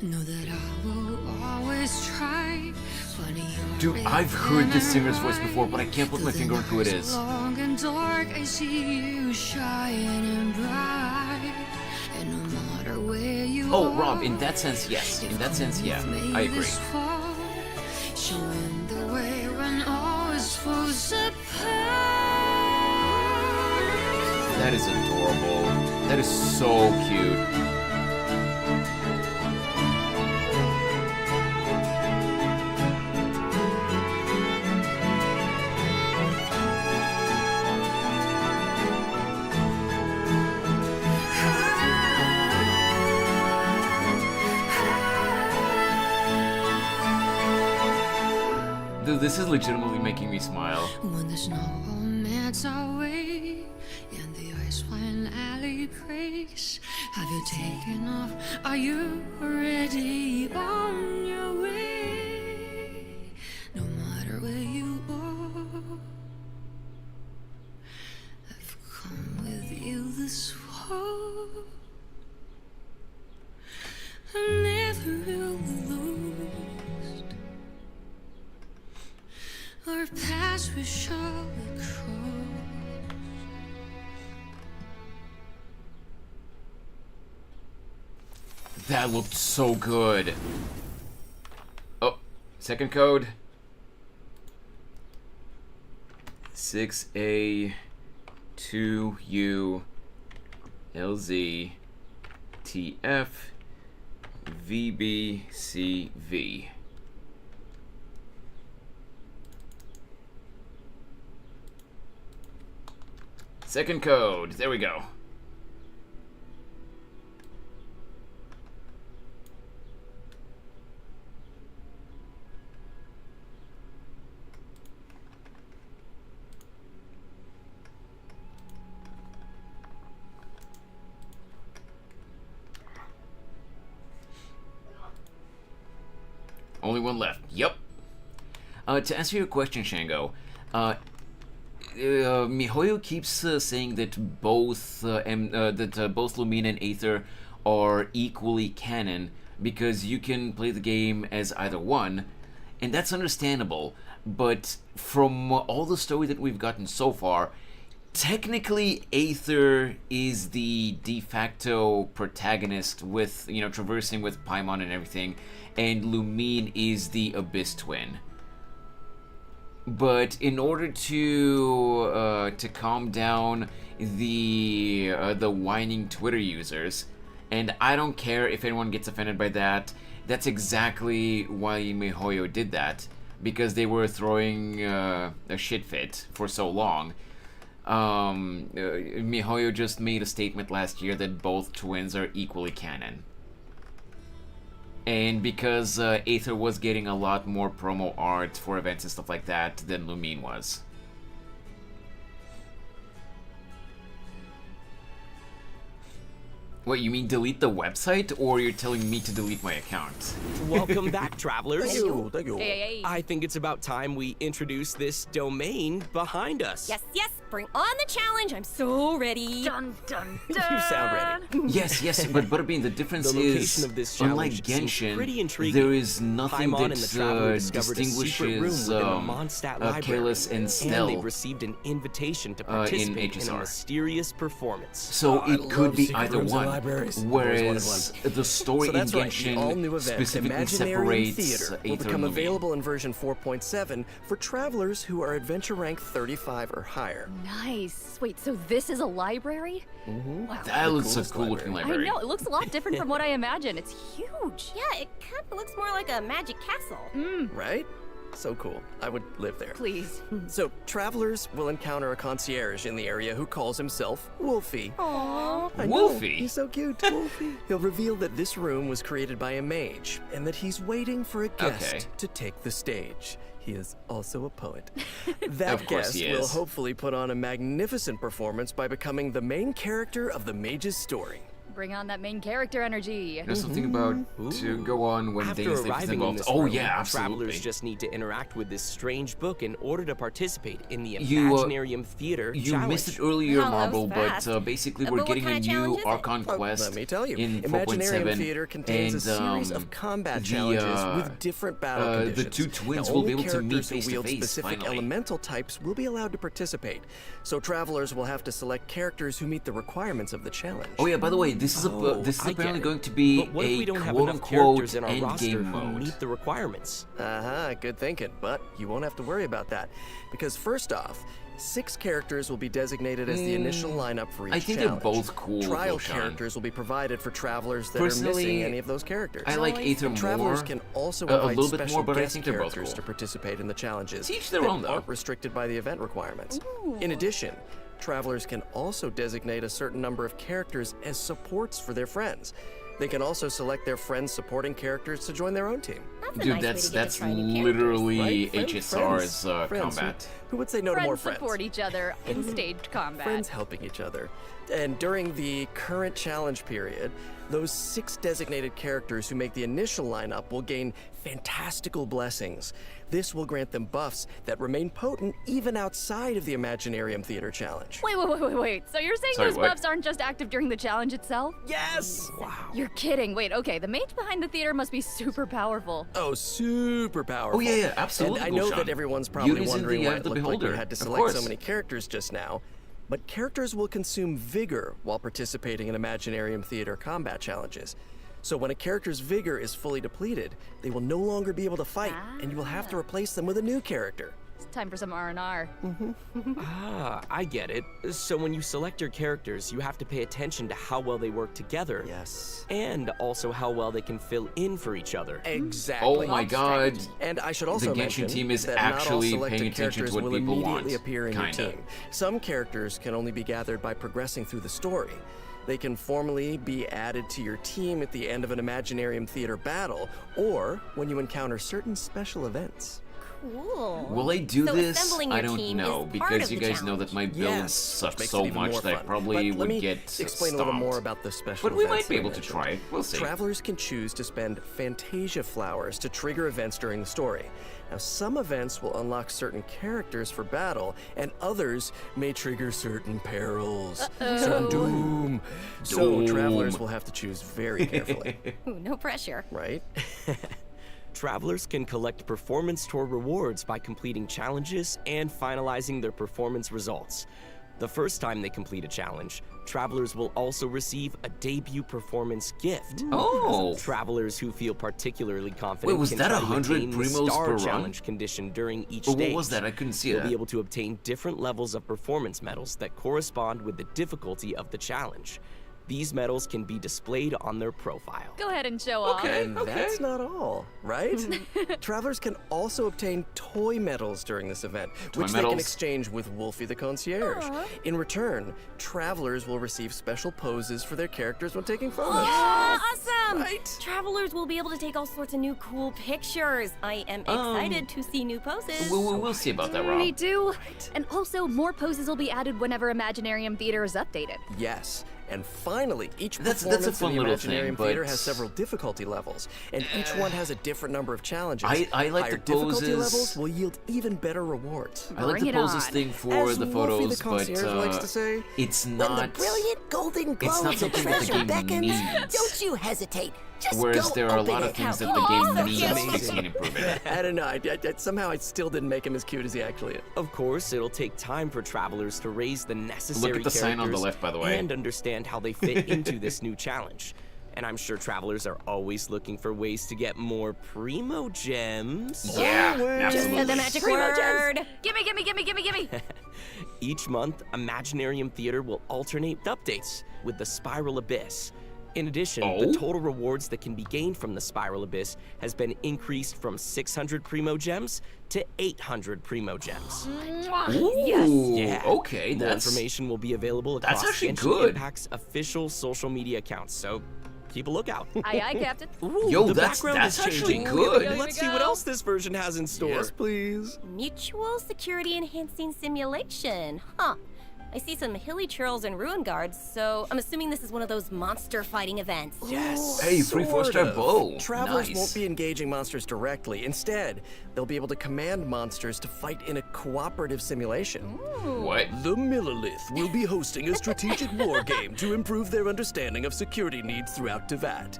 Speaker 17: Know that I will always try.
Speaker 1: Dude, I've heard this singer's voice before, but I can't put my finger on who it is.
Speaker 17: Long and dark, I see you shining bright. And no matter where you
Speaker 1: Oh, Rob, in that sense, yes. In that sense, yeah. I agree.
Speaker 17: Showing the way when all is falls apart.
Speaker 1: That is adorable. That is so cute. Dude, this is legitimately making me smile.
Speaker 17: When the snow all melts away and the ice wine alley breaks, have you taken off? Are you already on your way? No matter where you are, I've come with you this far. I'm never really lost. Our paths we shall cross.
Speaker 1: That looked so good. Oh, second code. 6A 2U LZ TF VBCV. Second code. There we go. Only one left. Yep. To answer your question, Shango, MiHoYo keeps saying that both both Lumina and Aether are equally canon because you can play the game as either one, and that's understandable. But from all the story that we've gotten so far, technically Aether is the de facto protagonist with, you know, traversing with Paimon and everything, and Lumine is the Abyss twin. But in order to calm down the whining Twitter users, and I don't care if anyone gets offended by that, that's exactly why MiHoYo did that, because they were throwing a shit fit for so long. MiHoYo just made a statement last year that both twins are equally canon. And because Aether was getting a lot more promo art for events and stuff like that than Lumine was. What, you mean delete the website, or you're telling me to delete my account?
Speaker 6: Welcome back, travelers.
Speaker 7: Thank you.
Speaker 8: Hey.
Speaker 6: I think it's about time we introduce this domain behind us.
Speaker 8: Yes, bring on the challenge. I'm so ready. Dun, dun, dun.
Speaker 6: You sound ready.
Speaker 1: Yes, but Butterbean, the difference
Speaker 6: the
Speaker 1: is,
Speaker 6: of this
Speaker 1: unlike
Speaker 6: Genshin,
Speaker 1: Genshin, there is nothing
Speaker 6: Paimon
Speaker 1: that distinguishes Kalis and Stell.
Speaker 6: And they received an invitation to participate in a mysterious performance.
Speaker 1: So it could be either one. Whereas the story in Genshin specifically separates Aether
Speaker 7: will become
Speaker 1: and
Speaker 7: available in version 4.7 for travelers who are adventure rank 35 or higher.
Speaker 9: Nice. Wait, so this is a library?
Speaker 7: Wow,
Speaker 1: that looks a cool looking library.
Speaker 9: I know, it looks a lot different from what I imagined. It's huge.
Speaker 8: Yeah, it kind of looks more like a magic castle.
Speaker 7: Right? So cool. I would live there.
Speaker 9: Please.
Speaker 7: So, travelers will encounter a concierge in the area who calls himself Wolfie.
Speaker 8: Aww.
Speaker 7: I know,
Speaker 1: Wolfie?
Speaker 7: He's so cute. Wolfie. He'll reveal that this room was created by a mage, and that he's waiting for a guest to take the stage. He is also a poet. That guest will hopefully put on a magnificent performance by becoming the main character of the mage's story.
Speaker 9: Bring on that main character energy.
Speaker 1: There's something about to go on when Dane's Life is involved. Oh yeah, absolutely.
Speaker 6: Travelers just need to interact with this strange book in order to participate in the Imaginarium Theater
Speaker 1: You
Speaker 6: challenge.
Speaker 1: missed it earlier, Marble, but basically we're getting a new Archon quest.
Speaker 7: Let me tell you,
Speaker 1: in
Speaker 7: Imaginarium
Speaker 1: 4.7,
Speaker 7: Theater contains a series of combat challenges with different battle conditions.
Speaker 1: The two twins
Speaker 7: now,
Speaker 1: will be able to meet
Speaker 7: characters who
Speaker 1: face to
Speaker 7: wield
Speaker 1: face.
Speaker 7: specific
Speaker 1: Finally,
Speaker 7: elemental types will be allowed to participate. So travelers will have to select characters who meet the requirements of the challenge.
Speaker 1: oh yeah, by the way, this is apparently going to be
Speaker 6: but what if we don't have enough
Speaker 1: quote-unquote
Speaker 6: characters in our roster
Speaker 1: endgame
Speaker 6: who
Speaker 1: mode.
Speaker 6: meet the requirements?
Speaker 7: Good thinking, but you won't have to worry about that. Because first off, 6 characters will be designated as the initial lineup for each
Speaker 1: I think
Speaker 7: challenge.
Speaker 1: they're both cool.
Speaker 7: Trial
Speaker 1: Goshan.
Speaker 7: characters will be provided for travelers that
Speaker 1: Personally,
Speaker 7: are missing any of those characters.
Speaker 1: I like Aether more.
Speaker 7: Travelers can also
Speaker 1: a
Speaker 7: invite
Speaker 1: little bit
Speaker 7: special
Speaker 1: more, but I
Speaker 7: guest
Speaker 1: think they're both
Speaker 7: characters
Speaker 1: cool.
Speaker 7: to participate in the challenges.
Speaker 1: Each their
Speaker 7: that
Speaker 1: own, though.
Speaker 7: aren't restricted by the event requirements. In addition, travelers can also designate a certain number of characters as supports for their friends. They can also select their friends' supporting characters to join their own team.
Speaker 1: Dude, that's literally
Speaker 7: Right?
Speaker 1: HSR's
Speaker 7: Friends.
Speaker 1: combat.
Speaker 7: Who would say no to more friends?
Speaker 9: Support each other in staged combat.
Speaker 7: Friends helping each other. And during the current challenge period, those 6 designated characters who make the initial lineup will gain fantastical blessings. This will grant them buffs that remain potent even outside of the Imaginarium Theater challenge.
Speaker 9: Wait. So you're saying
Speaker 7: Sorry,
Speaker 9: those
Speaker 7: what?
Speaker 9: buffs aren't just active during the challenge itself?
Speaker 7: Yes!
Speaker 9: Wow. You're kidding. Wait, okay, the mage behind the theater must be super powerful.
Speaker 7: Oh, super powerful.
Speaker 1: Oh, yeah, absolutely,
Speaker 7: And I know
Speaker 1: Goshan.
Speaker 7: that everyone's probably
Speaker 1: Beauty's in
Speaker 7: wondering
Speaker 1: the eye
Speaker 7: why
Speaker 1: of
Speaker 7: it
Speaker 1: the
Speaker 7: looked like you
Speaker 1: beholder.
Speaker 7: had to
Speaker 1: Of
Speaker 7: select so
Speaker 1: course.
Speaker 7: many characters just now. But characters will consume vigor while participating in Imaginarium Theater combat challenges. So when a character's vigor is fully depleted, they will no longer be able to fight, and you will have to replace them with a new character.
Speaker 9: It's time for some R&R.
Speaker 6: I get it. So when you select your characters, you have to pay attention to how well they work together.
Speaker 7: Yes.
Speaker 6: And also how well they can fill in for each other.
Speaker 7: Exactly.
Speaker 1: Oh my god.
Speaker 7: And I should also
Speaker 1: the
Speaker 7: mention
Speaker 1: Genshin team is
Speaker 7: that not all
Speaker 1: actually
Speaker 7: selected
Speaker 1: paying attention
Speaker 7: characters
Speaker 1: to what
Speaker 7: will
Speaker 1: people
Speaker 7: immediately
Speaker 1: want.
Speaker 7: appear in your
Speaker 1: Kinda.
Speaker 7: team. Some characters can only be gathered by progressing through the story. They can formally be added to your team at the end of an Imaginarium Theater battle, or when you encounter certain special events.
Speaker 8: Cool.
Speaker 1: Will I do
Speaker 8: so
Speaker 1: this?
Speaker 8: assembling
Speaker 1: I
Speaker 8: your
Speaker 1: don't
Speaker 8: team
Speaker 1: know,
Speaker 8: is part
Speaker 1: because
Speaker 8: of
Speaker 1: you
Speaker 8: the
Speaker 1: guys know that my builds
Speaker 7: Yes,
Speaker 1: suck
Speaker 7: which makes
Speaker 1: so
Speaker 7: it even
Speaker 1: much
Speaker 7: more
Speaker 1: that I
Speaker 7: fun.
Speaker 1: probably
Speaker 7: But let
Speaker 1: would
Speaker 7: me
Speaker 1: get
Speaker 7: explain a little more about the special
Speaker 1: But we
Speaker 7: events
Speaker 1: might be
Speaker 7: that I
Speaker 1: able to
Speaker 7: mentioned.
Speaker 1: try. We'll see.
Speaker 7: Travelers can choose to spend Fantasia flowers to trigger events during the story. Now, some events will unlock certain characters for battle, and others may trigger certain perils. Certain doom. So, travelers will have to choose very carefully.
Speaker 8: Ooh, no pressure.
Speaker 7: Right?
Speaker 6: Travelers can collect performance tour rewards by completing challenges and finalizing their performance results. The first time they complete a challenge, travelers will also receive a debut performance gift.
Speaker 1: Oh!
Speaker 6: Travelers who feel particularly confident
Speaker 1: Wait, was
Speaker 6: can
Speaker 1: that
Speaker 6: try to
Speaker 1: 100
Speaker 6: attain the
Speaker 1: primos
Speaker 6: star
Speaker 1: per run?
Speaker 6: challenge condition during each
Speaker 1: Or
Speaker 6: stage.
Speaker 1: what was that? I couldn't see
Speaker 6: They'll
Speaker 1: that.
Speaker 6: be able to obtain different levels of performance medals that correspond with the difficulty of the challenge. These medals can be displayed on their profile.
Speaker 9: Go ahead and show off.
Speaker 7: And that's not all, right? Travelers can also obtain toy medals during this event, which they can exchange with Wolfie the Concierge. In return, travelers will receive special poses for their characters when taking photos.
Speaker 8: Awesome!
Speaker 7: Right?
Speaker 8: Travelers will be able to take all sorts of new cool pictures. I am excited to see new poses.
Speaker 1: We'll see about that, Rob.
Speaker 9: Me too. And also, more poses will be added whenever Imaginarium Theater is updated.
Speaker 7: Yes. And finally, each
Speaker 1: That's a
Speaker 7: performance
Speaker 1: fun
Speaker 7: in the
Speaker 1: little thing,
Speaker 7: Imaginarium
Speaker 1: but-
Speaker 7: Theater has several difficulty levels, and each one has a different number of challenges.
Speaker 1: I like
Speaker 7: Higher
Speaker 1: the
Speaker 7: difficulty
Speaker 1: poses.
Speaker 7: levels will yield even better rewards.
Speaker 1: I like the poses thing for
Speaker 7: As
Speaker 1: the
Speaker 7: Wolfie
Speaker 1: photos,
Speaker 7: the Concierge
Speaker 1: but
Speaker 7: likes to say,
Speaker 1: it's
Speaker 3: When the
Speaker 1: not.
Speaker 3: brilliant golden glow
Speaker 1: It's not
Speaker 3: of the
Speaker 1: something that the
Speaker 3: treasure
Speaker 1: game
Speaker 3: beckons,
Speaker 1: needs.
Speaker 3: don't you hesitate. Just
Speaker 1: Whereas
Speaker 3: go
Speaker 1: there are a
Speaker 3: open
Speaker 1: lot of
Speaker 3: it.
Speaker 1: things that
Speaker 3: How
Speaker 1: the game
Speaker 3: cool.
Speaker 1: needs
Speaker 3: Yes.
Speaker 1: to see an improvement.
Speaker 7: I don't know. Somehow I still didn't make him as cute as he actually is.
Speaker 6: Of course, it'll take time for travelers to raise the necessary
Speaker 1: Look at the sign on the
Speaker 6: characters
Speaker 1: left, by the way.
Speaker 6: and understand how they fit into this new challenge. And I'm sure travelers are always looking for ways to get more primo gems.
Speaker 1: Yeah,
Speaker 8: Just
Speaker 1: absolutely.
Speaker 8: said the magic word.
Speaker 9: Gimme, gimme, gimme, gimme, gimme.
Speaker 6: Each month, Imaginarium Theater will alternate updates with the Spiral Abyss. In addition, the total rewards that can be gained from the Spiral Abyss has been increased from 600 primo gems to 800 primo gems.
Speaker 1: Ooh,
Speaker 6: Yeah.
Speaker 1: okay,
Speaker 6: More
Speaker 1: that's
Speaker 6: information will be available across
Speaker 1: that's actually
Speaker 6: Genshin
Speaker 1: good.
Speaker 6: Impact's official social media accounts, so keep a lookout.
Speaker 9: Aye, aye, Captain.
Speaker 6: Ooh,
Speaker 1: Yo,
Speaker 6: the
Speaker 1: that's
Speaker 6: background is
Speaker 1: actually
Speaker 6: changing.
Speaker 1: good.
Speaker 6: Let's see what else this version has in store.
Speaker 7: Yes, please.
Speaker 8: Mutual security enhancing simulation. Huh. I see some hilly churls and ruin guards, so I'm assuming this is one of those monster fighting events.
Speaker 7: Yes.
Speaker 1: Hey, free
Speaker 7: sort
Speaker 1: 4-star
Speaker 7: of.
Speaker 1: bow.
Speaker 7: Travelers
Speaker 1: Nice.
Speaker 7: won't be engaging monsters directly. Instead, they'll be able to command monsters to fight in a cooperative simulation.
Speaker 1: What?
Speaker 7: The Millilith will be hosting a strategic war game to improve their understanding of security needs throughout Tevat.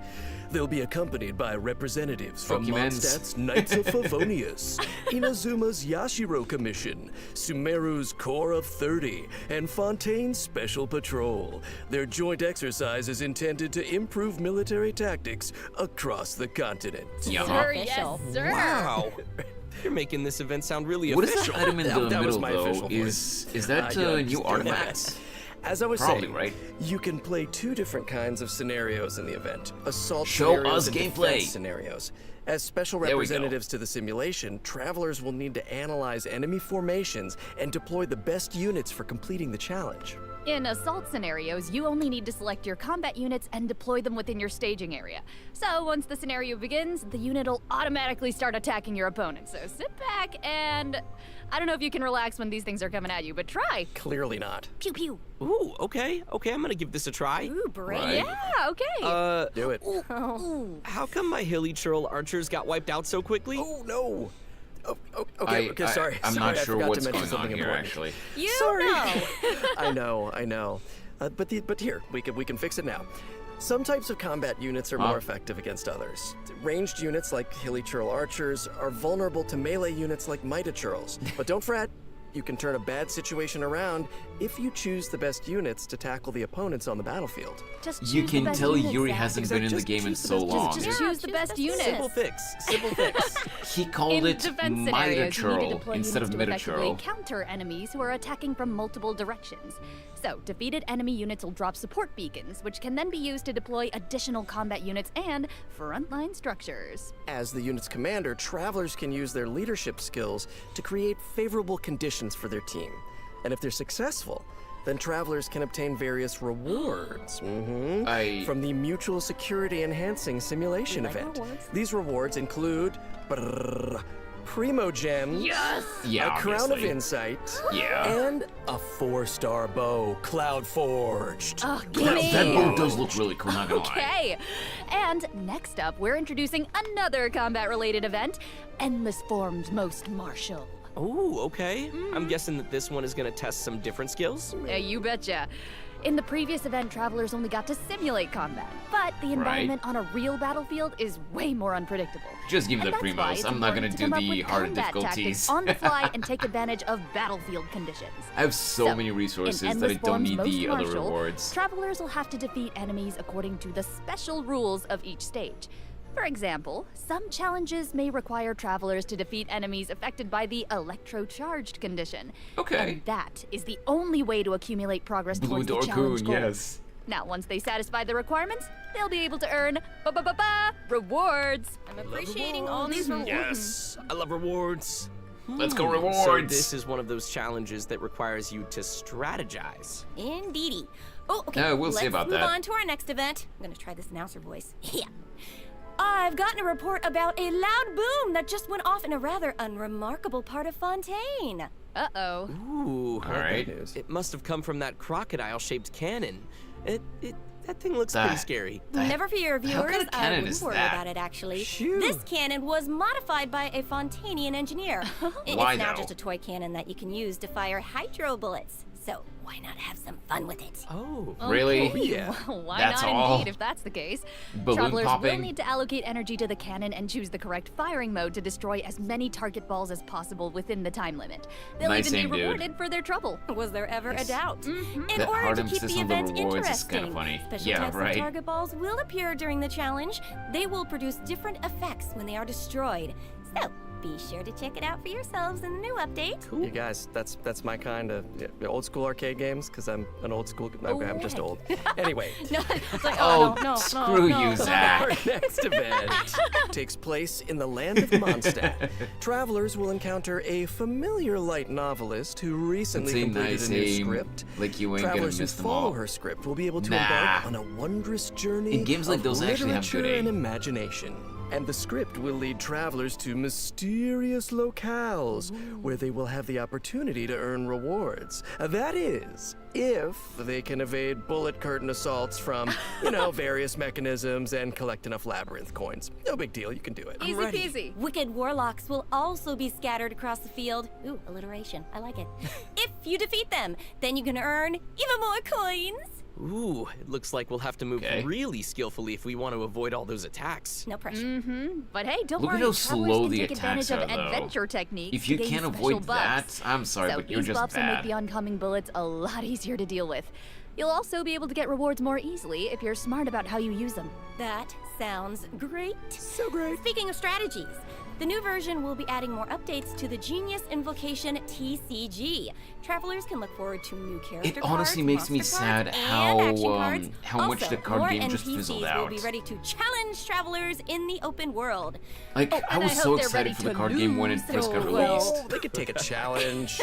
Speaker 7: They'll be accompanied by representatives from
Speaker 1: Pokemans.
Speaker 7: Mondstadt's Knights of Favonius, Inazuma's Yashiro Commission, Sumeru's Corps of 30, and Fontaine's Special Patrol. Their joint exercise is intended to improve military tactics across the continent.
Speaker 1: Yeah.
Speaker 9: Sir, yes, sir.
Speaker 6: Wow. You're making this event sound really
Speaker 1: What is
Speaker 6: official.
Speaker 1: that item in the
Speaker 7: That was
Speaker 1: middle,
Speaker 7: my
Speaker 1: though?
Speaker 7: official voice.
Speaker 1: Is that
Speaker 7: Yeah,
Speaker 1: new
Speaker 7: just-
Speaker 1: artifacts?
Speaker 7: As I was
Speaker 1: Probably,
Speaker 7: saying,
Speaker 1: right?
Speaker 7: you can play two different kinds of scenarios in the event. Assault
Speaker 1: Show
Speaker 7: scenarios
Speaker 1: us
Speaker 7: and
Speaker 1: gameplay.
Speaker 7: defense scenarios. As special
Speaker 1: There we go.
Speaker 7: representatives to the simulation, travelers will need to analyze enemy formations and deploy the best units for completing the challenge.
Speaker 9: In assault scenarios, you only need to select your combat units and deploy them within your staging area. So once the scenario begins, the unit will automatically start attacking your opponent. So sit back and... I don't know if you can relax when these things are coming at you, but try.
Speaker 7: Clearly not.
Speaker 8: Pew pew.
Speaker 6: Ooh, okay, I'm gonna give this a try.
Speaker 8: Ooh, brave.
Speaker 1: Right.
Speaker 9: Yeah, okay.
Speaker 7: Do it.
Speaker 6: How come my hilly churl archers got wiped out so quickly?
Speaker 7: Oh, no. Okay, sorry.
Speaker 1: I'm
Speaker 7: sorry,
Speaker 1: not
Speaker 7: I
Speaker 1: sure
Speaker 7: forgot
Speaker 1: what's
Speaker 7: to mention
Speaker 1: going on
Speaker 7: something
Speaker 1: here,
Speaker 7: important.
Speaker 1: actually.
Speaker 8: You
Speaker 7: Sorry.
Speaker 8: know.
Speaker 7: I know. But here, we can fix it now. Some types of combat units are more effective against others. Ranged units like hilly churl archers are vulnerable to melee units like mighty churls. But don't fret, you can turn a bad situation around if you choose the best units to tackle the opponents on the battlefield.
Speaker 9: Just
Speaker 1: You
Speaker 9: choose the
Speaker 1: can
Speaker 9: best
Speaker 1: tell
Speaker 9: units,
Speaker 1: Yuri
Speaker 9: Zach.
Speaker 1: hasn't been in the game in so long.
Speaker 9: Just choose the best units.
Speaker 6: Simple fix. Simple fix.
Speaker 1: He called
Speaker 9: In
Speaker 1: it
Speaker 9: defense scenarios, you need to
Speaker 1: Mitochurl
Speaker 9: deploy
Speaker 1: instead of
Speaker 9: units to effectively
Speaker 1: Mitochurl.
Speaker 9: counter enemies who are attacking from multiple directions. So, defeated enemy units will drop support beacons, which can then be used to deploy additional combat units and frontline structures.
Speaker 7: As the unit's commander, travelers can use their leadership skills to create favorable conditions for their team. And if they're successful, then travelers can obtain various rewards from the Mutual Security Enhancing Simulation event. These rewards include primo gems.
Speaker 13: Yes!
Speaker 1: Yeah,
Speaker 7: A crown of
Speaker 1: obviously.
Speaker 7: insight.
Speaker 1: Yeah.
Speaker 7: And a 4-star bow, cloud forged.
Speaker 9: Oh,
Speaker 1: That bow does look really cool, not gonna lie.
Speaker 9: Okay. And next up, we're introducing another combat-related event, Endless Forms Most Martial.
Speaker 6: Oh, okay. I'm guessing that this one is gonna test some different skills.
Speaker 9: You betcha. In the previous event, travelers only got to simulate combat, but the environment on a real battlefield is way more unpredictable.
Speaker 1: Just give me
Speaker 9: And
Speaker 1: the
Speaker 9: that's why
Speaker 1: primos.
Speaker 9: it's
Speaker 1: I'm not gonna
Speaker 9: important to
Speaker 1: do
Speaker 9: come up
Speaker 1: the
Speaker 9: with
Speaker 1: harder
Speaker 9: combat
Speaker 1: difficulties.
Speaker 9: tactics on the fly and take advantage of battlefield conditions.
Speaker 1: I have so many
Speaker 9: in
Speaker 1: resources that I
Speaker 9: Endless
Speaker 1: don't
Speaker 9: Forms
Speaker 1: need
Speaker 9: Most
Speaker 1: the other
Speaker 9: Martial,
Speaker 1: rewards.
Speaker 9: Travelers will have to defeat enemies according to the special rules of each stage. For example, some challenges may require travelers to defeat enemies affected by the electro-charged condition.
Speaker 1: Okay.
Speaker 9: And that is the only way to accumulate progress
Speaker 1: Blue
Speaker 9: towards the challenge
Speaker 1: Dorcoon,
Speaker 9: goal.
Speaker 1: yes.
Speaker 9: Now, once they satisfy the requirements, they'll be able to earn rewards.
Speaker 8: I'm appreciating all these rewards.
Speaker 6: Yes, I love rewards.
Speaker 1: Let's go
Speaker 6: So
Speaker 1: rewards.
Speaker 6: this is one of those challenges that requires you to strategize.
Speaker 8: Indeedy. Oh, okay.
Speaker 1: We'll see about
Speaker 8: Let's
Speaker 1: that.
Speaker 8: move on to our next event. I'm gonna try this announcer voice. Yeah. I've gotten a report about a loud boom that just went off in a rather unremarkable part of Fontaine.
Speaker 9: Uh-oh.
Speaker 6: Ooh,
Speaker 1: All right.
Speaker 6: It must have come from that crocodile-shaped cannon. That thing looks pretty scary.
Speaker 8: Never fear,
Speaker 1: How
Speaker 8: viewers.
Speaker 1: kind of
Speaker 8: I
Speaker 1: cannon
Speaker 8: wouldn't
Speaker 1: is
Speaker 8: worry
Speaker 1: that?
Speaker 8: about it, actually.
Speaker 6: Phew.
Speaker 8: This cannon was modified by a Fontanian engineer.
Speaker 1: Why,
Speaker 8: It's now
Speaker 1: though?
Speaker 8: just a toy cannon that you can use to fire hydro bullets. So why not have some fun with it?
Speaker 6: Oh.
Speaker 1: Really?
Speaker 6: Yeah.
Speaker 9: Why
Speaker 1: That's
Speaker 9: not
Speaker 1: all?
Speaker 9: indeed, if that's the case.
Speaker 1: Balloon
Speaker 9: Travelers will
Speaker 1: popping?
Speaker 9: need to allocate energy to the cannon and choose the correct firing mode to destroy as many target balls as possible within the time limit. They'll
Speaker 1: Nice
Speaker 9: even
Speaker 1: aim,
Speaker 9: be
Speaker 1: dude.
Speaker 9: rewarded for their trouble.
Speaker 8: Was there ever a doubt? In
Speaker 1: That
Speaker 8: order
Speaker 1: hard
Speaker 8: to keep
Speaker 1: emphasis
Speaker 8: the
Speaker 1: on the
Speaker 8: event
Speaker 1: rewards is
Speaker 8: interesting,
Speaker 1: kinda funny.
Speaker 8: special
Speaker 1: Yeah,
Speaker 8: types
Speaker 1: right.
Speaker 8: of target balls will appear during the challenge. They will produce different effects when they are destroyed. So be sure to check it out for yourselves in the new update.
Speaker 7: You guys, that's my kind of old school arcade games, because I'm an old school. I'm just old. Anyway.
Speaker 8: No, it's like,
Speaker 1: Oh,
Speaker 8: no,
Speaker 1: screw
Speaker 8: no,
Speaker 1: you,
Speaker 8: no.
Speaker 1: Zach.
Speaker 7: Our next event takes place in the land of Mondstadt. Travelers will encounter a familiar light novelist who recently
Speaker 1: It's a
Speaker 7: completed
Speaker 1: nice
Speaker 7: a new
Speaker 1: aim.
Speaker 7: script.
Speaker 1: Like, you ain't gonna
Speaker 7: Travelers who
Speaker 1: miss them
Speaker 7: follow
Speaker 1: all.
Speaker 7: her script will be able to
Speaker 1: Nah.
Speaker 7: embark on a wondrous journey
Speaker 1: In games like
Speaker 7: of
Speaker 1: those, I actually have
Speaker 7: literature
Speaker 1: good aim.
Speaker 7: and imagination. And the script will lead travelers to mysterious locales where they will have the opportunity to earn rewards. That is, if they can evade bullet curtain assaults from, various mechanisms and collect enough labyrinth coins. No big deal, you can do it.
Speaker 9: Easy peasy.
Speaker 8: Wicked warlocks will also be scattered across the field. Ooh, alliteration. I like it. If you defeat them, then you can earn even more coins.
Speaker 6: Ooh, it looks like we'll have to move really skillfully if we want to avoid all those attacks.
Speaker 8: No pressure.
Speaker 9: Mm-hmm. But hey, don't
Speaker 1: Look at
Speaker 9: worry.
Speaker 1: how
Speaker 9: travelers
Speaker 1: slow
Speaker 9: can
Speaker 1: the
Speaker 9: take
Speaker 1: attacks
Speaker 9: advantage
Speaker 1: are,
Speaker 9: of
Speaker 1: though.
Speaker 9: adventure techniques
Speaker 1: If you
Speaker 9: to gain
Speaker 1: can't
Speaker 9: special
Speaker 1: avoid
Speaker 9: buffs.
Speaker 1: that, I'm sorry,
Speaker 9: So
Speaker 1: but you're
Speaker 9: these
Speaker 1: just
Speaker 9: buffs will make
Speaker 1: bad.
Speaker 9: the oncoming bullets a lot easier to deal with. You'll also be able to get rewards more easily if you're smart about how you use them.
Speaker 8: That sounds great.
Speaker 7: So great.
Speaker 8: Speaking of strategies, the new version will be adding more updates to the Genius Invocation TCG. Travelers can look forward to new character
Speaker 1: It honestly
Speaker 8: cards,
Speaker 1: makes me
Speaker 8: monster
Speaker 1: sad
Speaker 8: cards,
Speaker 1: how,
Speaker 8: and action cards.
Speaker 1: how much
Speaker 8: Also,
Speaker 1: the card
Speaker 8: more
Speaker 1: game just
Speaker 8: NPCs
Speaker 1: fizzled
Speaker 8: will
Speaker 1: out.
Speaker 8: be ready to challenge travelers in the open world.
Speaker 1: Like,
Speaker 8: Oh,
Speaker 1: I
Speaker 8: and
Speaker 1: was
Speaker 8: I
Speaker 1: so
Speaker 8: hope they're
Speaker 1: excited
Speaker 8: ready
Speaker 1: for the
Speaker 8: to
Speaker 1: card game when it
Speaker 8: lose
Speaker 1: first got
Speaker 8: so
Speaker 1: released.
Speaker 8: well.
Speaker 7: They could take a challenge.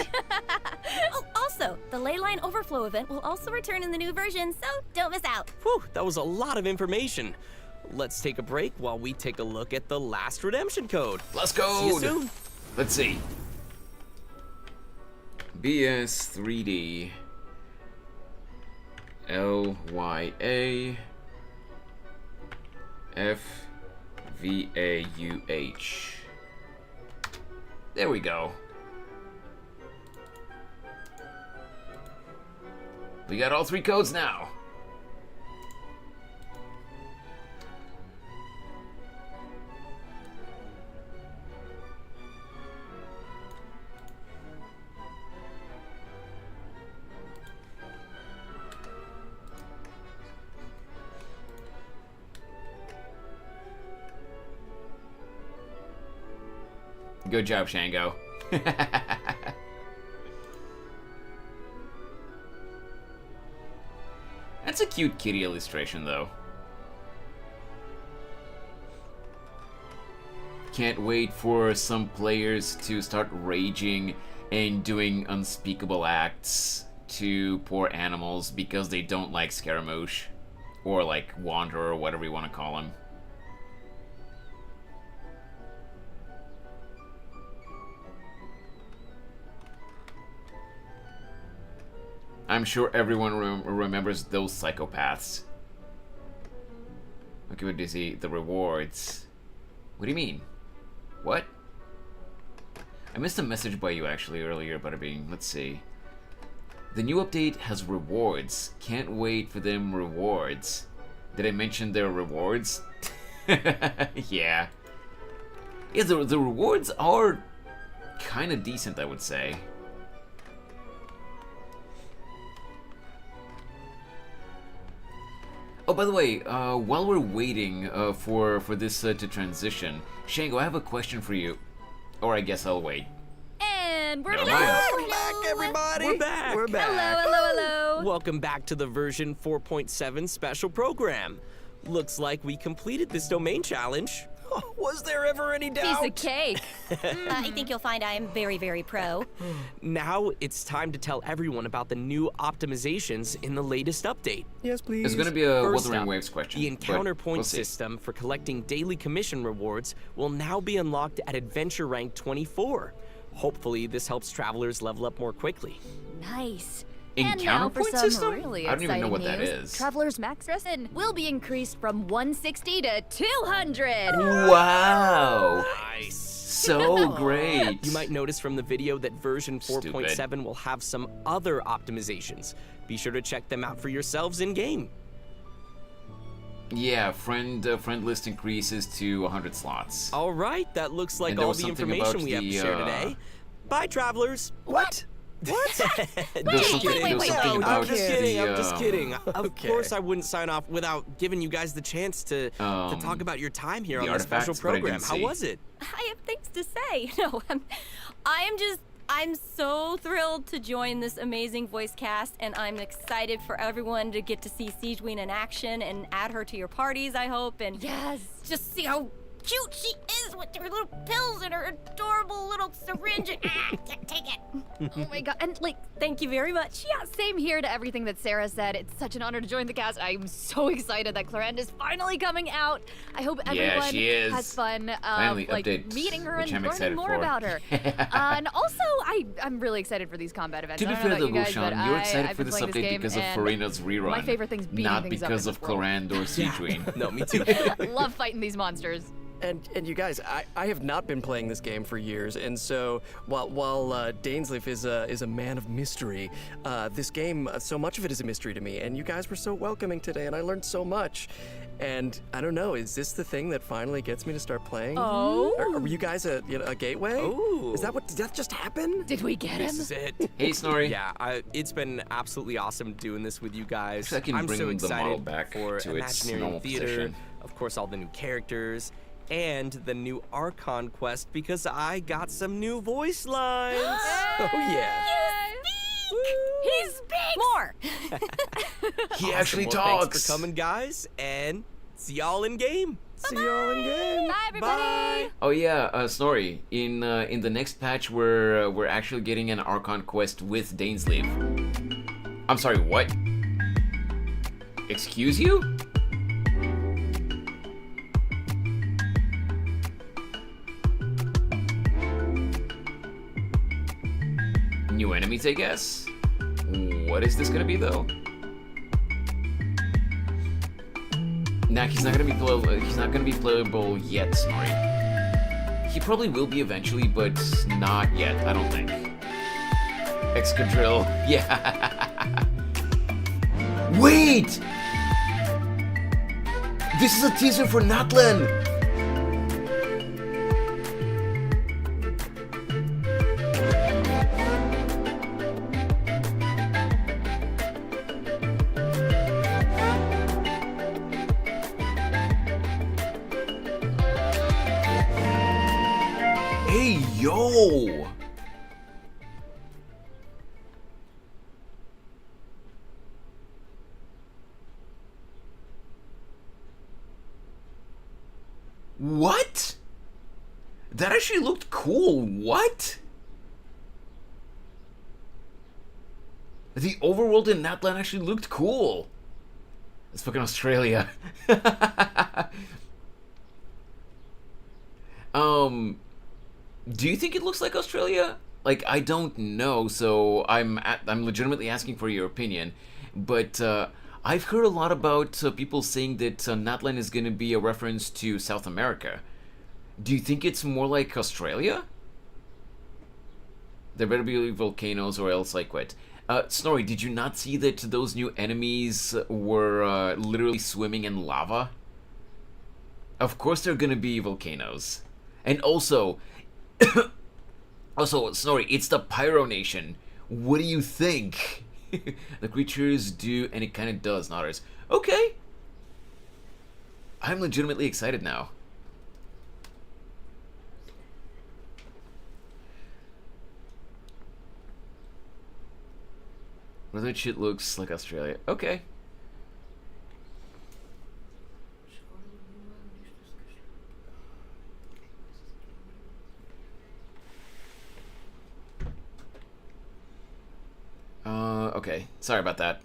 Speaker 8: Oh, also, the Leyline Overflow event will also return in the new version, so don't miss out.
Speaker 6: Whew, that was a lot of information. Let's take a break while we take a look at the last redemption code.
Speaker 1: Let's go.
Speaker 6: See you soon.
Speaker 1: Let's see. BS3D LYA FVAUH. There we go. We got all three codes now. Good job, Shango. That's a cute kitty illustration, though. Can't wait for some players to start raging and doing unspeakable acts to poor animals because they don't like Scaramouche. Or like Wanderer, or whatever you want to call him. I'm sure everyone remembers those psychopaths. Okay, what do you see? The rewards. What do you mean? What? I missed a message by you actually earlier, Butterbean. Let's see. The new update has rewards. Can't wait for them rewards. Did I mention their rewards? Yeah. Yeah, the rewards are kind of decent, I would say. Oh, by the way, while we're waiting for this to transition, Shango, I have a question for you. Or I guess I'll wait.
Speaker 8: And we're
Speaker 1: Never
Speaker 8: back!
Speaker 1: mind.
Speaker 7: We're back, everybody!
Speaker 6: We're back!
Speaker 7: We're back.
Speaker 9: Hello.
Speaker 6: Welcome back to the version 4.7 special program. Looks like we completed this domain challenge.
Speaker 7: Was there ever any doubt?
Speaker 9: Piece of cake.
Speaker 8: I think you'll find I am very, very pro.
Speaker 6: Now it's time to tell everyone about the new optimizations in the latest update.
Speaker 7: Yes, please.
Speaker 1: It's going to be a
Speaker 6: First
Speaker 1: Wuthering
Speaker 6: up,
Speaker 1: Waves question.
Speaker 6: The encounter
Speaker 1: but
Speaker 6: point
Speaker 1: we'll see.
Speaker 6: system for collecting daily commission rewards will now be unlocked at Adventure Rank 24. Hopefully, this helps travelers level up more quickly.
Speaker 9: Nice.
Speaker 1: Encounter
Speaker 9: And now for
Speaker 1: point
Speaker 9: some
Speaker 1: system?
Speaker 9: really
Speaker 1: I don't even know
Speaker 9: exciting
Speaker 1: what that
Speaker 9: news.
Speaker 1: is.
Speaker 9: Travelers' max dressing will be increased from 160 to 200.
Speaker 1: Wow!
Speaker 6: Nice.
Speaker 1: So great.
Speaker 6: You might notice from the video that version 4.7 will have some other optimizations. Be sure to check them out for yourselves in-game.
Speaker 1: Yeah, friend list increases to 100 slots.
Speaker 6: All right, that looks like
Speaker 1: And there
Speaker 6: all
Speaker 1: was
Speaker 6: the
Speaker 1: something
Speaker 6: information
Speaker 1: about
Speaker 6: we have to
Speaker 1: the,
Speaker 6: share today. Bye, travelers.
Speaker 7: What?
Speaker 1: There's
Speaker 8: wait,
Speaker 1: something,
Speaker 8: wait,
Speaker 1: there's
Speaker 8: wait,
Speaker 1: something
Speaker 8: wait.
Speaker 1: about
Speaker 6: I'm just kidding.
Speaker 1: the,
Speaker 6: I'm just kidding. Of
Speaker 7: Okay.
Speaker 6: course, I wouldn't sign off without giving you guys the chance to talk about your time here
Speaker 1: the
Speaker 6: on this special
Speaker 1: artifacts, but I didn't
Speaker 6: program. How
Speaker 1: see.
Speaker 6: was it?
Speaker 8: I have things to say. No, I'm so thrilled to join this amazing voice cast, and I'm excited for everyone to get to see Siegeween in action and add her to your parties, I hope, and
Speaker 9: Yes.
Speaker 8: just see how cute she is with her little pills and her adorable little syringe. Take it.
Speaker 9: Oh my god. And like,
Speaker 8: Thank you very much.
Speaker 9: yeah, same here to everything that Sarah said. It's such an honor to join the cast. I'm so excited that Clarend is finally coming out. I hope everyone
Speaker 1: she is.
Speaker 9: has fun
Speaker 1: Finally,
Speaker 9: like
Speaker 1: update,
Speaker 9: meeting her
Speaker 1: which
Speaker 9: and
Speaker 1: I'm
Speaker 9: learning
Speaker 1: excited
Speaker 9: more
Speaker 1: for.
Speaker 9: about her. And also, I'm really excited for these combat events.
Speaker 1: To be
Speaker 9: I don't know
Speaker 1: fair though,
Speaker 9: about you guys,
Speaker 1: Gushan,
Speaker 9: but
Speaker 1: you're excited
Speaker 9: I've
Speaker 1: for
Speaker 9: been
Speaker 1: this
Speaker 9: playing
Speaker 1: update
Speaker 9: game,
Speaker 1: because of
Speaker 9: and
Speaker 1: Farina's rerun.
Speaker 9: my favorite thing's beating
Speaker 1: not
Speaker 9: things up
Speaker 1: because
Speaker 9: in
Speaker 1: of
Speaker 9: this world.
Speaker 1: Clarand or Siegeween.
Speaker 6: No, me too.
Speaker 9: Love fighting these monsters.
Speaker 7: And you guys, I have not been playing this game for years, and so while Dainsleif is a man of mystery, this game, so much of it is a mystery to me. And you guys were so welcoming today, and I learned so much. And I don't know, is this the thing that finally gets me to start playing?
Speaker 9: Oh.
Speaker 7: Are you guys a gateway?
Speaker 6: Oh.
Speaker 7: Did that just happen?
Speaker 9: Did we get him?
Speaker 6: This is it.
Speaker 1: Hey, Snorri.
Speaker 6: Yeah, it's been absolutely awesome doing this with you guys.
Speaker 1: Wish I can
Speaker 6: I'm
Speaker 1: bring
Speaker 6: so
Speaker 1: the model
Speaker 6: excited
Speaker 1: back
Speaker 6: for
Speaker 1: to its
Speaker 6: Imaginary
Speaker 1: normal
Speaker 6: Theater,
Speaker 1: position.
Speaker 6: of course, all the new characters, and the new Archon quest because I got some new voice lines.
Speaker 7: Oh yeah.
Speaker 8: He speaks! More!
Speaker 1: He actually
Speaker 6: Awesome. Well,
Speaker 1: talks.
Speaker 6: Thanks for coming, guys, and see y'all in game.
Speaker 7: See y'all in game.
Speaker 9: Bye, everybody.
Speaker 6: Bye.
Speaker 1: Oh yeah, Snorri. In the next patch, we're actually getting an Archon quest with Dainsleif. I'm sorry, what? Excuse you? New enemies, I guess. What is this gonna be though? Nah, he's not gonna be playable. He's not gonna be playable yet, Snorri. He probably will be eventually, but not yet. I don't think. Excadrill. Yeah. Wait! This is a teaser for Natlan! Hey, yo! What? That actually looked cool. What? The overworld in Natlan actually looked cool. It's fucking Australia. Do you think it looks like Australia? like, I don't know, so I'm legitimately asking for your opinion. But I've heard a lot about people saying that Natlan is going to be a reference to South America. Do you think it's more like Australia? There better be volcanoes or else I quit. Snorri, did you not see that those new enemies were literally swimming in lava? Of course they're gonna be volcanoes. And also, Snorri, it's the Pyro Nation. What do you think? The creatures do, and it kind of does, not ours. Okay. I'm legitimately excited now. Well, that shit looks like Australia. Okay. Okay. Sorry about that.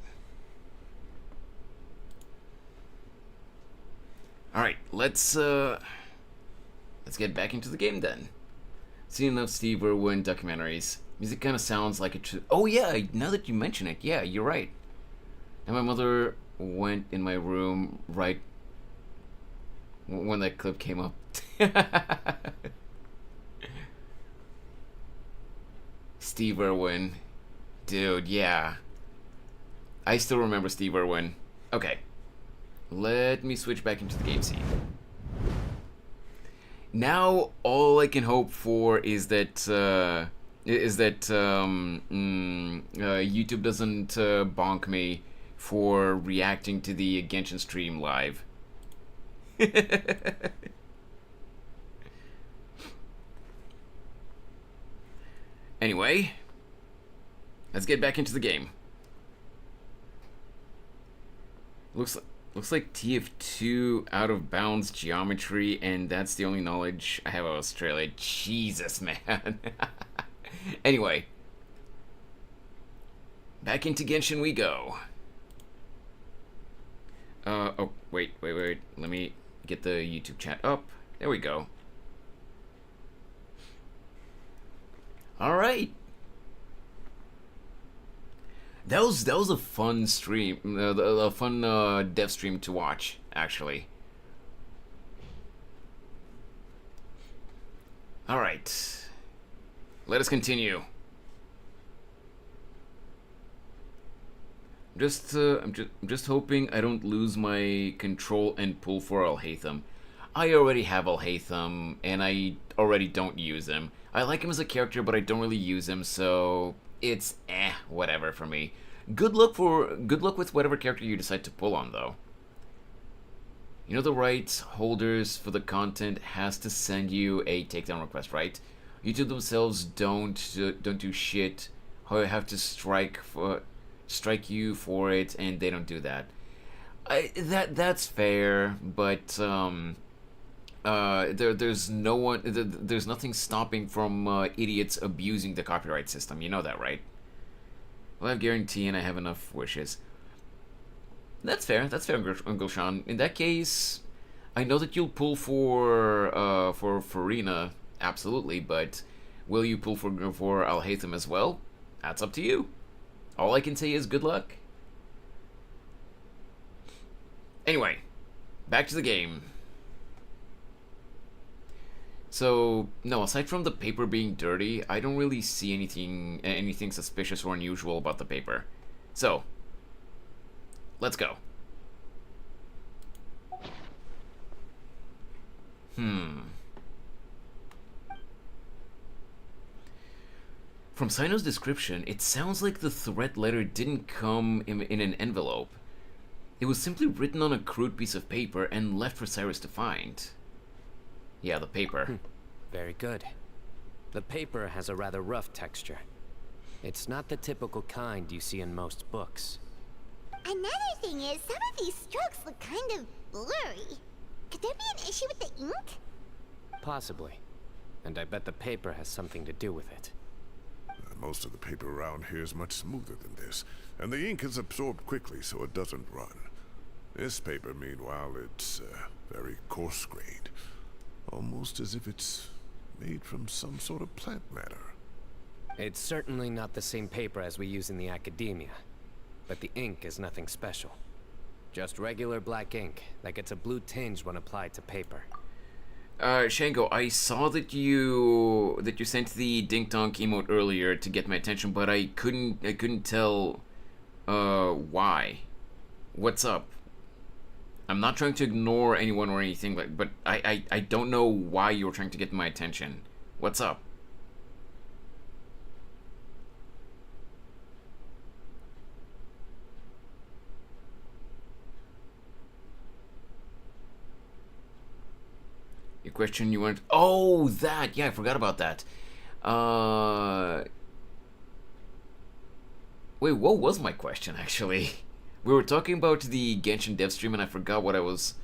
Speaker 1: Alright, let's get back into the game then. Seen enough Steve Irwin documentaries. Music kind of sounds like it should. Oh yeah, now that you mention it, yeah, you're right. And my mother went in my room right when that clip came up. Steve Irwin. Dude, yeah. I still remember Steve Irwin. Okay. Let me switch back into the game scene. Now, all I can hope for is that YouTube doesn't bonk me for reacting to the Genshin stream live. Anyway, let's get back into the game. Looks like TF2 out of bounds geometry, and that's the only knowledge I have of Australia. Jesus, man. Anyway, back into Genshin we go. Oh, wait. Let me get the YouTube chat up. There we go. Alright. That was a fun stream, a fun dev stream to watch, actually. Alright. Let us continue. I'm just hoping I don't lose my control and pull for Alhaitham. I already have Alhaitham, and I already don't use him. I like him as a character, but I don't really use him, so it's whatever for me. Good luck with whatever character you decide to pull on, though. You know the rights holders for the content has to send you a takedown request, right? YouTube themselves don't do shit. I have to strike you for it, and they don't do that. That's fair, but there's nothing stopping from idiots abusing the copyright system. You know that, right? Well, I have guarantee, and I have enough wishes. That's fair, Uncle Sean. In that case, I know that you'll pull for Farina, absolutely, but will you pull for Alhaitham as well? That's up to you. All I can say is good luck. Anyway, back to the game. So, no, aside from the paper being dirty, I don't really see anything suspicious or unusual about the paper. So, let's go. From Cyno's description, it sounds like the threat letter didn't come in an envelope. It was simply written on a crude piece of paper and left for Cyrus to find. Yeah, the paper.
Speaker 4: Very good. The paper has a rather rough texture. It's not the typical kind you see in most books.
Speaker 3: Another thing is, some of these strokes look kind of blurry. Could there be an issue with the ink?
Speaker 4: Possibly. And I bet the paper has something to do with it.
Speaker 5: Most of the paper around here is much smoother than this, and the ink is absorbed quickly so it doesn't run. This paper, meanwhile, it's very coarse-grained. Almost as if it's made from some sort of plant matter.
Speaker 4: It's certainly not the same paper as we use in the academia, but the ink is nothing special. Just regular black ink that gets a blue tinge when applied to paper.
Speaker 1: Shango, I saw that you sent the dink donk emote earlier to get my attention, but I couldn't tell why. What's up? I'm not trying to ignore anyone or anything, but I don't know why you were trying to get my attention. What's up? Your question you weren't... Oh, that! Yeah, I forgot about that. Wait, what was my question, actually? We were talking about the Genshin dev stream, and I forgot what I was...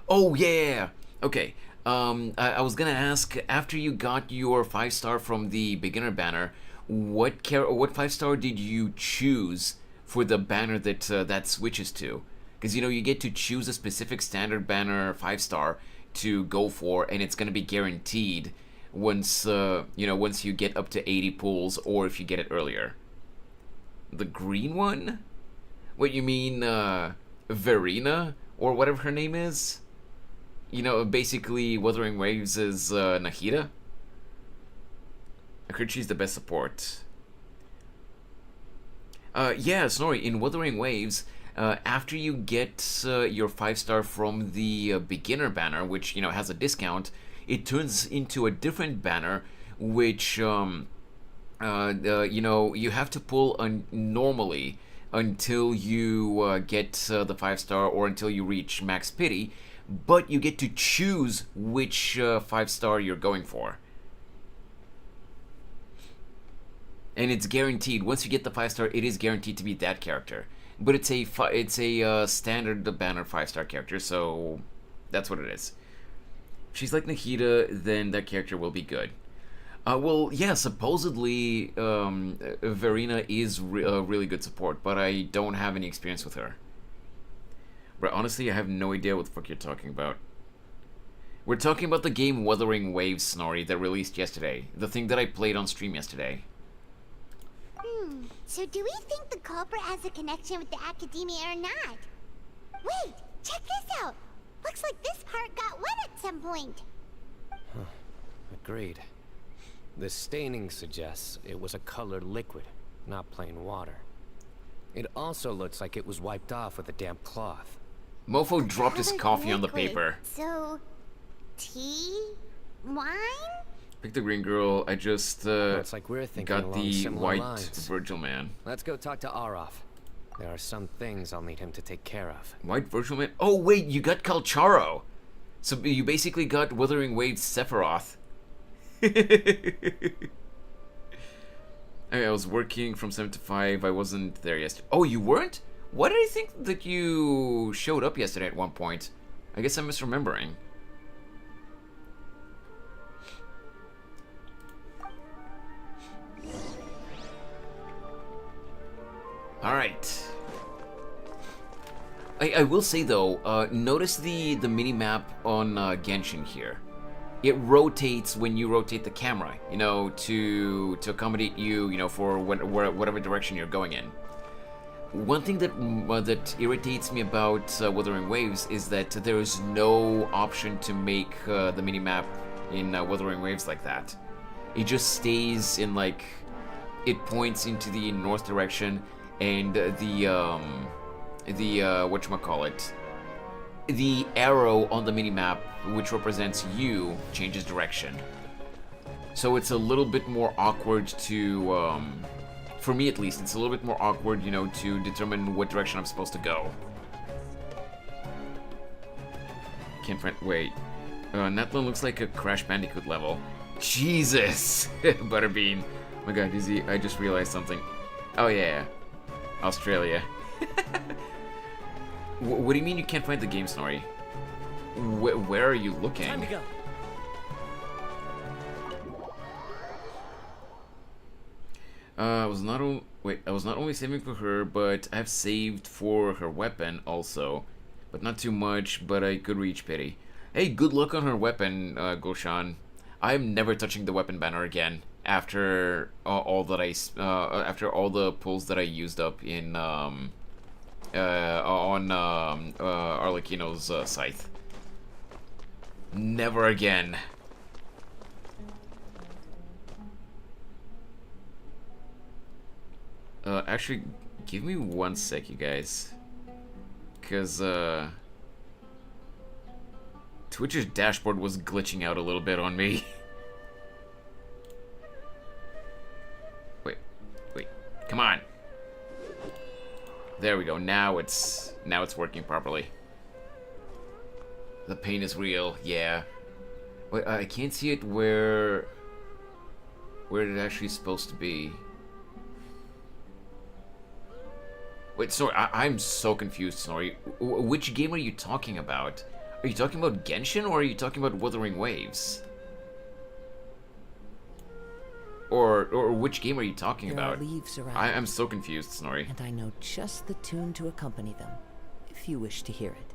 Speaker 1: Oh, yeah! Okay. I was gonna ask, after you got your 5-star from the beginner banner, what 5-star did you choose for the banner that that switches to? Because, you know, you get to choose a specific standard banner 5-star to go for, and it's going to be guaranteed once, once you get up to 80 pulls, or if you get it earlier. The green one? What, you mean, Verena? Or whatever her name is? You know, basically, Wuthering Waves is, Nahida? I heard she's the best support. Yeah, Snorri, in Wuthering Waves... after you get your 5-star from the beginner banner, which, you know, has a discount, it turns into a different banner, which, you know, you have to pull normally until you get the 5-star or until you reach max pity, but you get to choose which 5-star you're going for. And it's guaranteed. Once you get the 5-star, it is guaranteed to be that character. But it's a standard banner 5-star character, so that's what it is. If she's like Nahida, then that character will be good. Well, yeah, supposedly Verena is a really good support, but I don't have any experience with her. But honestly, I have no idea what the fuck you're talking about. We're talking about the game Wuthering Waves, Snorri, that released yesterday. The thing that I played on stream yesterday.
Speaker 3: So do we think the culprit has a connection with the academia or not? Wait, check this out. Looks like this part got wet at some point.
Speaker 4: Huh. Agreed. The staining suggests it was a colored liquid, not plain water. It also looks like it was wiped off with a damp cloth.
Speaker 1: Mofo dropped his coffee on the paper.
Speaker 3: So, tea? Wine?
Speaker 1: Pick the green girl. I just
Speaker 4: looks like we're
Speaker 1: got the white
Speaker 4: lines.
Speaker 1: Virgil man.
Speaker 4: Let's go talk to Aroth. There are some things I'll need him to take care of.
Speaker 1: White Virgil man? Oh wait, you got Kalcharo. So you basically got Wuthering Waves Sephiroth. I was working from 7 to 5. I wasn't there yesterday. Oh, you weren't? Why did I think that you showed up yesterday at one point? I guess I'm misremembering. Alright. I will say though, notice the mini-map on Genshin here. It rotates when you rotate the camera, you know, to accommodate you, you know, for whatever direction you're going in. One thing that irritates me about Wuthering Waves is that there is no option to make the mini-map in Wuthering Waves like that. It just stays in, like, it points into the north direction, and the whatchamacallit, the arrow on the minimap, which represents you, changes direction. So it's a little bit more awkward to, for me at least, it's a little bit more awkward, you know, to determine what direction I'm supposed to go. Can't find, wait. That one looks like a Crash Bandicoot level. Jesus! Butterbean. Oh my god, Izzy, I just realized something. Oh yeah. Australia. What do you mean you can't find the game, Snorri? Where are you looking?
Speaker 14: Time to go.
Speaker 1: I was not only saving for her, but I've saved for her weapon also. But not too much, but I could reach pity. Hey, good luck on her weapon, Goshan. I'm never touching the weapon banner again. after all that after all the pulls that I used up in on Arlecchino's scythe. Never again. Actually, give me 1 sec, you guys. Because, Twitch's dashboard was glitching out a little bit on me. Wait. Come on. There we go. Now it's working properly. The pain is real, yeah. Wait, I can't see it where it actually is supposed to be. Wait, sorry, I'm so confused, Snorri. Which game are you talking about? Are you talking about Genshin, or are you talking about Wuthering Waves? Or which game are you talking about?
Speaker 2: Leaves around.
Speaker 1: I'm so confused, Snorri.
Speaker 2: And I know just the tune to accompany them, if you wish to hear it.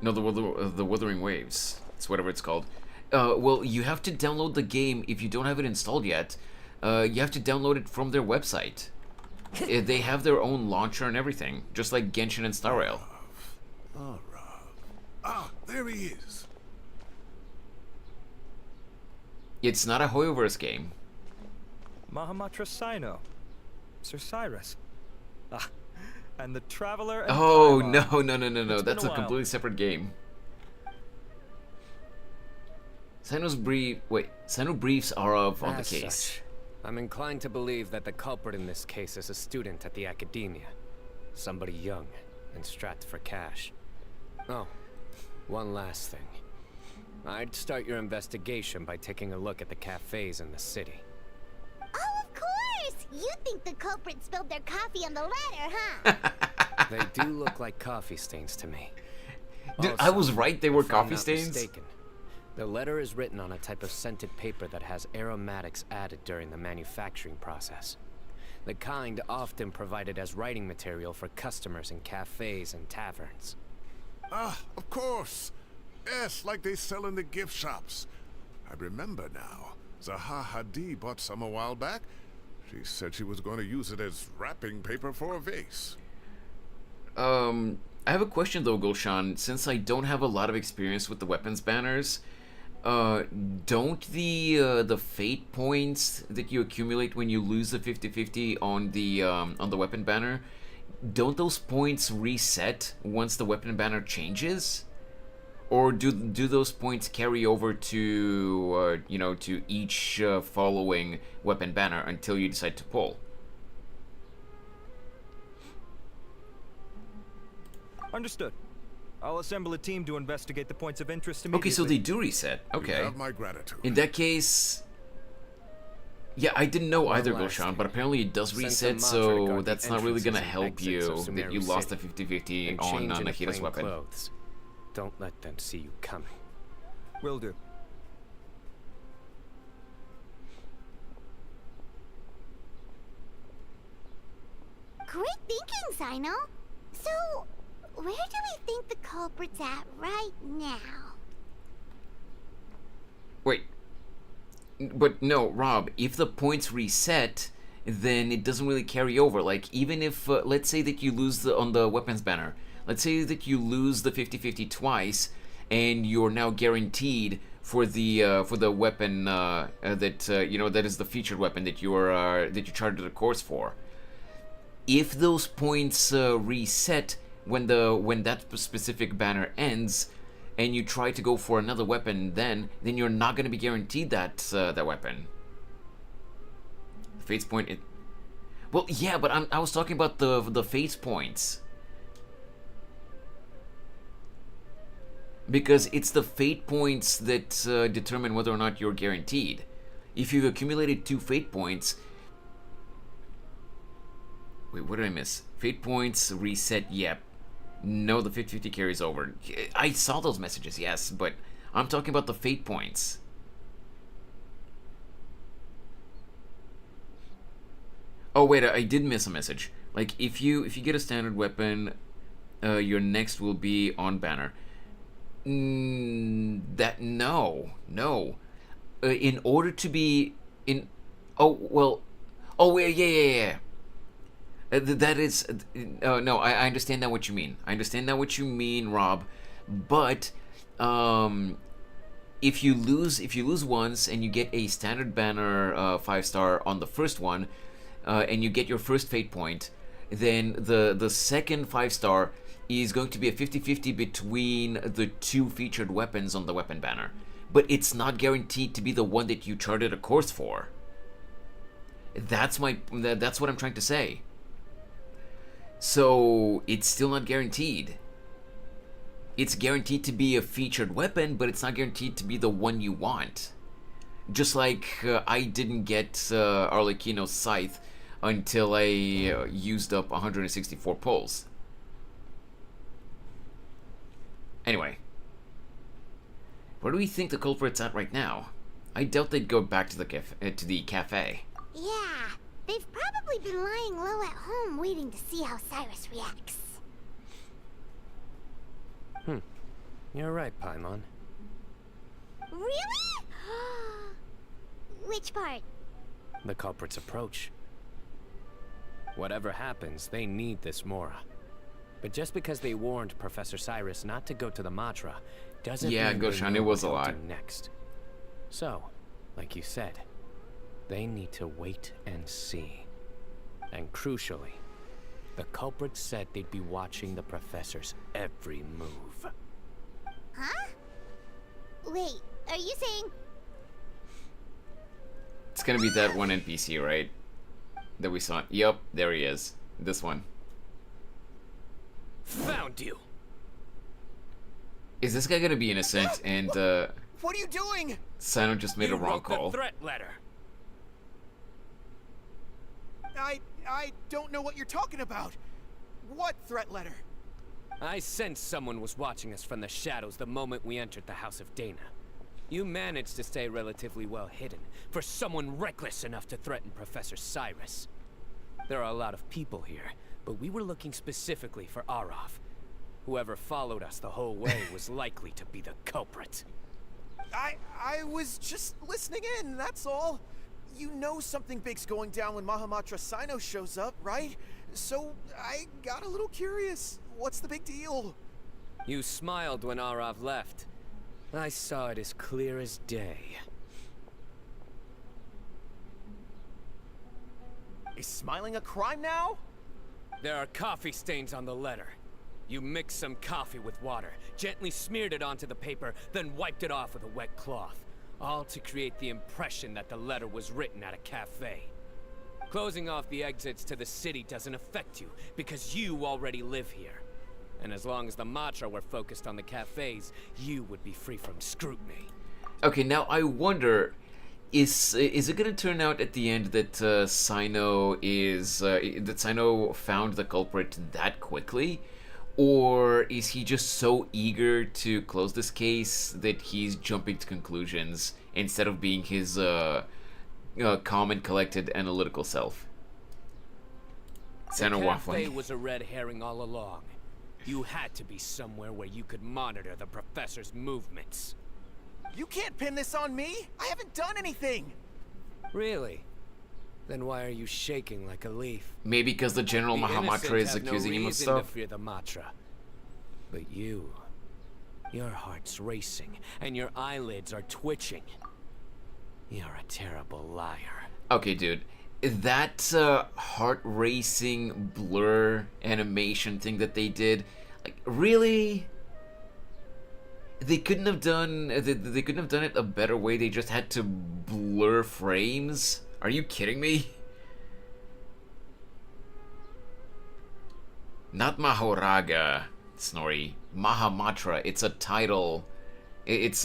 Speaker 1: No, the Wuthering Waves. It's whatever it's called. Well, you have to download the game if you don't have it installed yet. You have to download it from their website. They have their own launcher and everything, just like Genshin and Star Rail.
Speaker 5: Ah, there he is.
Speaker 1: It's not a Hoyoverse game.
Speaker 18: Mahamatra Cyno. Sir Cyrus. Ah, and the Traveler and
Speaker 1: Oh,
Speaker 18: Paimon.
Speaker 1: no. That's a completely separate game. Cyno briefs are on the case.
Speaker 4: Such, I'm inclined to believe that the culprit in this case is a student at the academia. Somebody young and strapped for cash. Oh, one last thing. I'd start your investigation by taking a look at the cafes in the city.
Speaker 3: Oh, of course! You think the culprit spilled their coffee on the ladder, huh?
Speaker 4: They do look like coffee stains to me.
Speaker 1: Dude,
Speaker 4: Also,
Speaker 1: I was right, they were
Speaker 4: if I'm
Speaker 1: coffee
Speaker 4: not
Speaker 1: stains?
Speaker 4: mistaken, the letter is written on a type of scented paper that has aromatics added during the manufacturing process. The kind often provided as writing material for customers in cafes and taverns.
Speaker 5: Ah, of course. Yes, like they sell in the gift shops. I remember now. Zaha Hadid bought some a while back. She said she was going to use it as wrapping paper for a vase.
Speaker 1: I have a question though, Gulshan. Since I don't have a lot of experience with the weapons banners, don't the fate points that you accumulate when you lose the 50-50 on the weapon banner, don't those points reset once the weapon banner changes? Or do those points carry over to to each following weapon banner until you decide to pull?
Speaker 18: Understood. I'll assemble a team to investigate the points of interest immediately.
Speaker 1: Okay, so they do reset. Okay.
Speaker 5: You have my gratitude.
Speaker 1: In that case, yeah, I didn't know either, Gulshan, but apparently it does reset, so that's not really gonna help you that you lost the 50-50 on Nahida's weapon.
Speaker 4: Clothes. Don't let them see you coming.
Speaker 18: Will do.
Speaker 3: Great thinking, Cyno. So, where do we think the culprit's at right now?
Speaker 1: Wait. But no, Rob, if the points reset, then it doesn't really carry over. Like, even if, let's say that you lose on the weapons banner, let's say that you lose the 50-50 twice, and you're now guaranteed for the weapon that is the featured weapon that you charted a course for. If those points reset when that specific banner ends, and you try to go for another weapon, then you're not going to be guaranteed that weapon. Fate's point. Well, yeah, but I was talking about the Fate's points. Because it's the fate points that determine whether or not you're guaranteed. If you've accumulated 2 fate points... Wait, what did I miss? Fate points, reset, yep. No, the 50-50 carries over. I saw those messages, yes, but I'm talking about the fate points. Oh, wait, I did miss a message. Like, if you get a standard weapon, your next will be on banner. No. In order to be Oh, well... Oh, yeah. That is... no, I understand now what you mean. I understand now what you mean, Rob. But, if you lose once and you get a standard banner 5-star on the first one, and you get your first fate point, then the second 5-star is going to be a 50-50 between the two featured weapons on the weapon banner. But it's not guaranteed to be the one that you charted a course for. That's what I'm trying to say. So it's still not guaranteed. It's guaranteed to be a featured weapon, but it's not guaranteed to be the one you want. Just like I didn't get Arlecchino's Scythe until I used up 164 pulls. Anyway, where do we think the culprit's at right now? I doubt they'd go back to the cafe.
Speaker 3: Yeah, they've probably been lying low at home waiting to see how Cyrus reacts.
Speaker 4: You're right, Paimon.
Speaker 3: Really? Which part?
Speaker 4: The culprit's approach. Whatever happens, they need this Mora. But just because they warned Professor Cyrus not to go to the Matra doesn't mean
Speaker 1: Goshan, it was a lot.
Speaker 4: Next. So, like you said, they need to wait and see. And crucially, the culprit said they'd be watching the professor's every move.
Speaker 3: Huh? Wait, are you saying...
Speaker 1: It's gonna be that one NPC, right? That we saw. Yup, there he is. This one.
Speaker 4: Found you!
Speaker 1: Is this guy gonna be innocent and,
Speaker 19: What are you doing?
Speaker 1: Cyno just made a wrong call.
Speaker 4: The threat letter.
Speaker 19: I don't know what you're talking about. What threat letter?
Speaker 4: I sensed someone was watching us from the shadows the moment we entered the House of Dana. You managed to stay relatively well hidden for someone reckless enough to threaten Professor Cyrus. There are a lot of people here, but we were looking specifically for Arav. Whoever followed us the whole way was likely to be the culprit.
Speaker 19: I was just listening in, that's all. You know something big's going down when Mahamatra Cyno shows up, right? So I got a little curious. What's the big deal?
Speaker 4: You smiled when Arav left. I saw it as clear as day.
Speaker 19: Is smiling a crime now?
Speaker 4: There are coffee stains on the letter. You mixed some coffee with water, gently smeared it onto the paper, then wiped it off with a wet cloth. All to create the impression that the letter was written at a cafe. Closing off the exits to the city doesn't affect you, because you already live here. And as long as the Matra were focused on the cafes, you would be free from scrutiny.
Speaker 1: Okay, now I wonder, is it gonna turn out at the end that Cyno found the culprit that quickly? Or is he just so eager to close this case that he's jumping to conclusions instead of being his calm and collected analytical self?
Speaker 4: The cafe was a red herring all along. You had to be somewhere where you could monitor the professor's movements.
Speaker 19: You can't pin this on me! I haven't done anything!
Speaker 4: Really? Then why are you shaking like a leaf?
Speaker 1: Maybe because the General Mahamatra is accusing him of stuff.
Speaker 4: To fear the Matra. But your heart's racing, and your eyelids are twitching. You're a terrible liar.
Speaker 1: Okay, dude. That heart-racing blur animation thing that they did, like, really? They couldn't have done it a better way. They just had to blur frames. Are you kidding me? Not Mahoraga, Snorri. Mahamatra. It's a title. It's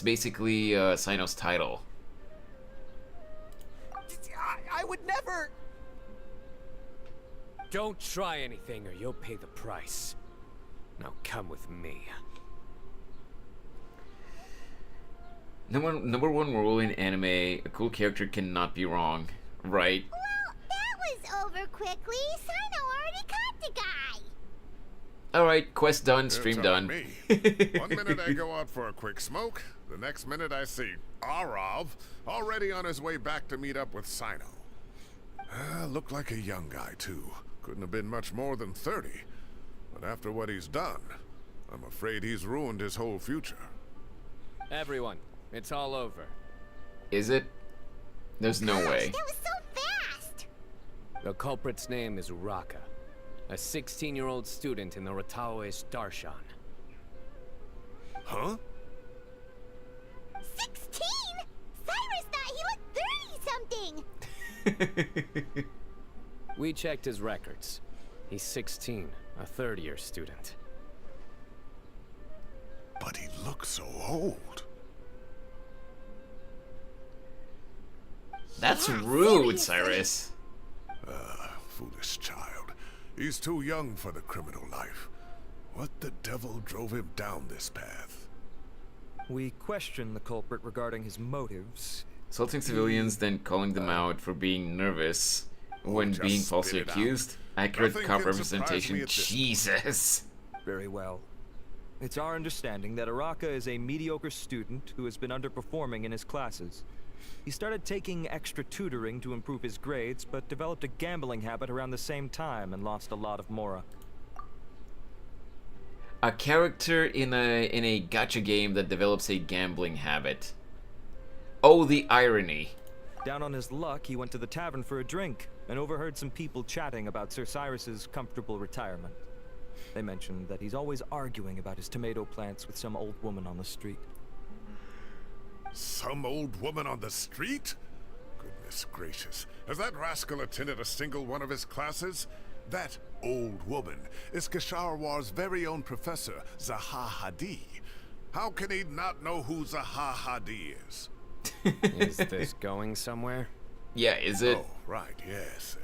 Speaker 1: basically Cyno's title.
Speaker 19: I would never...
Speaker 4: Don't try anything or you'll pay the price. Now come with me.
Speaker 1: Number one rule in anime, a cool character cannot be wrong, right?
Speaker 3: Well, that was over quickly. Cyno already caught the guy.
Speaker 1: Alright, quest done, stream done.
Speaker 5: Me. 1 minute I go out for a quick smoke, the next minute I see Arav already on his way back to meet up with Cyno. Looked like a young guy, too. Couldn't have been much more than 30. But after what he's done, I'm afraid he's ruined his whole future.
Speaker 4: Everyone, it's all over.
Speaker 1: Is it? There's no way.
Speaker 3: That was so fast!
Speaker 4: The culprit's name is Raka, a 16-year-old student in the Ratawe Darshan.
Speaker 5: Huh?
Speaker 3: 16? Cyrus thought he looked 30-something!
Speaker 4: We checked his records. He's 16, a third-year student.
Speaker 5: But he looks so old.
Speaker 1: That's rude, Cyrus.
Speaker 5: Foolish child. He's too young for the criminal life. What the devil drove him down this path?
Speaker 18: We questioned the culprit regarding his motives.
Speaker 1: Assaulting civilians, then calling them out for being nervous when being falsely accused. Accurate cop representation. Jesus.
Speaker 18: Very well. It's our understanding that Araka is a mediocre student who has been underperforming in his classes. He started taking extra tutoring to improve his grades, but developed a gambling habit around the same time and lost a lot of Mora.
Speaker 1: A character in a gacha game that develops a gambling habit. Oh, the irony.
Speaker 18: Down on his luck, he went to the tavern for a drink and overheard some people chatting about Sir Cyrus's comfortable retirement. They mentioned that he's always arguing about his tomato plants with some old woman on the street.
Speaker 5: Some old woman on the street? Goodness gracious. Has that rascal attended a single one of his classes? That old woman is Kasharwar's very own professor, Zaha Hadi. How can he not know who Zaha Hadi is?
Speaker 4: Is this going somewhere?
Speaker 1: Yeah, is it?
Speaker 5: Oh, right, yes.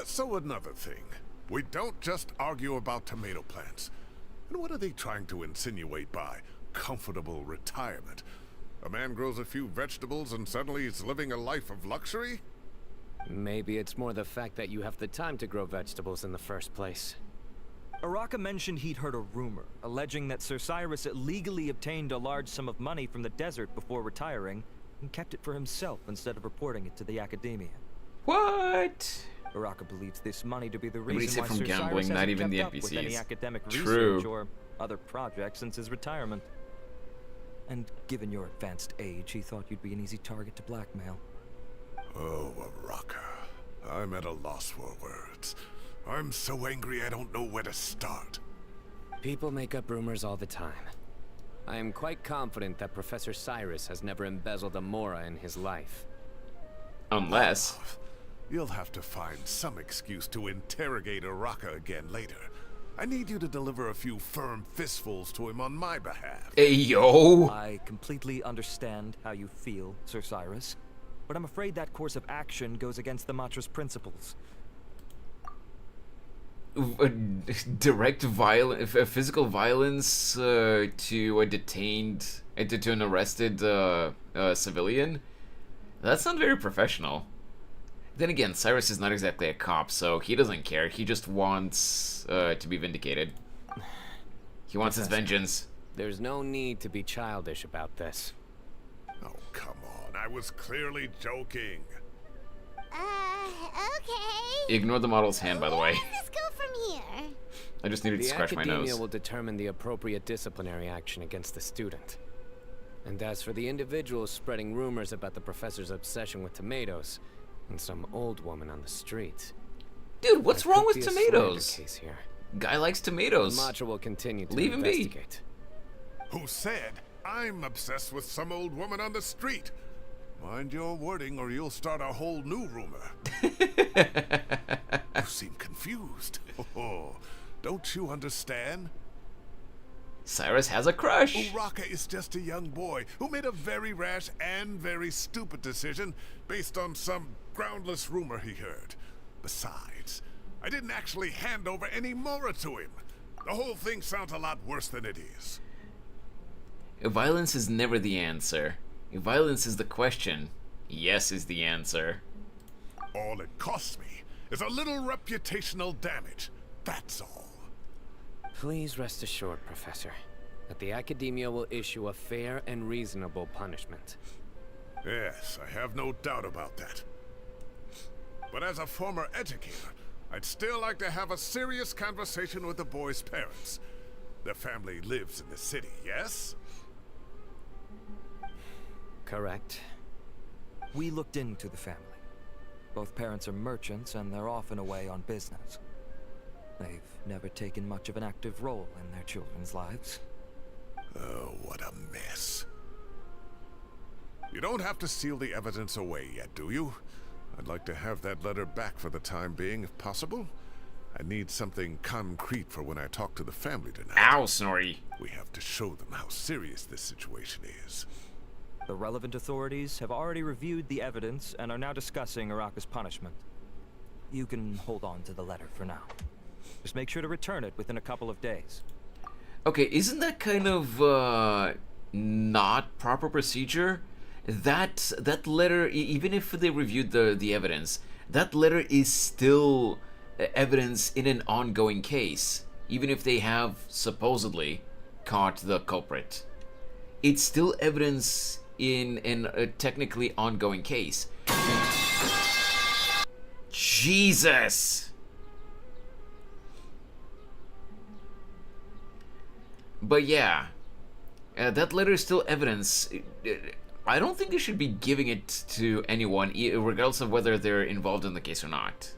Speaker 5: So another thing. We don't just argue about tomato plants. And what are they trying to insinuate by comfortable retirement? A man grows a few vegetables and suddenly he's living a life of luxury?
Speaker 4: Maybe it's more the fact that you have the time to grow vegetables in the first place.
Speaker 18: Araka mentioned he'd heard a rumor, alleging that Sir Cyrus illegally obtained a large sum of money from the desert before retiring, and kept it for himself instead of reporting it to the academia.
Speaker 1: What?
Speaker 18: Araka believes this money to be the
Speaker 1: Everybody's
Speaker 18: reason
Speaker 1: it
Speaker 18: why
Speaker 1: from
Speaker 18: Sir
Speaker 1: gambling,
Speaker 18: Cyrus
Speaker 1: not
Speaker 18: hasn't
Speaker 1: even the
Speaker 18: kept up with any
Speaker 1: NPCs.
Speaker 18: academic
Speaker 1: True.
Speaker 18: research or other projects since his retirement. And given your advanced age, he thought you'd be an easy target to blackmail.
Speaker 5: Oh, Araka. I'm at a loss for words. I'm so angry I don't know where to start.
Speaker 4: People make up rumors all the time. I am quite confident that Professor Cyrus has never embezzled a Mora in his life.
Speaker 1: Unless...
Speaker 5: You'll have to find some excuse to interrogate Araka again later. I need you to deliver a few firm fistfuls to him on my behalf.
Speaker 1: Hey, yo!
Speaker 18: I completely understand how you feel, Sir Cyrus, but I'm afraid that course of action goes against the Matra's principles.
Speaker 1: Direct physical violence to a detained, to an arrested civilian? That's not very professional. Then again, Cyrus is not exactly a cop, so he doesn't care. He just wants to be vindicated. He wants his vengeance.
Speaker 4: There's no need to be childish about this.
Speaker 5: Oh, come on. I was clearly joking.
Speaker 3: Okay.
Speaker 1: Ignore the model's hand, by the way.
Speaker 3: Where does this go from here?
Speaker 1: I just needed to scratch my nose.
Speaker 4: The academia will determine the appropriate disciplinary action against the student. And as for the individuals spreading rumors about the professor's obsession with tomatoes and some old woman on the street.
Speaker 1: Dude, what's wrong with
Speaker 4: Could be a
Speaker 1: tomatoes?
Speaker 4: slander case here.
Speaker 1: Guy likes tomatoes.
Speaker 4: The Matra will continue to
Speaker 1: Leave him be.
Speaker 4: investigate.
Speaker 5: Who said I'm obsessed with some old woman on the street? Mind your wording or you'll start a whole new rumor. You seem confused. Oh, don't you understand?
Speaker 1: Cyrus has a crush.
Speaker 5: Uraka is just a young boy who made a very rash and very stupid decision based on some groundless rumor he heard. Besides, I didn't actually hand over any Mora to him. The whole thing sounds a lot worse than it is.
Speaker 1: Violence is never the answer. Violence is the question. Yes is the answer.
Speaker 5: All it costs me is a little reputational damage. That's all.
Speaker 4: Please rest assured, Professor, that the Academia will issue a fair and reasonable punishment.
Speaker 5: Yes, I have no doubt about that. But as a former educator, I'd still like to have a serious conversation with the boy's parents. Their family lives in the city, yes?
Speaker 4: Correct.
Speaker 18: We looked into the family. Both parents are merchants and they're often away on business. They've never taken much of an active role in their children's lives.
Speaker 5: Oh, what a mess. You don't have to seal the evidence away yet, do you? I'd like to have that letter back for the time being, if possible. I need something concrete for when I talk to the family tonight.
Speaker 1: Ow, Snorri.
Speaker 5: We have to show them how serious this situation is.
Speaker 18: The relevant authorities have already reviewed the evidence and are now discussing Araka's punishment. You can hold on to the letter for now. Just make sure to return it within a couple of days.
Speaker 1: Okay, isn't that kind of not proper procedure? That letter, even if they reviewed the evidence, that letter is still evidence in an ongoing case, even if they have supposedly caught the culprit. It's still evidence in a technically ongoing case. Jesus! But yeah, that letter is still evidence. I don't think they should be giving it to anyone, regardless of whether they're involved in the case or not.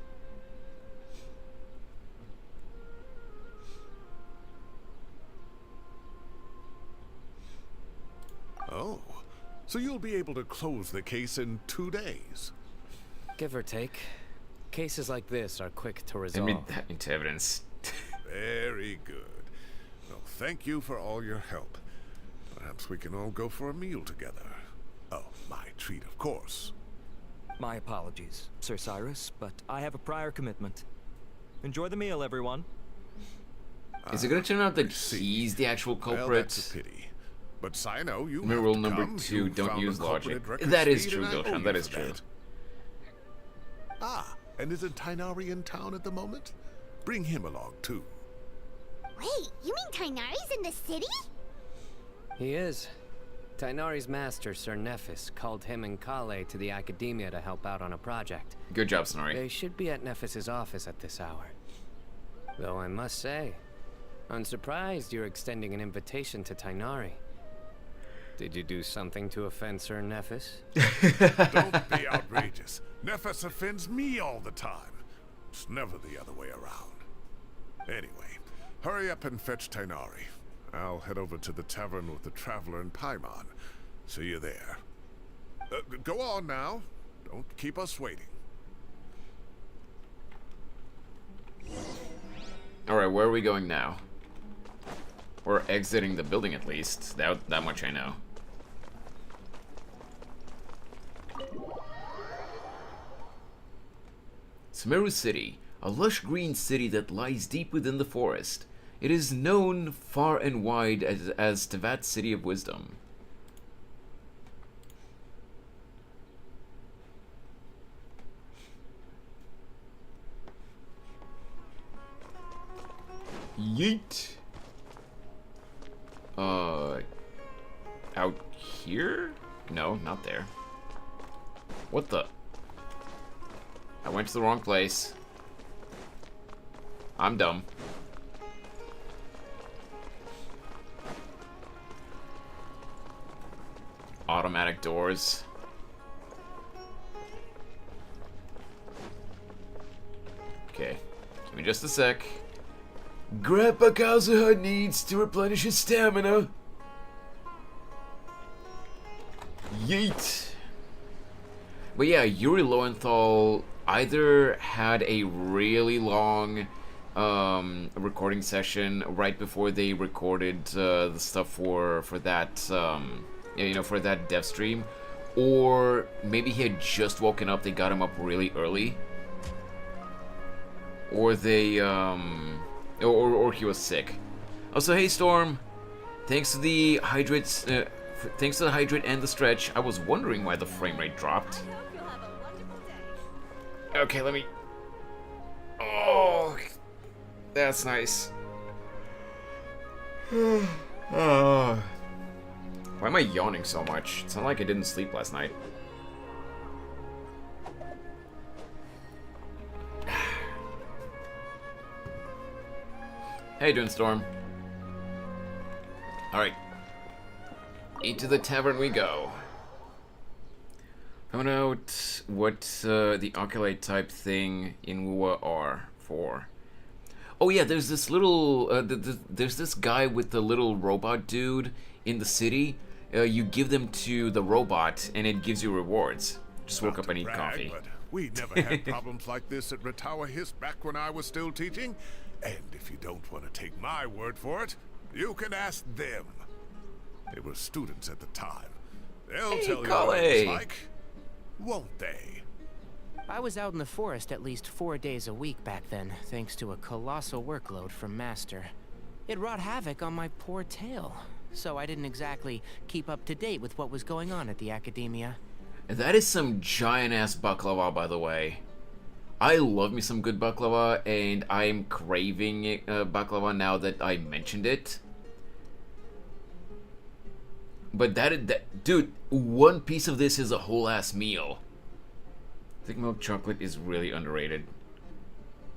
Speaker 5: Oh, so you'll be able to close the case in 2 days?
Speaker 4: Give or take. Cases like this are quick to resolve.
Speaker 1: Admit that into evidence.
Speaker 5: Very good. Well, thank you for all your help. Perhaps we can all go for a meal together. Oh, my treat, of course.
Speaker 18: My apologies, Sir Cyrus, but I have a prior commitment. Enjoy the meal, everyone.
Speaker 1: Is it going to turn out that he's the actual culprit?
Speaker 5: Well, that's a pity. But Cyno, you have
Speaker 1: Rule
Speaker 5: to
Speaker 1: number
Speaker 5: come.
Speaker 1: 2,
Speaker 5: You
Speaker 1: don't
Speaker 5: found
Speaker 1: use
Speaker 5: the
Speaker 1: logic.
Speaker 5: culprit at record
Speaker 1: That is
Speaker 5: speed,
Speaker 1: true,
Speaker 5: and I owe
Speaker 1: Goshan,
Speaker 5: you
Speaker 1: that
Speaker 5: for
Speaker 1: is true.
Speaker 5: Ah, and isn't Tainari in town at the moment? Bring him along, too.
Speaker 3: Wait, you mean Tainari's in the city?
Speaker 4: He is. Tainari's master, Sir Nephis, called him and Kale to the Academia to help out on a project.
Speaker 1: Good job, Snorri.
Speaker 4: They should be at Nephis's office at this hour. Though I must say, I'm surprised you're extending an invitation to Tainari. Did you do something to offend Sir Nephis?
Speaker 5: Don't be outrageous. Nephis offends me all the time. It's never the other way around. Anyway, hurry up and fetch Tainari. I'll head over to the tavern with the Traveler and Paimon. See you there. Go on now. Don't keep us waiting.
Speaker 1: Alright, where are we going now? We're exiting the building at least. That much I know. Sumeru City, a lush green city that lies deep within the forest. It is known far and wide as Tevat's City of Wisdom. Yeet! Out here? No, not there. What the? I went to the wrong place. I'm dumb. Automatic doors. Okay, give me just a sec. Grandpa Kazuha needs to replenish his stamina. Yeet. But yeah, Yuri Lowenthal either had a really long recording session right before they recorded the stuff for that for that dev stream, or maybe he had just woken up. They got him up really early, or they or he was sick. Also, hey Storm, thanks to the hydrates. Thanks to the hydrate and the stretch, I was wondering why the frame rate dropped. Okay, let me... Oh, that's nice. Why am I yawning so much? It's not like I didn't sleep last night. How you doing, Storm? Alright. Into the tavern we go. Found out what the Oculite type thing in Wua are for. Oh yeah, there's this little, there's this guy with the little robot dude in the city. You give them to the robot and it gives you rewards. Just woke up and eat coffee.
Speaker 5: But we never had problems like this at Ratawa Hiss back when I was still teaching. And if you don't want to take my word for it, you can ask them. They were students at the time. They'll tell you what it's like, won't they?
Speaker 20: I was out in the forest at least 4 days a week back then, thanks to a colossal workload from Master. It wrought havoc on my poor tail, so I didn't exactly keep up to date with what was going on at the academia.
Speaker 1: That is some giant-ass baklava, by the way. I love me some good baklava, and I'm craving baklava now that I mentioned it. But dude, one piece of this is a whole ass meal. I think milk chocolate is really underrated.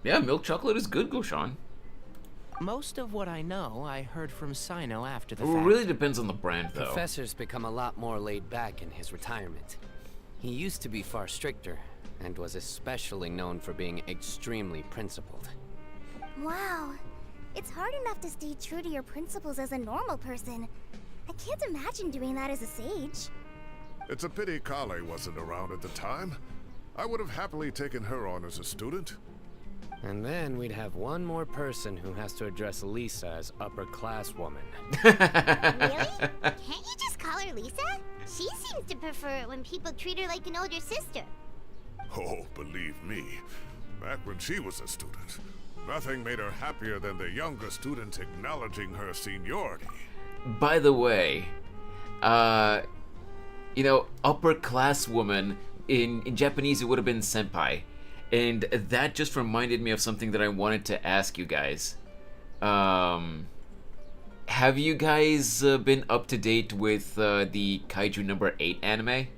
Speaker 1: Yeah, milk chocolate is good, Goshan.
Speaker 20: Most of what I know, I heard from Cyno after the
Speaker 1: It
Speaker 20: fact.
Speaker 1: really depends on the brand, though.
Speaker 4: Professor's become a lot more laid back in his retirement. He used to be far stricter, and was especially known for being extremely principled.
Speaker 3: Wow. It's hard enough to stay true to your principles as a normal person. I can't imagine doing that as a sage.
Speaker 5: It's a pity Kale wasn't around at the time. I would have happily taken her on as a student.
Speaker 4: And then we'd have one more person who has to address Lisa as upper-class woman.
Speaker 3: Really? Can't you just call her Lisa? She seems to prefer it when people treat her like an older sister.
Speaker 5: Oh, believe me, back when she was a student, nothing made her happier than the younger students acknowledging her seniority.
Speaker 1: By the way, you know, upper class woman, in Japanese it would have been senpai. And that just reminded me of something that I wanted to ask you guys. Have you guys been up to date with the Kaiju number 8 anime?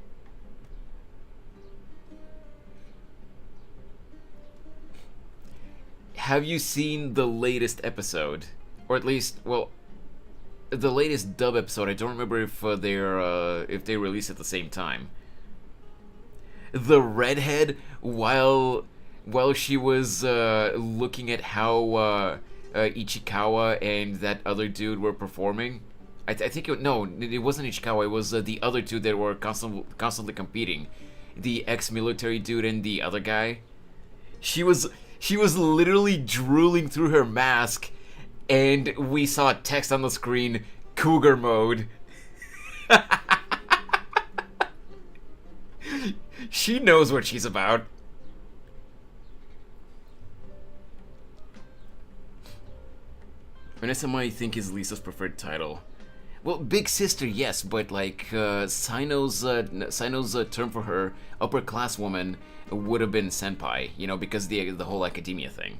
Speaker 1: Have you seen the latest episode? Or at least, well, the latest dub episode. I don't remember if they released at the same time. The redhead, while she was looking at how Ichikawa and that other dude were performing, I think it wasn't Ichikawa. It was the other two that were constantly competing, the ex-military dude and the other guy. She was literally drooling through her mask, and we saw text on the screen, cougar mode. She knows what she's about. Vanessa might think is Lisa's preferred title. Well, big sister, yes, but like Cyno's term for her, upper class woman, would have been senpai, you know, because the whole academia thing.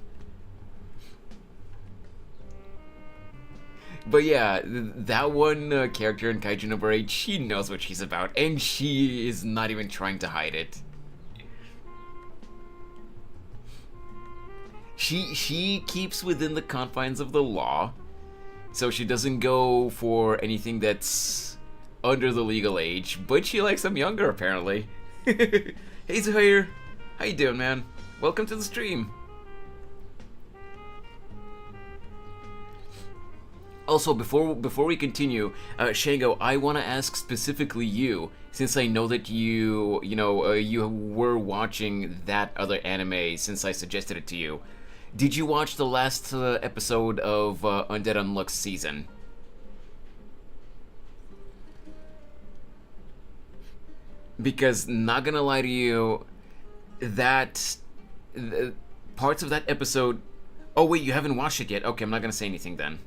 Speaker 1: But yeah, that one character in Kaiju number 8, she knows what she's about, and she is not even trying to hide it. She keeps within the confines of the law, so she doesn't go for anything that's under the legal age, but she likes them younger, apparently. Hey, Zuhair. How you doing, man? Welcome to the stream. Also, before we continue, Shango, I want to ask specifically you, since I know that you were watching that other anime since I suggested it to you. Did you watch the last episode of Undead Unluck's season? Because, not gonna lie to you, parts of that episode... Oh wait, you haven't watched it yet. Okay, I'm not gonna say anything then.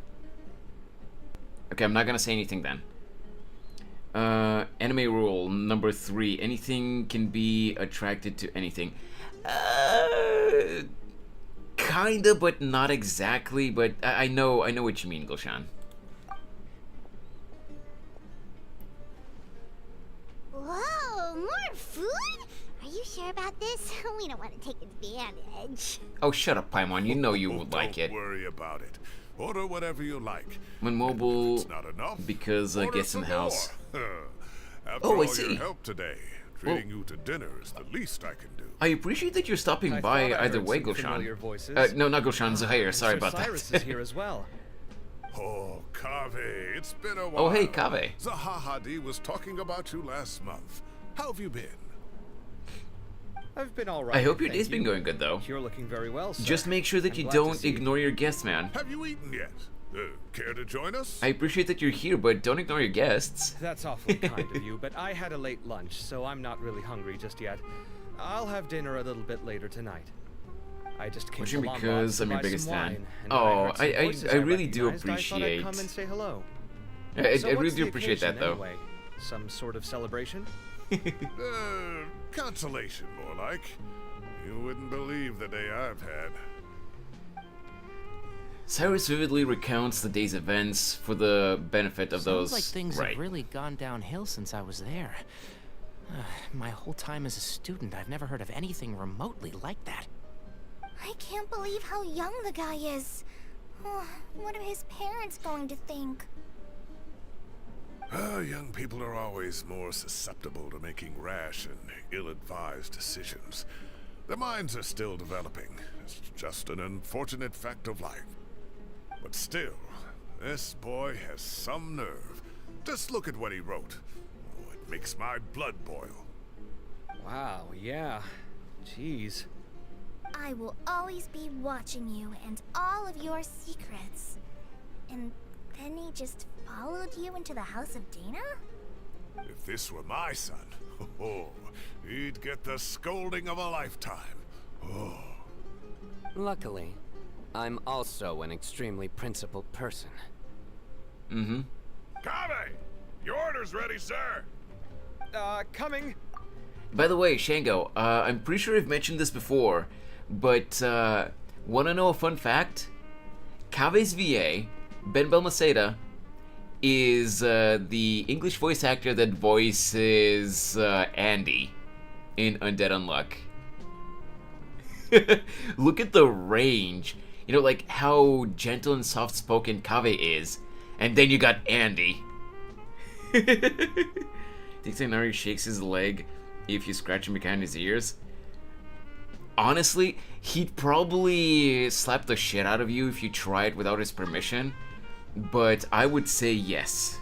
Speaker 1: Anime rule number 3. Anything can be attracted to anything. Kinda, but not exactly. But I know what you mean, Goshan.
Speaker 3: sure about this? We don't want to take advantage.
Speaker 1: Oh, shut up, Paimon. You know you would like it.
Speaker 5: Don't worry about it. Order whatever you like.
Speaker 1: When mobile,
Speaker 5: It's not enough,
Speaker 1: because guest in the house.
Speaker 5: After
Speaker 1: Oh, I
Speaker 5: all
Speaker 1: see.
Speaker 5: your help today, treating you to dinner is the least I can do.
Speaker 1: I appreciate that you're stopping by either way, Goshan. No, not Goshan, Zahir. Sorry about that.
Speaker 18: Cyrus is here as well.
Speaker 5: Oh, Kaveh, it's been a while.
Speaker 1: Oh, hey, Kaveh.
Speaker 5: Zahahadi was talking about you last month. How have you been?
Speaker 18: I've been all right.
Speaker 1: I hope your
Speaker 18: thank
Speaker 1: day's been
Speaker 18: you.
Speaker 1: going good, though.
Speaker 18: You're looking very well, sir.
Speaker 1: Just make sure that
Speaker 18: I'm
Speaker 1: you
Speaker 18: glad to
Speaker 1: don't
Speaker 18: see you.
Speaker 1: ignore your guests, man.
Speaker 5: Have you eaten yet? Care to join us?
Speaker 1: I appreciate that you're here, but don't ignore your guests.
Speaker 18: That's awfully kind of you, but I had a late lunch, so I'm not really hungry just yet. I'll have dinner a little bit later tonight. I just came
Speaker 1: Which is
Speaker 18: to Lombard
Speaker 1: because
Speaker 18: to
Speaker 1: I'm your
Speaker 18: buy
Speaker 1: biggest
Speaker 18: some
Speaker 1: fan.
Speaker 18: wine, and
Speaker 1: Oh,
Speaker 18: when I heard some voices
Speaker 1: I really do
Speaker 18: recognized, I thought I'd
Speaker 1: appreciate.
Speaker 18: come and say hello.
Speaker 1: I
Speaker 18: So
Speaker 1: really
Speaker 18: what's
Speaker 1: do
Speaker 18: the
Speaker 1: appreciate that,
Speaker 18: occasion,
Speaker 1: though.
Speaker 18: anyway? Some sort of celebration?
Speaker 5: Consolation, more like. You wouldn't believe the day I've had.
Speaker 1: Cyrus vividly recounts the day's events for the benefit of those.
Speaker 20: Sounds like things
Speaker 1: right.
Speaker 20: have really gone downhill since I was there. My whole time as a student, I've never heard of anything remotely like that.
Speaker 10: I can't believe how young the guy is. Oh, what are his parents going to think?
Speaker 5: Young people are always more susceptible to making rash and ill-advised decisions. Their minds are still developing. It's just an unfortunate fact of life. But still, this boy has some nerve. Just look at what he wrote. Oh, it makes my blood boil.
Speaker 18: Wow, yeah. Jeez.
Speaker 10: I will always be watching you and all of your secrets. And then he just followed you into the house of Dana?
Speaker 5: If this were my son, he'd get the scolding of a lifetime. Oh.
Speaker 4: Luckily, I'm also an extremely principled person.
Speaker 1: Mm-hmm.
Speaker 5: Kaveh! Your order's ready, sir!
Speaker 18: Coming!
Speaker 1: By the way, Shango, I'm pretty sure I've mentioned this before, but wanna know a fun fact? Kaveh's VA, Ben Belmaceda, is the English voice actor that voices Andy in Undead Unluck. Look at the range. You know, like how gentle and soft-spoken Kaveh is. And then you got Andy. Dictionary shakes his leg if you scratch him behind his ears. Honestly, he'd probably slap the shit out of you if you tried without his permission. But I would say yes.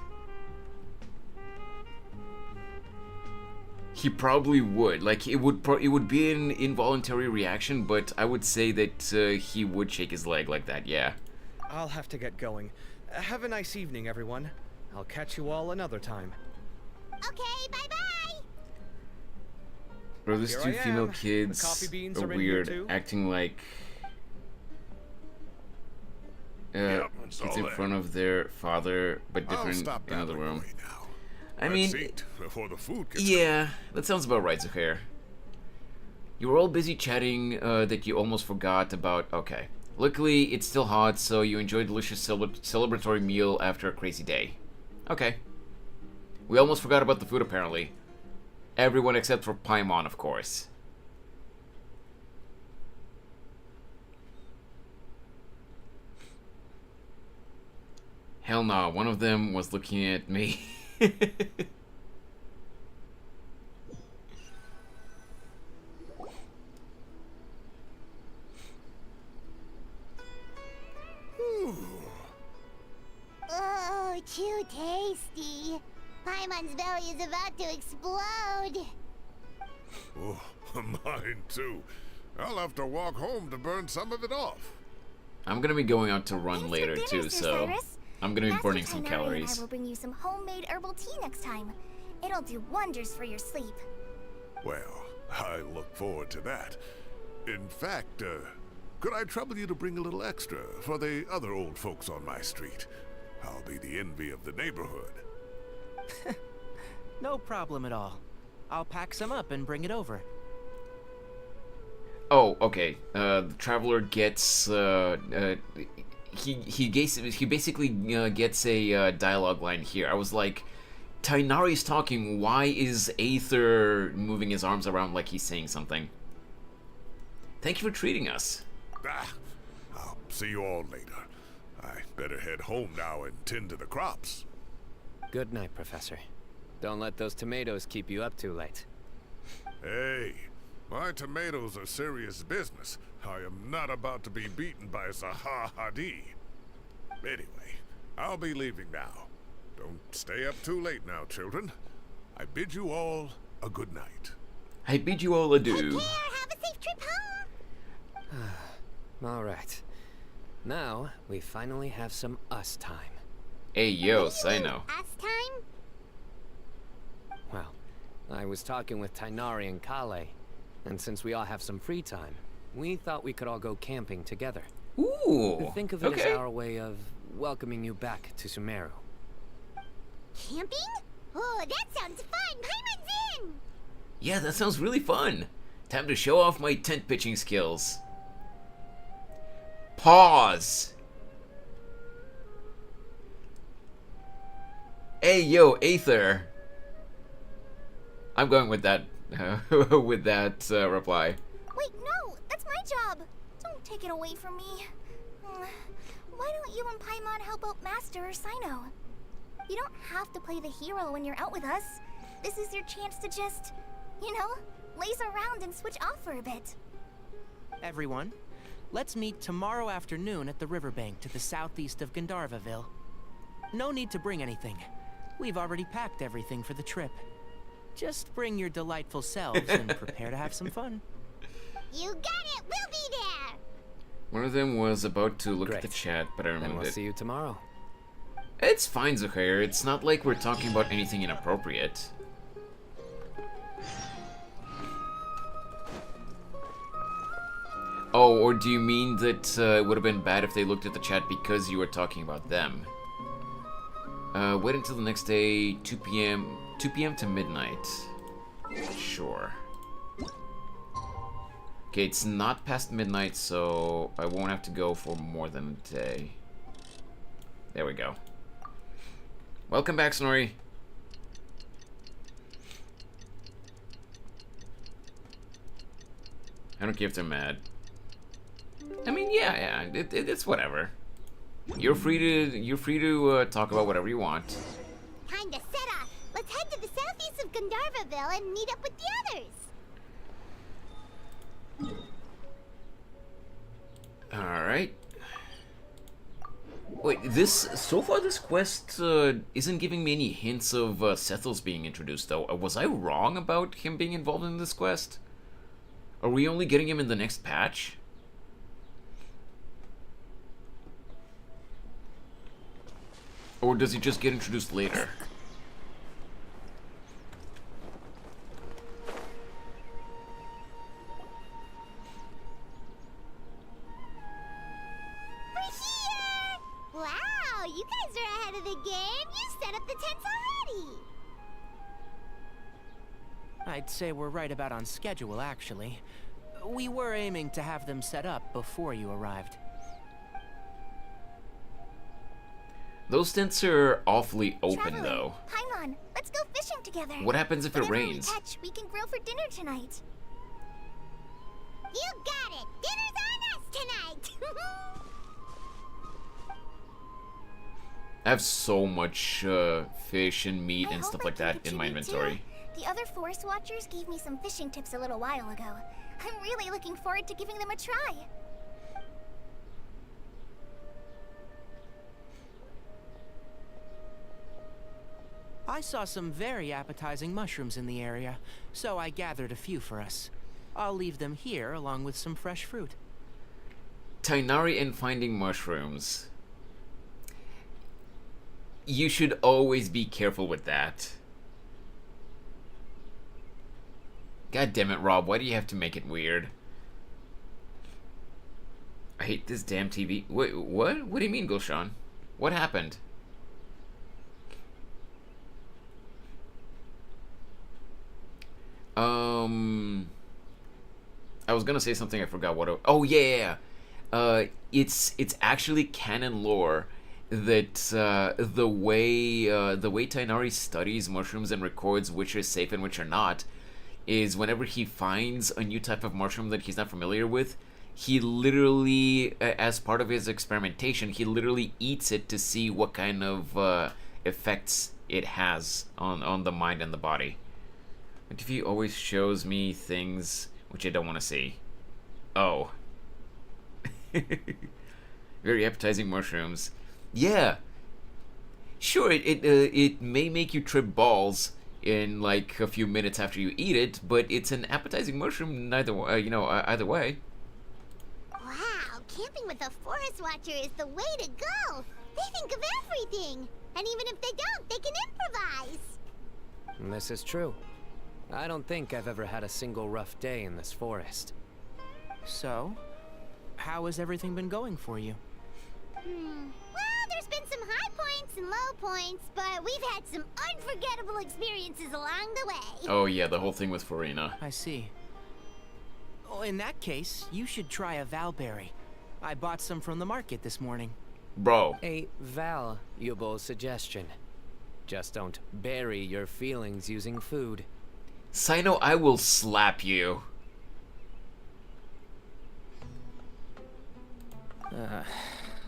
Speaker 1: He probably would. Like, it would be an involuntary reaction, but I would say that he would shake his leg like that, yeah.
Speaker 18: I'll have to get going. Have a nice evening, everyone. I'll catch you all another time.
Speaker 3: Okay, bye-bye!
Speaker 1: Bro, these
Speaker 18: Here
Speaker 1: two
Speaker 18: I
Speaker 1: female
Speaker 18: am.
Speaker 1: kids
Speaker 18: The coffee beans
Speaker 1: are
Speaker 18: are in here
Speaker 1: weird,
Speaker 18: too?
Speaker 1: acting like
Speaker 5: Yep, it's
Speaker 1: kids
Speaker 5: all
Speaker 1: in
Speaker 5: there.
Speaker 1: front of their father, but
Speaker 5: I'll
Speaker 1: different
Speaker 5: stop
Speaker 1: in another
Speaker 5: babbling
Speaker 1: room.
Speaker 5: away now.
Speaker 1: I
Speaker 5: Let's
Speaker 1: mean,
Speaker 5: eat before the food gets
Speaker 1: yeah, that sounds about right, Zuhair. You were all busy chatting that you almost forgot about. Okay. Luckily, it's still hot, so you enjoy a delicious celebratory meal after a crazy day. Okay. We almost forgot about the food, apparently. Everyone except for Paimon, of course. Hell no, one of them was looking at me.
Speaker 3: Oh, too tasty. Paimon's belly is about to explode.
Speaker 5: Oh, mine too. I'll have to walk home to burn some of it off.
Speaker 1: I'm gonna be going out to run later
Speaker 10: dinner,
Speaker 1: too,
Speaker 10: Sir
Speaker 1: so
Speaker 10: Cyrus.
Speaker 1: I'm gonna be
Speaker 10: Master
Speaker 1: burning some
Speaker 10: Tighnari
Speaker 1: calories.
Speaker 10: And I will bring you some homemade herbal tea next time. It'll do wonders for your sleep.
Speaker 5: Well, I look forward to that. In fact, could I trouble you to bring a little extra for the other old folks on my street? I'll be the envy of the neighborhood.
Speaker 20: No problem at all. I'll pack some up and bring it over.
Speaker 1: Oh, okay. The traveler gets he basically gets a dialogue line here. I was like, Tainari's talking. Why is Aether moving his arms around like he's saying something? Thank you for treating us.
Speaker 5: I'll see you all later. I better head home now and tend to the crops.
Speaker 4: Good night, Professor. Don't let those tomatoes keep you up too late.
Speaker 5: Hey, my tomatoes are serious business. I am not about to be beaten by Zaha Hadid. Anyway, I'll be leaving now. Don't stay up too late now, children. I bid you all a good night.
Speaker 1: I bid you all adieu.
Speaker 3: Take care, have a safe trip home.
Speaker 4: All right. Now, we finally have some us time.
Speaker 1: Hey, yo, Cyno.
Speaker 3: Us time?
Speaker 4: Well, I was talking with Tainari and Kale, and since we all have some free time, we thought we could all go camping together.
Speaker 1: Ooh,
Speaker 4: Think of it as our way of welcoming you back to Sumeru.
Speaker 3: Camping? Oh, that sounds fun! Paimon's in!
Speaker 1: Yeah, that sounds really fun. Time to show off my tent pitching skills. Pause. Hey, yo, Aether. I'm going with that, reply.
Speaker 10: Wait, no, that's my job. Don't take it away from me. Why don't you and Paimon help out Master or Cyno? You don't have to play the hero when you're out with us. This is your chance to just, you know, laze around and switch off for a bit.
Speaker 20: Everyone, let's meet tomorrow afternoon at the riverbank to the southeast of Gandharvaville. No need to bring anything. We've already packed everything for the trip. Just bring your delightful selves and prepare to have some fun.
Speaker 3: You got it! We'll be there!
Speaker 1: One of them was about to look at the chat, but I removed
Speaker 4: Then we'll
Speaker 1: it.
Speaker 4: see you tomorrow.
Speaker 1: It's fine, Zuhair. It's not like we're talking about anything inappropriate. Oh, or do you mean that it would have been bad if they looked at the chat because you were talking about them? Wait until the next day, 2 p.m. to midnight. Sure. Okay, it's not past midnight, so I won't have to go for more than a day. There we go. Welcome back, Snorri. I don't care if they're mad. I mean, yeah, it's whatever. You're free to talk about whatever you want.
Speaker 3: Time to set off. Let's head to the southeast of Gandharvaville and meet up with the others.
Speaker 1: All right. Wait, so far this quest isn't giving me any hints of Sethos being introduced, though. Was I wrong about him being involved in this quest? Are we only getting him in the next patch? Or does he just get introduced later?
Speaker 3: Wow, you guys are ahead of the game. You set up the tents already.
Speaker 20: I'd say we're right about on schedule, actually. We were aiming to have them set up before you arrived.
Speaker 1: Those tents are awfully open,
Speaker 10: Traveler,
Speaker 1: though.
Speaker 10: Paimon, let's go fishing together.
Speaker 1: What happens if it
Speaker 10: Whatever
Speaker 1: rains?
Speaker 10: We catch, we can grill for dinner tonight.
Speaker 3: You got it. Dinner's on us tonight.
Speaker 1: I have so much fish and meat and stuff like that in my inventory.
Speaker 10: The other forest watchers gave me some fishing tips a little while ago. I'm really looking forward to giving them a try.
Speaker 20: I saw some very appetizing mushrooms in the area, so I gathered a few for us. I'll leave them here along with some fresh fruit.
Speaker 1: Tainari and finding mushrooms. You should always be careful with that. God damn it, Rob, why do you have to make it weird? I hate this damn TV. Wait, what? What do you mean, Gulshan? What happened? I was gonna say something, I forgot what. Oh yeah. It's actually canon lore that the way Tainari studies mushrooms and records which are safe and which are not is whenever he finds a new type of mushroom that he's not familiar with, he literally, as part of his experimentation, he literally eats it to see what kind of effects it has on the mind and the body. But TV always shows me things which I don't want to see. Oh. Very appetizing mushrooms. Yeah. Sure, it may make you trip balls in like a few minutes after you eat it, but it's an appetizing mushroom either way.
Speaker 3: Wow, camping with a forest watcher is the way to go. They think of everything, and even if they don't, they can improvise.
Speaker 4: This is true. I don't think I've ever had a single rough day in this forest.
Speaker 20: So, how has everything been going for you?
Speaker 3: Well, there's been some high points and low points, but we've had some unforgettable experiences along the way.
Speaker 1: Oh yeah, the whole thing with Farina.
Speaker 20: I see. Oh, in that case, you should try a Valberry. I bought some from the market this morning.
Speaker 1: Bro.
Speaker 4: A valuable suggestion. Just don't bury your feelings using food.
Speaker 1: Cyno, I will slap you.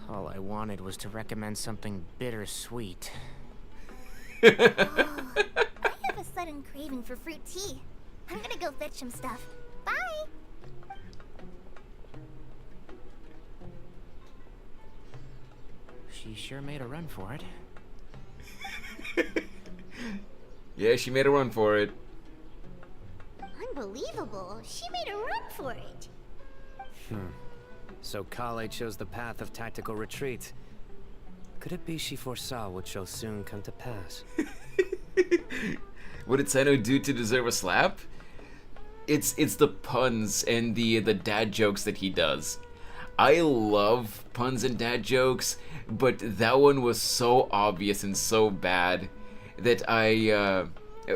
Speaker 20: All I wanted was to recommend something bittersweet.
Speaker 10: I have a sudden craving for fruit tea. I'm gonna go fetch some stuff. Bye!
Speaker 20: She sure made a run for it.
Speaker 1: Yeah, she made a run for it.
Speaker 3: Unbelievable. She made a run for it.
Speaker 4: So Kale chose the path of tactical retreat. Could it be she foresaw what shall soon come to pass?
Speaker 1: What did Cyno do to deserve a slap? It's the puns and the dad jokes that he does. I love puns and dad jokes, but that one was so obvious and so bad that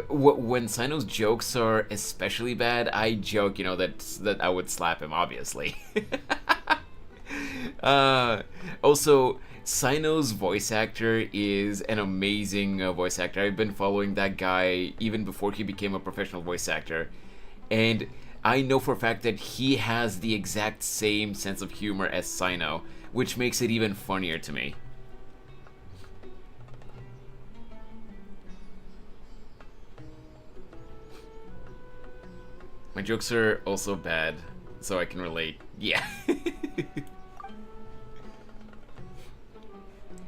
Speaker 1: when Cyno's jokes are especially bad, I joke, that I would slap him, obviously. Also, Cyno's voice actor is an amazing voice actor. I've been following that guy even before he became a professional voice actor, and I know for a fact that he has the exact same sense of humor as Cyno, which makes it even funnier to me. My jokes are also bad, so I can relate. Yeah.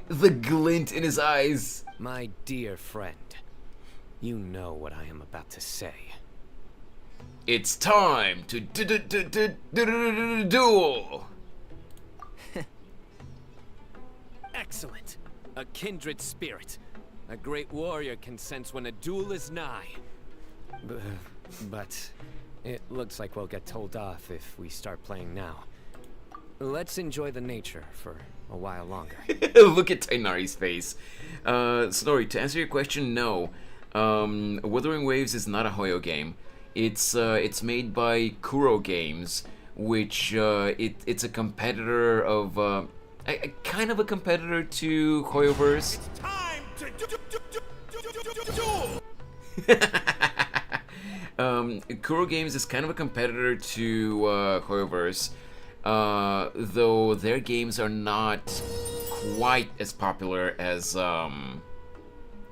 Speaker 1: The glint in his eyes.
Speaker 4: My dear friend, you know what I am about to say.
Speaker 1: It's time to duel.
Speaker 4: Excellent. A kindred spirit. A great warrior can sense when a duel is nigh. But it looks like we'll get told off if we start playing now. Let's enjoy the nature for a while longer.
Speaker 1: Look at Tainari's face. Snorri, to answer your question, no. Wuthering Waves is not a Hoyo game. It's made by Kuro Games, which it's a competitor of kind of a competitor to Hoyoverse.
Speaker 5: It's time to duel.
Speaker 1: Kuro Games is kind of a competitor to Hoyoverse, though their games are not quite as popular as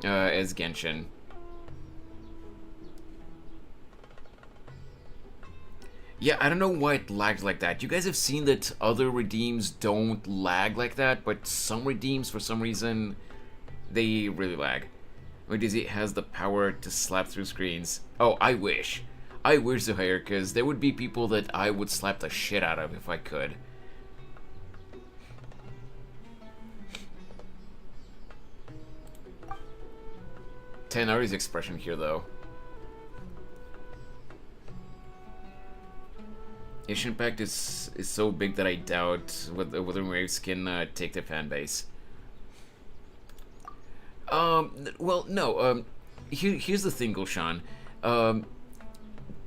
Speaker 1: Genshin. Yeah, I don't know why it lags like that. You guys have seen that other redeems don't lag like that, but some redeems, for some reason, they really lag. Or does it has the power to slap through screens? Oh, I wish. I wish, Zuhair, because there would be people that I would slap the shit out of if I could. Tainari's expression here, though. Ienshin Impact is so big that I doubt whether Waves can take the fan base. Well, no. Here's the thing, Gulshan.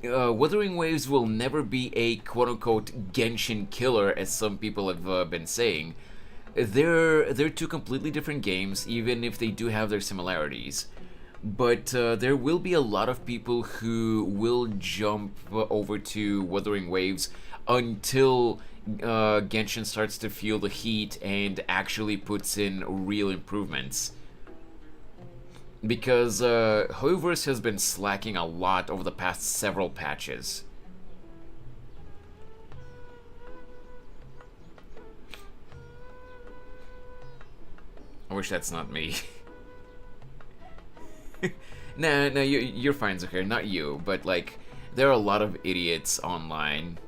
Speaker 1: Wuthering Waves will never be a quote-unquote Genshin killer, as some people have been saying. They're two completely different games, even if they do have their similarities. But there will be a lot of people who will jump over to Wuthering Waves until Genshin starts to feel the heat and actually puts in real improvements. Because Hoyoverse has been slacking a lot over the past several patches. I wish that's not me. Nah, you're fine, Zuhair, not you, but like, there are a lot of idiots online.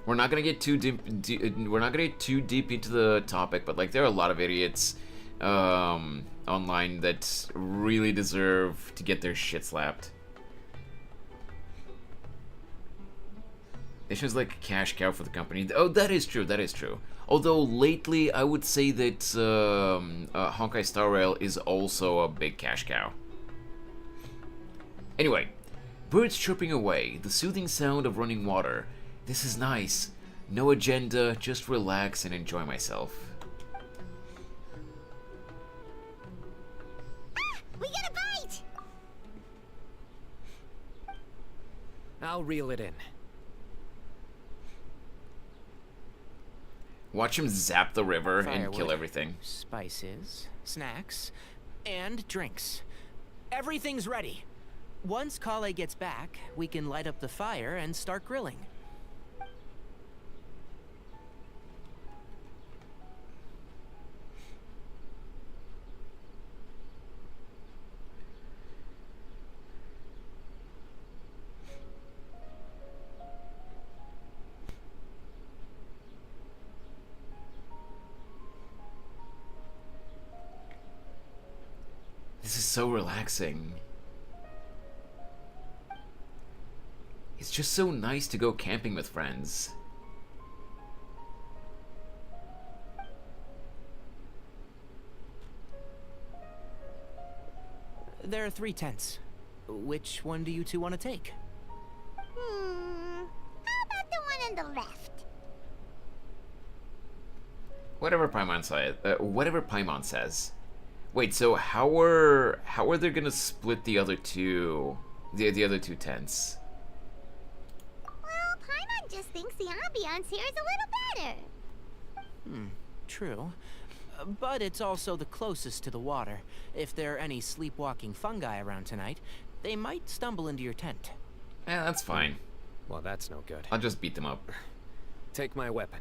Speaker 1: We're not gonna get too deep into the topic, but like, there are a lot of idiots online that really deserve to get their shit slapped. It's just like a cash cow for the company. Oh, that is true, that is true. Although lately, I would say that Honkai Star Rail is also a big cash cow. Anyway, birds chirping away, the soothing sound of running water. This is nice. No agenda, just relax and enjoy myself.
Speaker 3: Ah, we got a bite!
Speaker 4: I'll reel it in.
Speaker 1: Watch him zap the river
Speaker 20: Firewood,
Speaker 1: and kill everything.
Speaker 20: Spices, snacks, and drinks. Everything's ready. Once Kale gets back, we can light up the fire and start grilling.
Speaker 1: This is so relaxing. It's just so nice to go camping with friends.
Speaker 20: There are 3 tents. Which one do you two want to take?
Speaker 3: How about the one on the left?
Speaker 1: Whatever Paimon says. Wait, so how are they gonna split the other two, the other 2 tents?
Speaker 3: Well, Paimon just thinks the ambiance here is a little better.
Speaker 20: True. But it's also the closest to the water. If there are any sleepwalking fungi around tonight, they might stumble into your tent.
Speaker 1: Yeah, that's fine.
Speaker 4: Well, that's no good.
Speaker 1: I'll just beat them up.
Speaker 4: Take my weapon.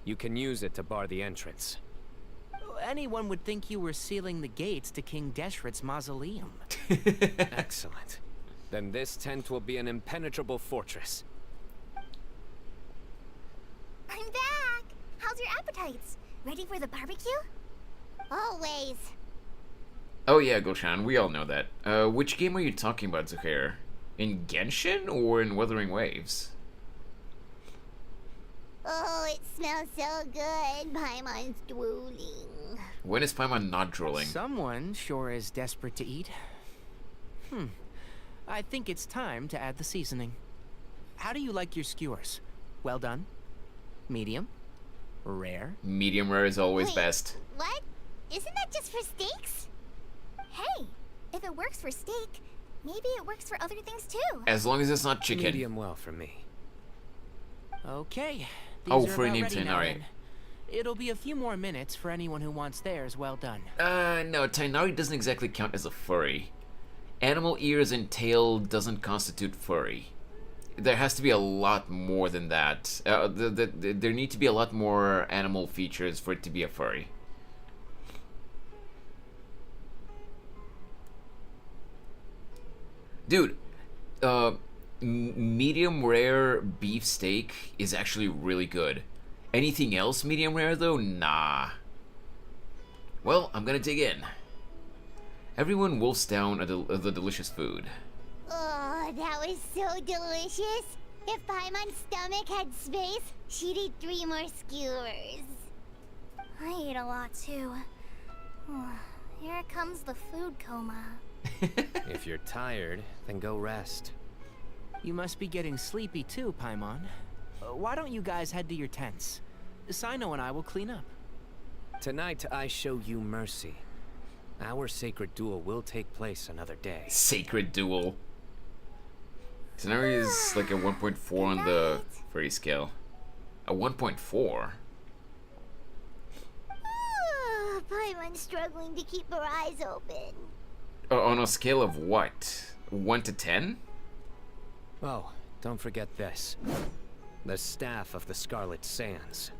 Speaker 4: You can use it to bar the entrance.
Speaker 20: Anyone would think you were sealing the gates to King Deshret's mausoleum.
Speaker 4: Excellent. Then this tent will be an impenetrable fortress.
Speaker 10: I'm back! How's your appetites? Ready for the barbecue?
Speaker 3: Always.
Speaker 1: Oh yeah, Goshan, we all know that. Which game are you talking about, Zuhair? In Genshin or in Wuthering Waves?
Speaker 3: Oh, it smells so good. Paimon's drooling.
Speaker 1: When is Paimon not drooling?
Speaker 20: Someone sure is desperate to eat. I think it's time to add the seasoning. How do you like your skewers? Well done? Medium? Rare?
Speaker 1: Medium rare is always
Speaker 3: Wait,
Speaker 1: best.
Speaker 3: What? Isn't that just for steaks?
Speaker 10: Hey, if it works for steak, maybe it works for other things too.
Speaker 1: As long as it's not chicken.
Speaker 4: Medium well for me.
Speaker 20: Okay.
Speaker 1: Oh,
Speaker 20: These are
Speaker 1: for
Speaker 20: about
Speaker 1: name
Speaker 20: ready now,
Speaker 1: Tainari.
Speaker 20: then. It'll be a few more minutes for anyone who wants theirs well done.
Speaker 1: No, Tainari doesn't exactly count as a furry. Animal ears and tail doesn't constitute furry. There has to be a lot more than that. There need to be a lot more animal features for it to be a furry. Dude, medium rare beef steak is actually really good. Anything else medium rare though? Nah. Well, I'm gonna dig in. Everyone wolfs down at the delicious food.
Speaker 3: Oh, that was so delicious. If Paimon's stomach had space, she'd eat 3 more skewers.
Speaker 10: I ate a lot too. Here comes the food coma.
Speaker 4: If you're tired, then go rest.
Speaker 20: You must be getting sleepy too, Paimon. Why don't you guys head to your tents? Cyno and I will clean up.
Speaker 4: Tonight, I show you mercy. Our sacred duel will take place another day.
Speaker 1: Sacred duel. Scenario is like a 1.4 on the furry scale. A 1.4?
Speaker 3: Paimon's struggling to keep her eyes open.
Speaker 1: On a scale of what? 1 to 10?
Speaker 4: Oh, don't forget this. The staff of the Scarlet Sands.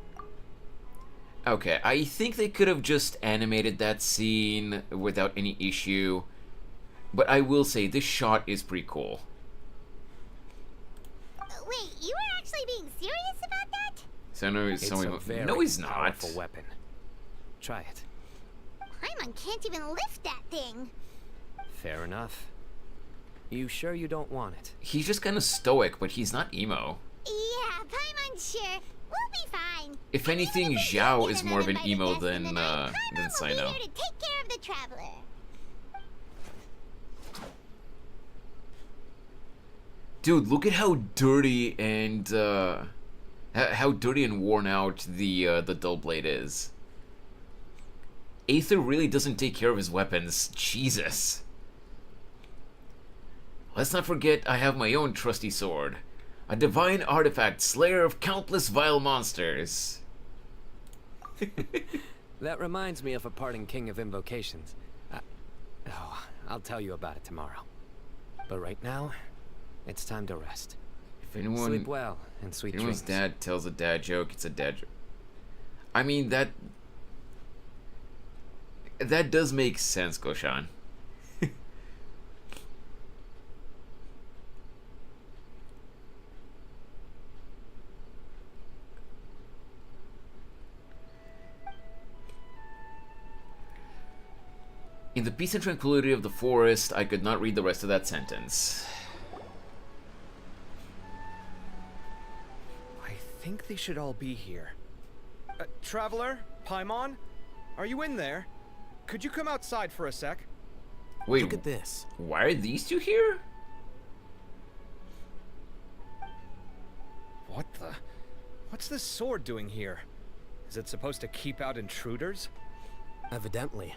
Speaker 1: Okay, I think they could have just animated that scene without any issue. But I will say, this shot is pretty cool.
Speaker 3: Wait, you were actually being serious about that?
Speaker 1: Cyno is
Speaker 4: a very
Speaker 1: no, he's not.
Speaker 4: powerful weapon. Try it.
Speaker 3: Paimon can't even lift that thing.
Speaker 4: Fair enough. You sure you don't want it?
Speaker 1: He's just kind of stoic, but he's not emo.
Speaker 3: Yeah, Paimon's sure. We'll be fine.
Speaker 1: If anything, Zhao is more of an emo than Cyno.
Speaker 3: We'll be here to take care of the traveler.
Speaker 1: Dude, look at how dirty and worn out the dull blade is. Aether really doesn't take care of his weapons. Jesus. Let's not forget I have my own trusty sword. A divine artifact, slayer of countless vile monsters.
Speaker 4: That reminds me of a parting king of invocations. I'll tell you about it tomorrow. But right now, it's time to rest.
Speaker 1: If anyone,
Speaker 4: sleep well and sweet dreams.
Speaker 1: Anyone's dad tells a dad joke, it's a dad joke. I mean, that does make sense, Goshan. In the peace and tranquility of the forest, I could not read the rest of that sentence.
Speaker 18: I think they should all be here. Traveler? Paimon? Are you in there? Could you come outside for a sec?
Speaker 1: Wait,
Speaker 20: look at this.
Speaker 1: Why are these two here?
Speaker 18: What the? What's this sword doing here? Is it supposed to keep out intruders?
Speaker 20: Evidently.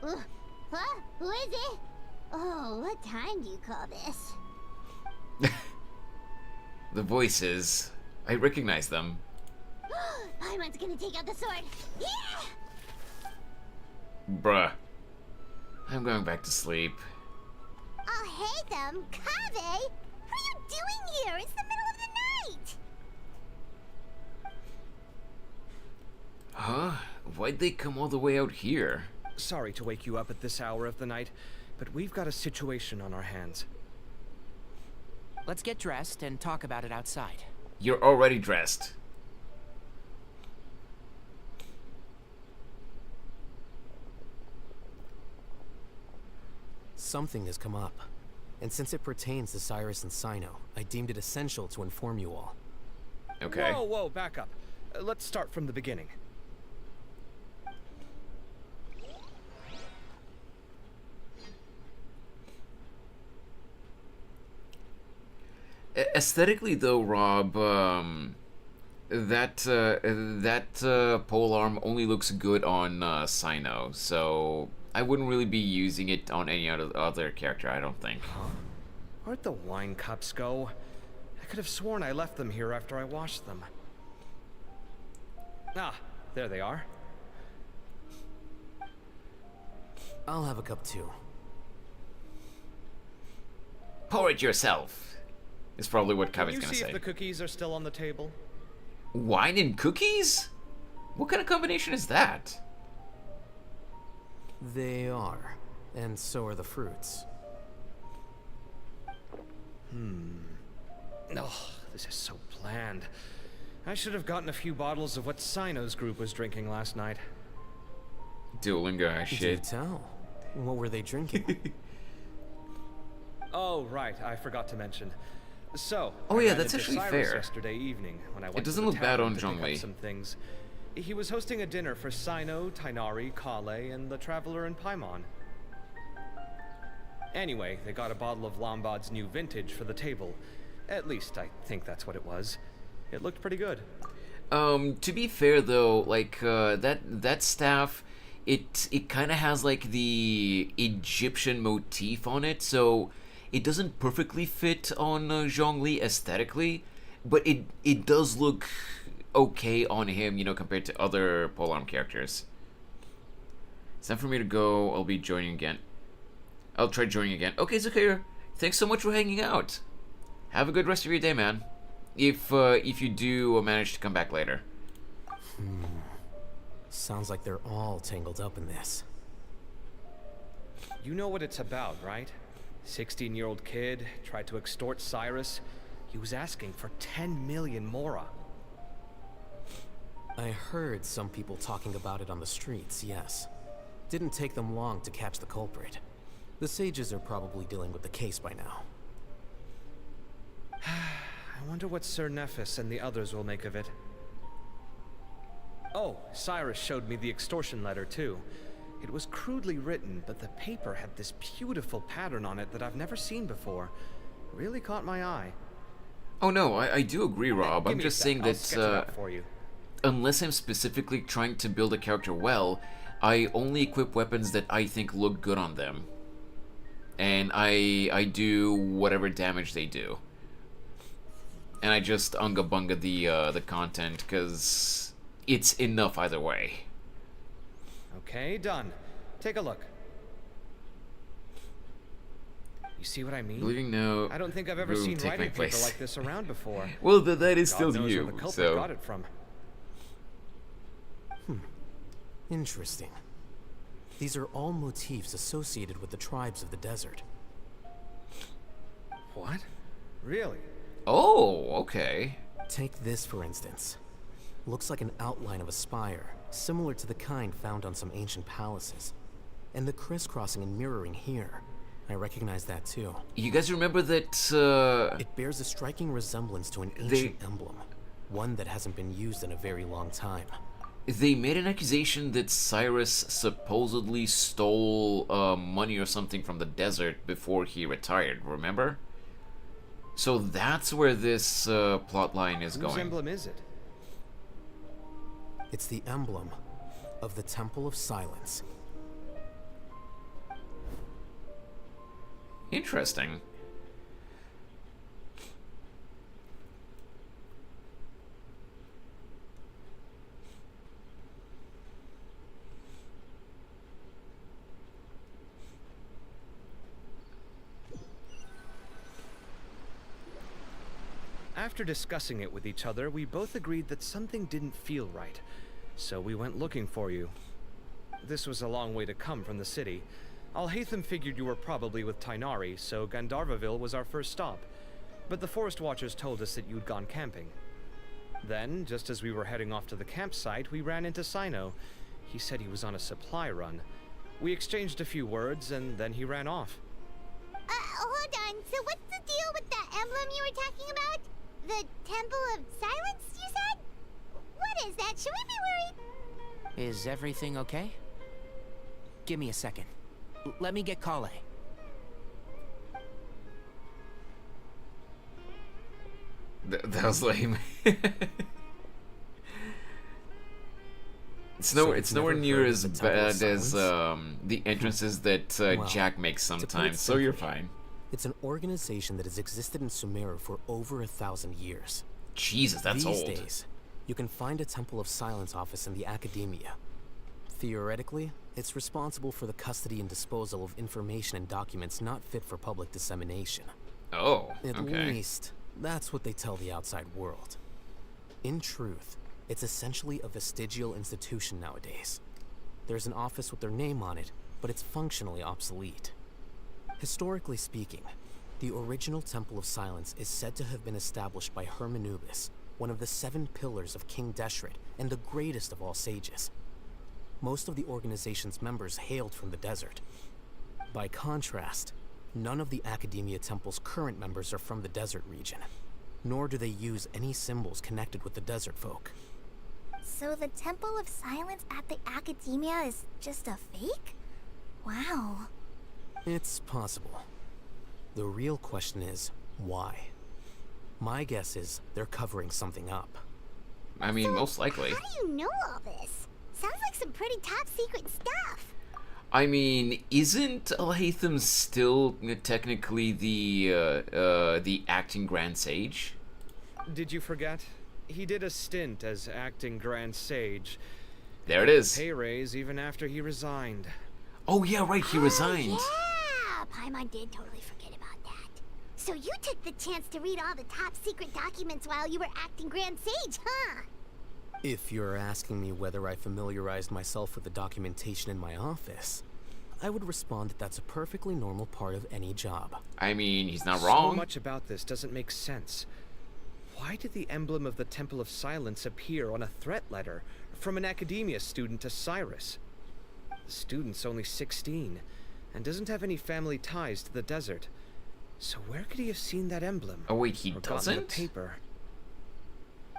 Speaker 3: Huh? Who is it? Oh, what time do you call this?
Speaker 1: The voices. I recognize them.
Speaker 3: Paimon's gonna take out the sword. Yeah!
Speaker 1: Bruh. I'm going back to sleep.
Speaker 3: I'll hate them. Kaveh! What are you doing here? It's the middle of the night!
Speaker 1: Huh? Why'd they come all the way out here?
Speaker 18: Sorry to wake you up at this hour of the night, but we've got a situation on our hands.
Speaker 20: Let's get dressed and talk about it outside.
Speaker 1: You're already dressed.
Speaker 21: Something has come up, and since it pertains to Cyrus and Cyno, I deemed it essential to inform you all.
Speaker 1: Okay.
Speaker 18: Whoa, back up. Let's start from the beginning.
Speaker 1: Aesthetically, though, Rob, that polearm only looks good on Cyno, so I wouldn't really be using it on any other character, I don't think.
Speaker 18: Huh? Where'd the wine cups go? I could have sworn I left them here after I washed them. Ah, there they are.
Speaker 21: I'll have a cup too.
Speaker 1: Pour it yourself. Is probably what Kavi's gonna
Speaker 18: Can you see
Speaker 1: say.
Speaker 18: if the cookies are still on the table?
Speaker 1: Wine and cookies? What kind of combination is that?
Speaker 21: They are, and so are the fruits.
Speaker 18: Oh, this is so bland. I should have gotten a few bottles of what Cyno's group was drinking last night.
Speaker 1: Duolingo shit.
Speaker 21: Do tell. What were they drinking?
Speaker 18: Oh, right, I forgot to mention. So,
Speaker 1: oh
Speaker 18: I
Speaker 1: yeah,
Speaker 18: ran
Speaker 1: that's
Speaker 18: into
Speaker 1: actually
Speaker 18: Cyrus
Speaker 1: fair.
Speaker 18: Yesterday evening, when I went
Speaker 1: it doesn't
Speaker 18: to the
Speaker 1: look bad
Speaker 18: tavern
Speaker 1: on
Speaker 18: to pick up
Speaker 1: Zhongli.
Speaker 18: some things. He was hosting a dinner for Cyno, Tighnari, Kale, and the Traveler and Paimon. Anyway, they got a bottle of Lombard's new vintage for the table. At least, I think that's what it was. It looked pretty good.
Speaker 1: To be fair though, like that staff, it kind of has like the Egyptian motif on it, so it doesn't perfectly fit on Zhongli aesthetically, but it does look okay on him, you know, compared to other polearm characters. It's time for me to go. I'll be joining again. I'll try joining again. Okay, Zakir, thanks so much for hanging out. Have a good rest of your day, man. If you do manage to come back later.
Speaker 21: Sounds like they're all tangled up in this.
Speaker 18: You know what it's about, right? 16-year-old kid tried to extort Cyrus. He was asking for 10 million mora.
Speaker 21: I heard some people talking about it on the streets, yes. Didn't take them long to catch the culprit. The sages are probably dealing with the case by now.
Speaker 18: I wonder what Sir Nephis and the others will make of it. Oh, Cyrus showed me the extortion letter too. It was crudely written, but the paper had this beautiful pattern on it that I've never seen before. Really caught my eye.
Speaker 1: Oh no, I do agree, Rob. I'm just saying
Speaker 18: I'll sketch it
Speaker 1: that
Speaker 18: out for you.
Speaker 1: unless I'm specifically trying to build a character well, I only equip weapons that I think look good on them. And I do whatever damage they do. And I just unga bunga the content, because it's enough either way.
Speaker 18: Okay, done. Take a look. You see what I mean?
Speaker 1: Leaving no
Speaker 18: I don't think I've ever
Speaker 1: room
Speaker 18: seen
Speaker 1: take my
Speaker 18: writing paper
Speaker 1: place.
Speaker 18: like this around before.
Speaker 1: Well, that is
Speaker 18: God
Speaker 1: still
Speaker 18: knows
Speaker 1: you,
Speaker 18: where the culprit
Speaker 1: so...
Speaker 18: got it from.
Speaker 21: Interesting. These are all motifs associated with the tribes of the desert.
Speaker 18: What? Really?
Speaker 1: Oh, okay.
Speaker 21: Take this for instance. Looks like an outline of a spire, similar to the kind found on some ancient palaces. And the crisscrossing and mirroring here. I recognize that too.
Speaker 1: You guys remember that,
Speaker 21: It bears a striking resemblance to an ancient emblem. One that hasn't been used in a very long time.
Speaker 1: They made an accusation that Cyrus supposedly stole money or something from the desert before he retired, remember? So that's where this plot line is going.
Speaker 18: Whose emblem is it?
Speaker 21: It's the emblem of the Temple of Silence.
Speaker 1: Interesting.
Speaker 18: After discussing it with each other, we both agreed that something didn't feel right. So we went looking for you. This was a long way to come from the city. Alhaitham figured you were probably with Tainari, so Gandharvaville was our first stop. But the Forest Watchers told us that you'd gone camping. Then, just as we were heading off to the campsite, we ran into Cyno. He said he was on a supply run. We exchanged a few words, and then he ran off.
Speaker 3: Hold on. So what's the deal with that emblem you were talking about? The Temple of Silence, you said? What is that? Should we be worried?
Speaker 20: Is everything okay? Give me a second. Let me get Kale.
Speaker 1: That was lame. It's nowhere near as bad as the entrances that Jack makes sometimes, so you're fine.
Speaker 21: It's an organization that has existed in Sumeru for over 1,000 years.
Speaker 1: Jesus, that's old.
Speaker 21: These days, you can find a Temple of Silence office in the Academia. Theoretically, it's responsible for the custody and disposal of information and documents not fit for public dissemination.
Speaker 1: Oh,
Speaker 21: At
Speaker 1: okay.
Speaker 21: least, that's what they tell the outside world. In truth, it's essentially a vestigial institution nowadays. There's an office with their name on it, but it's functionally obsolete. Historically speaking, the original Temple of Silence is said to have been established by Hermanubis, one of the 7 pillars of King Deshret and the greatest of all sages. Most of the organization's members hailed from the desert. By contrast, none of the Academia Temple's current members are from the desert region, nor do they use any symbols connected with the desert folk.
Speaker 10: So the Temple of Silence at the Academia is just a fake? Wow.
Speaker 21: It's possible. The real question is, why? My guess is they're covering something up.
Speaker 1: I mean, most likely.
Speaker 3: How do you know all this? Sounds like some pretty top secret stuff.
Speaker 1: I mean, isn't Alhaitham still technically the acting Grand Sage?
Speaker 18: Did you forget? He did a stint as acting Grand Sage.
Speaker 1: There it is.
Speaker 18: Pay raise even after he resigned.
Speaker 1: Oh yeah, right, he resigned.
Speaker 3: Yeah, Paimon did totally forget about that. So you took the chance to read all the top secret documents while you were acting Grand Sage, huh?
Speaker 21: If you're asking me whether I familiarized myself with the documentation in my office, I would respond that that's a perfectly normal part of any job.
Speaker 1: I mean, he's not wrong.
Speaker 18: So much about this doesn't make sense. Why did the emblem of the Temple of Silence appear on a threat letter from an academia student to Cyrus? The student's only 16 and doesn't have any family ties to the desert. So where could he have seen that emblem?
Speaker 1: Oh wait, he
Speaker 18: or gotten
Speaker 1: doesn't?
Speaker 18: the paper?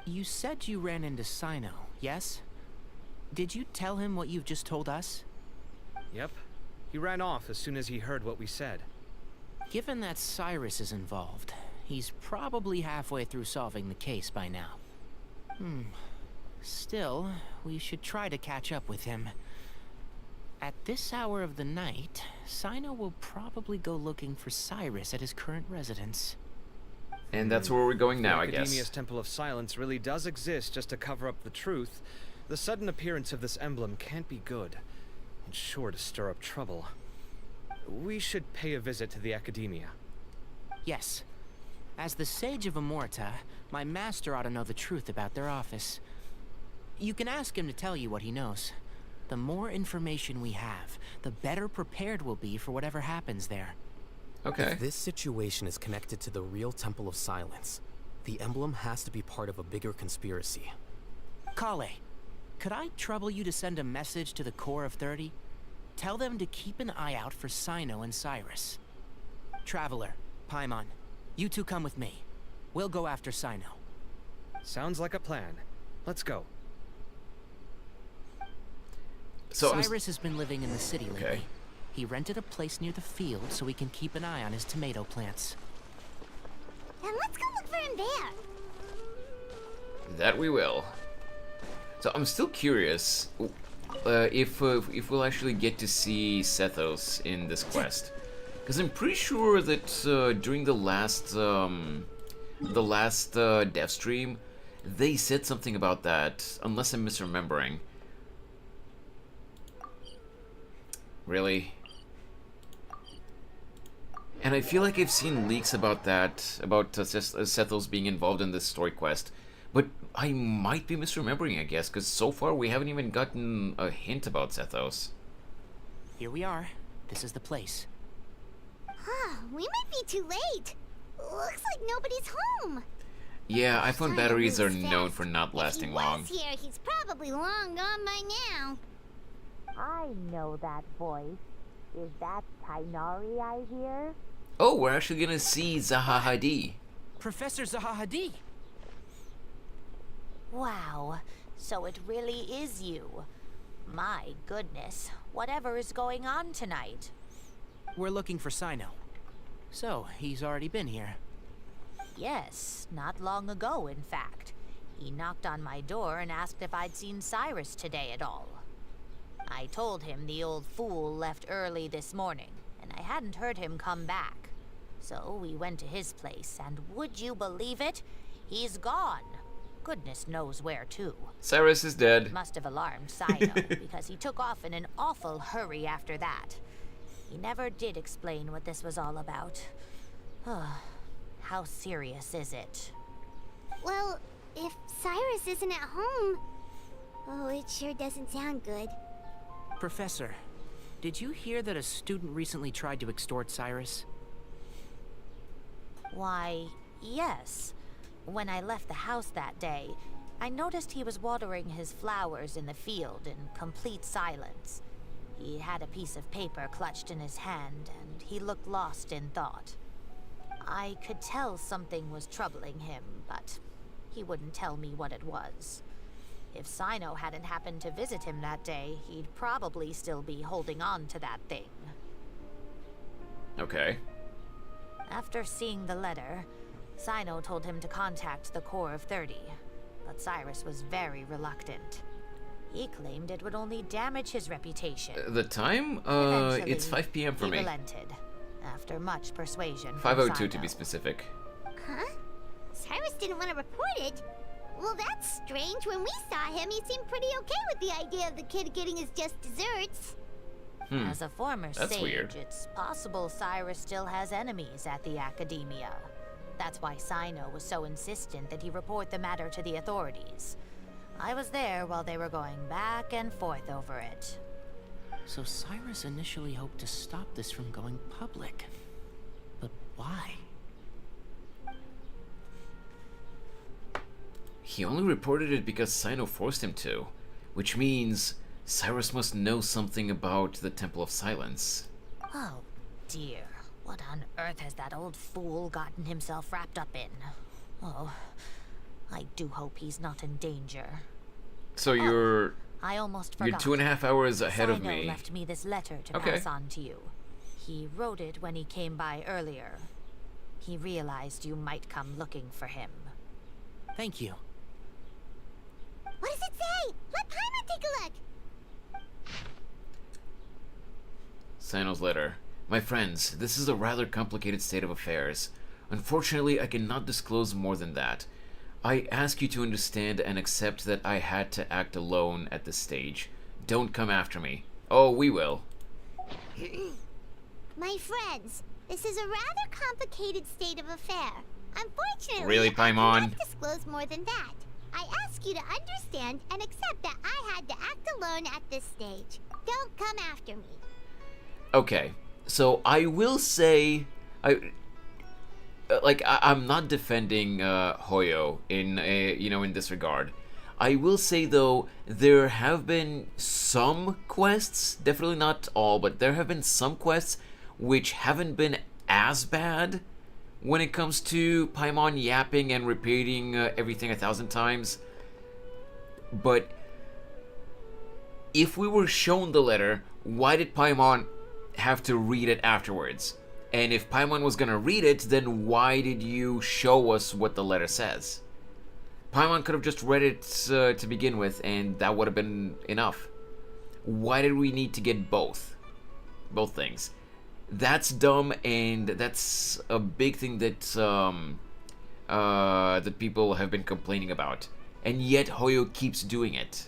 Speaker 20: You said you ran into Cyno, yes? Did you tell him what you've just told us?
Speaker 18: Yep. He ran off as soon as he heard what we said.
Speaker 20: Given that Cyrus is involved, he's probably halfway through solving the case by now. Still, we should try to catch up with him. At this hour of the night, Cyno will probably go looking for Cyrus at his current residence.
Speaker 1: And that's where we're going now, I guess.
Speaker 18: Academia's Temple of Silence really does exist just to cover up the truth. The sudden appearance of this emblem can't be good. It's sure to stir up trouble. We should pay a visit to the Academia.
Speaker 20: Yes. As the Sage of Amorta, my master ought to know the truth about their office. You can ask him to tell you what he knows. The more information we have, the better prepared we'll be for whatever happens there.
Speaker 1: Okay.
Speaker 21: If this situation is connected to the real Temple of Silence, the emblem has to be part of a bigger conspiracy.
Speaker 20: Kale, could I trouble you to send a message to the Core of 30? Tell them to keep an eye out for Cyno and Cyrus. Traveler, Paimon, you two come with me. We'll go after Cyno.
Speaker 18: Sounds like a plan. Let's go.
Speaker 1: So
Speaker 20: Cyrus has been living in the city lately. He rented a place near the field so he can keep an eye on his tomato plants.
Speaker 3: And let's go look for him there.
Speaker 1: That we will. So I'm still curious if we'll actually get to see Sethos in this quest, because I'm pretty sure that during the last dev stream, they said something about that. Unless I'm misremembering. Really? And I feel like I've seen leaks about that, about Sethos being involved in this story quest. But I might be misremembering, I guess, because so far we haven't even gotten a hint about Sethos.
Speaker 20: Here we are. This is the place.
Speaker 3: We might be too late. Looks like nobody's home.
Speaker 1: Yeah, iPhone
Speaker 3: Cyno
Speaker 1: batteries are
Speaker 3: moves
Speaker 1: known
Speaker 3: fast.
Speaker 1: for not lasting
Speaker 3: If
Speaker 1: long.
Speaker 3: he was here, he's probably long gone by now.
Speaker 15: I know that voice. Is that Tainari I hear?
Speaker 1: Oh, we're actually gonna see Zaha Hadid.
Speaker 20: Professor Zaha Hadid!
Speaker 15: Wow, so it really is you. My goodness, whatever is going on tonight?
Speaker 20: We're looking for Cyno. So, he's already been here.
Speaker 15: Yes, not long ago, in fact. He knocked on my door and asked if I'd seen Cyrus today at all. I told him the old fool left early this morning, and I hadn't heard him come back. So we went to his place, and would you believe it? He's gone. Goodness knows where to.
Speaker 1: Cyrus is dead.
Speaker 15: Must have alarmed Cyno, because he took off in an awful hurry after that. He never did explain what this was all about. How serious is it?
Speaker 3: Well, if Cyrus isn't at home... Oh, it sure doesn't sound good.
Speaker 20: Professor, did you hear that a student recently tried to extort Cyrus?
Speaker 15: Why, yes. When I left the house that day, I noticed he was watering his flowers in the field in complete silence. He had a piece of paper clutched in his hand, and he looked lost in thought. I could tell something was troubling him, but he wouldn't tell me what it was. If Cyno hadn't happened to visit him that day, he'd probably still be holding on to that thing.
Speaker 1: Okay.
Speaker 15: After seeing the letter, Cyno told him to contact the Core of 30. but Cyrus was very reluctant. He claimed it would only damage his reputation.
Speaker 1: The time?
Speaker 15: Eventually,
Speaker 1: It's 5 p.m. for
Speaker 15: he
Speaker 1: me.
Speaker 15: relented, after much persuasion from
Speaker 1: 5:02 to
Speaker 15: Cyno.
Speaker 1: be specific.
Speaker 3: Huh? Cyrus didn't want to report it? Well, that's strange. When we saw him, he seemed pretty okay with the idea of the kid getting his just desserts.
Speaker 15: As a former
Speaker 1: That's
Speaker 15: sage,
Speaker 1: weird.
Speaker 15: it's possible Cyrus still has enemies at the academia. That's why Cyno was so insistent that he report the matter to the authorities. I was there while they were going back and forth over it.
Speaker 20: So Cyrus initially hoped to stop this from going public. But why?
Speaker 1: He only reported it because Cyno forced him to, which means Cyrus must know something about the Temple of Silence.
Speaker 15: Oh, dear. What on earth has that old fool gotten himself wrapped up in? Oh, I do hope he's not in danger.
Speaker 1: So you're
Speaker 15: I almost forgot.
Speaker 1: you're 2.5 hours ahead of
Speaker 15: Cyno
Speaker 1: me.
Speaker 15: left me this letter to
Speaker 1: Okay.
Speaker 15: pass on to you. He wrote it when he came by earlier. He realized you might come looking for him.
Speaker 20: Thank you.
Speaker 3: What does it say? Let Paimon take a look.
Speaker 1: Cyno's letter. My friends, this is a rather complicated state of affairs. Unfortunately, I cannot disclose more than that. I ask you to understand and accept that I had to act alone at this stage. Don't come after me. Oh, we will.
Speaker 3: My friends, this is a rather complicated state of affair. Unfortunately,
Speaker 1: Really,
Speaker 3: I
Speaker 1: Paimon?
Speaker 3: cannot disclose more than that. I ask you to understand and accept that I had to act alone at this stage. Don't come after me.
Speaker 1: Okay, so I will say, I'm not defending Hoyo in in this regard. I will say though, there have been some quests, definitely not all, but there have been some quests which haven't been as bad when it comes to Paimon yapping and repeating everything 1,000 times. But if we were shown the letter, why did Paimon have to read it afterwards? And if Paimon was gonna read it, then why did you show us what the letter says? Paimon could have just read it to begin with, and that would have been enough. Why did we need to get both things? That's dumb, and that's a big thing that that people have been complaining about, and yet Hoyo keeps doing it.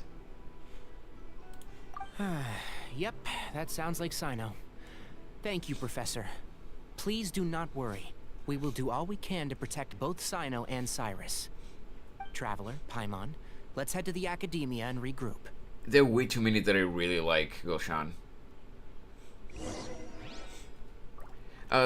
Speaker 20: Yep, that sounds like Cyno. Thank you, Professor. Please do not worry. We will do all we can to protect both Cyno and Cyrus. Traveler, Paimon, let's head to the academia and regroup.
Speaker 1: There are way too many that I really like, Goshan.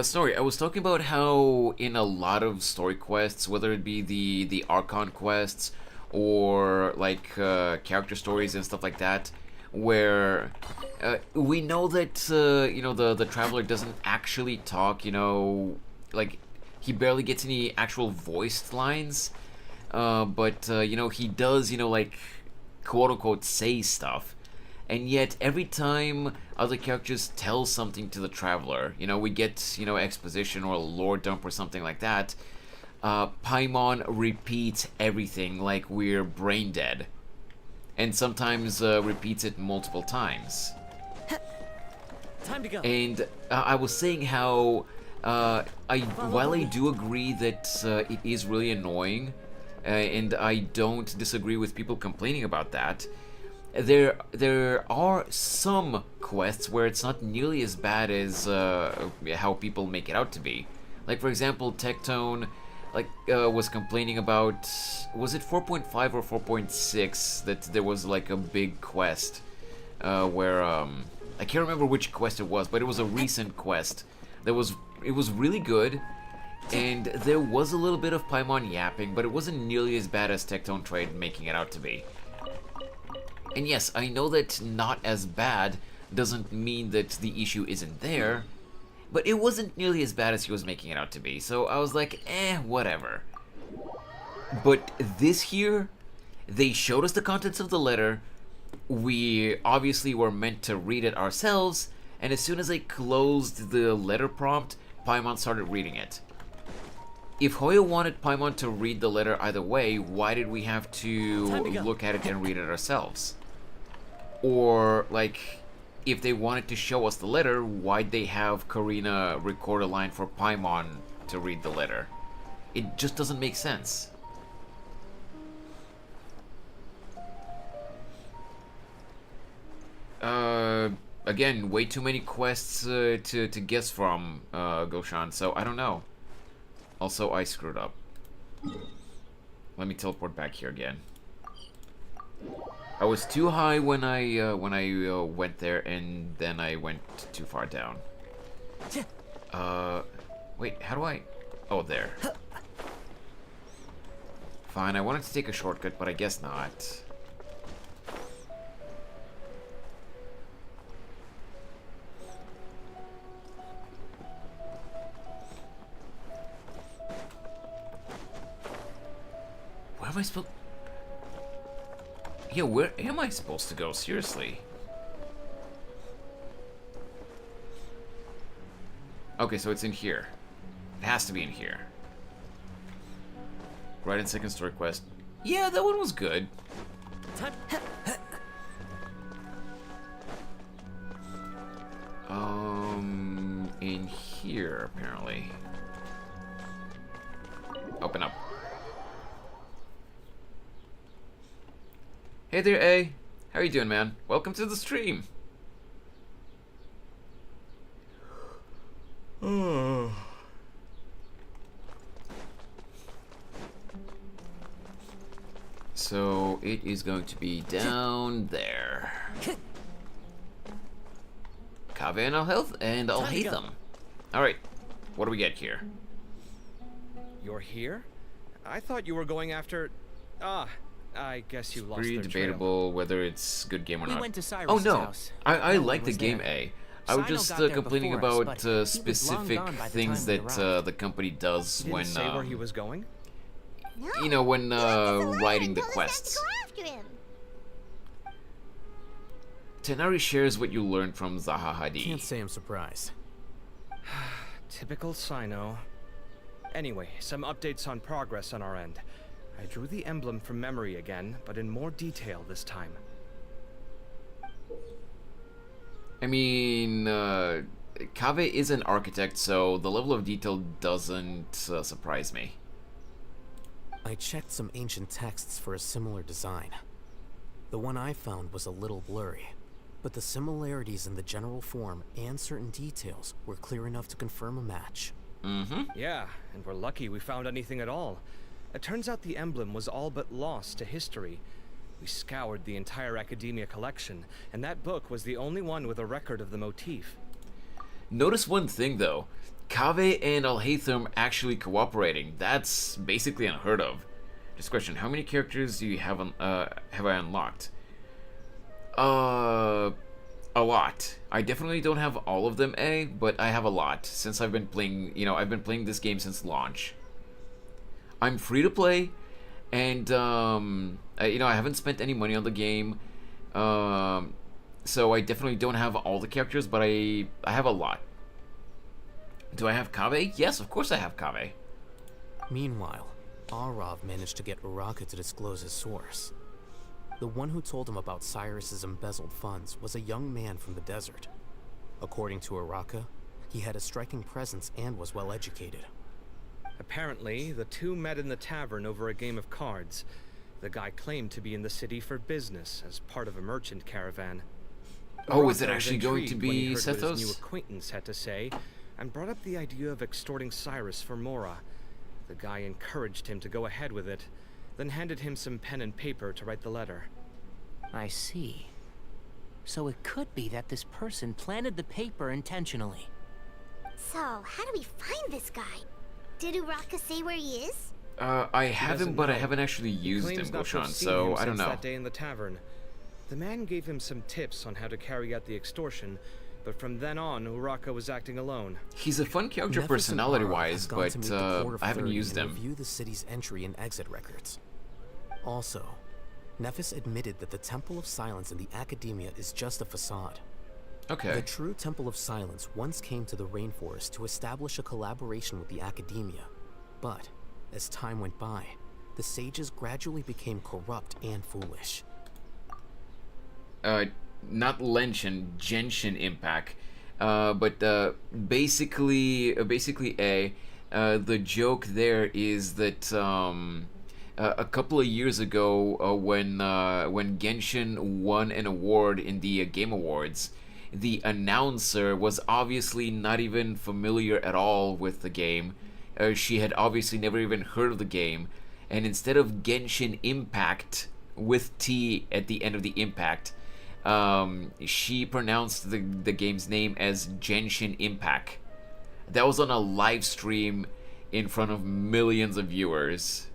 Speaker 1: Sorry, I was talking about how in a lot of story quests, whether it be the Archon quests or like character stories and stuff like that, where we know that the Traveler doesn't actually talk, like he barely gets any actual voiced lines, but he does like quote unquote say stuff. And yet, every time other characters tell something to the Traveler, we get, exposition or a lore dump or something like that, Paimon repeats everything like we're brain dead. And sometimes repeats it multiple times.
Speaker 14: Time to go.
Speaker 1: And I was saying how, while I do agree that it is really annoying, and I don't disagree with people complaining about that, there are some quests where it's not nearly as bad as how people make it out to be. Like, for example, Tectone was complaining about, was it 4.5 or 4.6 that there was like a big quest where I can't remember which quest it was, but it was a recent quest that was really good, and there was a little bit of Paimon yapping, but it wasn't nearly as bad as Tectone tried making it out to be. And yes, I know that not as bad doesn't mean that the issue isn't there, but it wasn't nearly as bad as he was making it out to be, so I was like, whatever. But this here, they showed us the contents of the letter, we obviously were meant to read it ourselves, and as soon as I closed the letter prompt, Paimon started reading it. if Hoya wanted Paimon to read the letter either way, why did we have to look at it and read it ourselves? Or, like, if they wanted to show us the letter, why'd they have Karina record a line for Paimon to read the letter? It just doesn't make sense. Again, way too many quests to guess from, Goshan, so I don't know. Also, I screwed up. Let me teleport back here again. I was too high when I went there, and then I went too far down. Wait, how do I... Oh, there. Fine, I wanted to take a shortcut, but I guess not. Where am I supposed... Yeah, where am I supposed to go? Seriously. Okay, so it's in here. It has to be in here. Right in second story quest. Yeah, that one was good. In here, apparently. Open up. Hey there, A. How you doing, man? Welcome to the stream. So it is going to be down there. Kaveh and I'll hate them. Alright, what do we get here?
Speaker 18: You're here? I thought you were going after... I guess you lost
Speaker 1: Pretty
Speaker 18: their
Speaker 1: debatable
Speaker 18: trail.
Speaker 1: whether it's good game or not.
Speaker 20: We went to Cyrus's
Speaker 1: oh no,
Speaker 20: house.
Speaker 1: I
Speaker 20: No
Speaker 1: like
Speaker 20: one
Speaker 1: the
Speaker 20: was
Speaker 1: game
Speaker 20: there.
Speaker 1: A. I was
Speaker 20: Cyno
Speaker 1: just
Speaker 20: got there
Speaker 1: complaining
Speaker 20: before us,
Speaker 1: about
Speaker 20: but he was long
Speaker 1: specific
Speaker 20: gone by the
Speaker 1: things
Speaker 20: time we
Speaker 1: that
Speaker 20: arrived.
Speaker 1: the company does
Speaker 18: Didn't
Speaker 1: when
Speaker 18: say where he was going?
Speaker 1: you know, when writing the quests. Tenari shares what you learned from Zaha Hadid.
Speaker 21: Can't say I'm surprised.
Speaker 18: Typical Cyno. Anyway, some updates on progress on our end. I drew the emblem from memory again, but in more detail this time.
Speaker 1: I mean, Kaveh is an architect, so the level of detail doesn't surprise me.
Speaker 21: I checked some ancient texts for a similar design. The one I found was a little blurry, but the similarities in the general form and certain details were clear enough to confirm a match.
Speaker 18: Yeah, and we're lucky we found anything at all. It turns out the emblem was all but lost to history. We scoured the entire Academia collection, and that book was the only one with a record of the motif.
Speaker 1: Notice one thing though. Kaveh and Alhaitham actually cooperating. That's basically unheard of. Just question, how many characters do you have have I unlocked? A lot. I definitely don't have all of them, but I have a lot since I've been playing, I've been playing this game since launch. I'm free to play, and I haven't spent any money on the game, so I definitely don't have all the characters, but I have a lot. Do I have Kaveh? Yes, of course I have Kaveh.
Speaker 21: Meanwhile, Arav managed to get Uraka to disclose his source. The one who told him about Cyrus's embezzled funds was a young man from the desert. According to Uraka, he had a striking presence and was well educated.
Speaker 18: Apparently, the two met in the tavern over a game of cards. The guy claimed to be in the city for business as part of a merchant caravan.
Speaker 1: Oh, is it
Speaker 18: Uraka
Speaker 1: actually
Speaker 18: was
Speaker 1: going to
Speaker 18: intrigued when he
Speaker 1: be
Speaker 18: heard what his
Speaker 1: Sethos?
Speaker 18: new acquaintance had to say, and brought up the idea of extorting Cyrus for Mora. The guy encouraged him to go ahead with it, then handed him some pen and paper to write the letter.
Speaker 20: I see. So it could be that this person planted the paper intentionally.
Speaker 3: So, how do we find this guy? Did Uraka say where he is?
Speaker 1: I have him, but I haven't actually used him,
Speaker 18: Claims not to have
Speaker 1: Goshan,
Speaker 18: seen
Speaker 1: so
Speaker 18: him
Speaker 1: I don't
Speaker 18: since
Speaker 1: know.
Speaker 18: that day in the tavern. The man gave him some tips on how to carry out the extortion, but from then on, Uraka was acting alone.
Speaker 1: He's a fun character
Speaker 21: Nephis and
Speaker 1: personality-wise,
Speaker 21: Arav have gone to
Speaker 1: but
Speaker 21: meet the Court of
Speaker 1: I haven't
Speaker 21: 30
Speaker 1: used
Speaker 21: and
Speaker 1: him.
Speaker 21: review the city's entry and exit records. Also, Nephis admitted that the Temple of Silence in the Academia is just a facade.
Speaker 1: Okay.
Speaker 21: The true Temple of Silence once came to the Rainforest to establish a collaboration with the Academia, But, as time went by, the sages gradually became corrupt and foolish.
Speaker 1: Not Genshin Impact. But basically, the joke there is that a couple of years ago, when Genshin won an award in the Game Awards, the announcer was obviously not even familiar at all with the game. She had obviously never even heard of the game, and instead of Genshin Impact with T at the end of the Impact, she pronounced the game's name as Genshin Impacc. That was on a live stream in front of millions of viewers.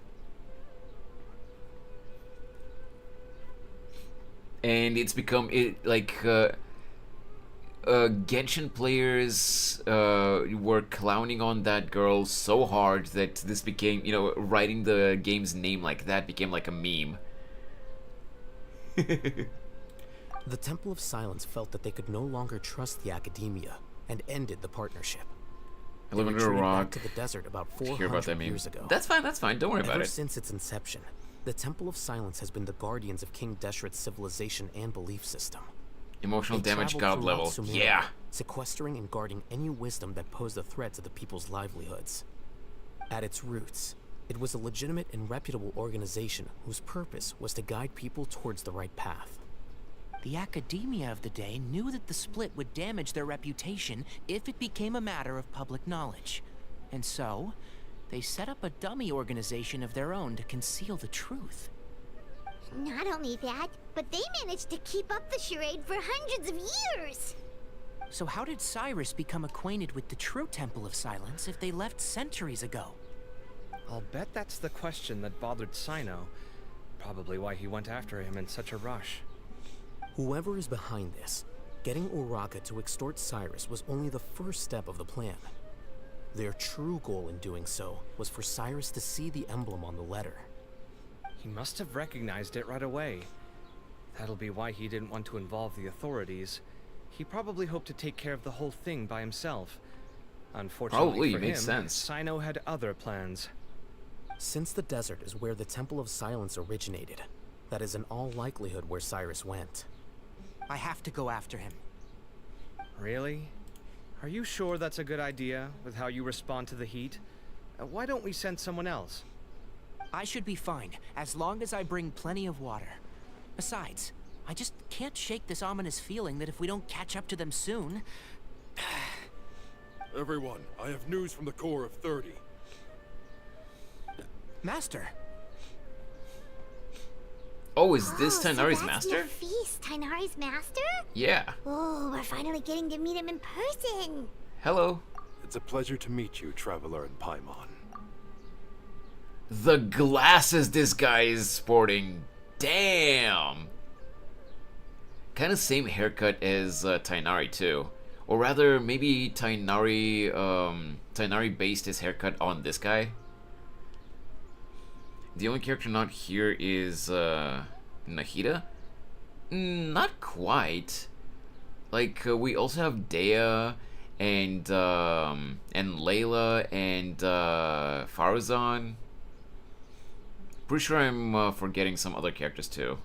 Speaker 1: And it's become Genshin players were clowning on that girl so hard that this became, writing the game's name like that became like a meme.
Speaker 21: The Temple of Silence felt that they could no longer trust the academia and ended the partnership.
Speaker 1: I live under a rock.
Speaker 21: Back to the desert about 400
Speaker 1: about that
Speaker 21: years ago.
Speaker 1: That's fine. Don't worry about it.
Speaker 21: Ever since its inception, the Temple of Silence has been the guardians of King Deshret's civilization and belief system.
Speaker 1: Emotional damage god level.
Speaker 21: Sumeria,
Speaker 1: yeah.
Speaker 21: Sequestering and guarding any wisdom that posed a threat to the people's livelihoods. At its roots, it was a legitimate and reputable organization whose purpose was to guide people towards the right path.
Speaker 20: The academia of the day knew that the split would damage their reputation if it became a matter of public knowledge. And so, they set up a dummy organization of their own to conceal the truth.
Speaker 3: Not only that, but they managed to keep up the charade for hundreds of years!
Speaker 20: So how did Cyrus become acquainted with the true Temple of Silence if they left centuries ago?
Speaker 18: I'll bet that's the question that bothered Cyno. Probably why he went after him in such a rush.
Speaker 21: Whoever is behind this, getting Uraka to extort Cyrus was only the first step of the plan. Their true goal in doing so was for Cyrus to see the emblem on the letter.
Speaker 18: He must have recognized it right away. That'll be why he didn't want to involve the authorities. He probably hoped to take care of the whole thing by himself. Unfortunately for
Speaker 1: makes
Speaker 18: him,
Speaker 1: sense.
Speaker 18: Cyno had other plans.
Speaker 21: Since the desert is where the Temple of Silence originated, that is in all likelihood where Cyrus went.
Speaker 20: I have to go after him.
Speaker 18: Really? Are you sure that's a good idea, with how you respond to the heat? Why don't we send someone else?
Speaker 20: I should be fine, as long as I bring plenty of water. Besides, I just can't shake this ominous feeling that if we don't catch up to them soon...
Speaker 11: Everyone, I have news from the Core of 30.
Speaker 20: Master!
Speaker 1: Oh, is this Tighnari's
Speaker 3: so that's
Speaker 1: master?
Speaker 3: Nafis, Tighnari's master?
Speaker 1: Yeah.
Speaker 3: Oh, we're finally getting to meet him in person.
Speaker 1: Hello.
Speaker 11: It's a pleasure to meet you, Traveler in Paimon.
Speaker 1: The glasses this guy is sporting. Damn. Kind of same haircut as Tighnari too. Or rather, maybe Tighnari based his haircut on this guy. The only character not here is Nahida? Not quite. Like we also have Dea and Layla and Farazan. Pretty sure I'm forgetting some other characters too.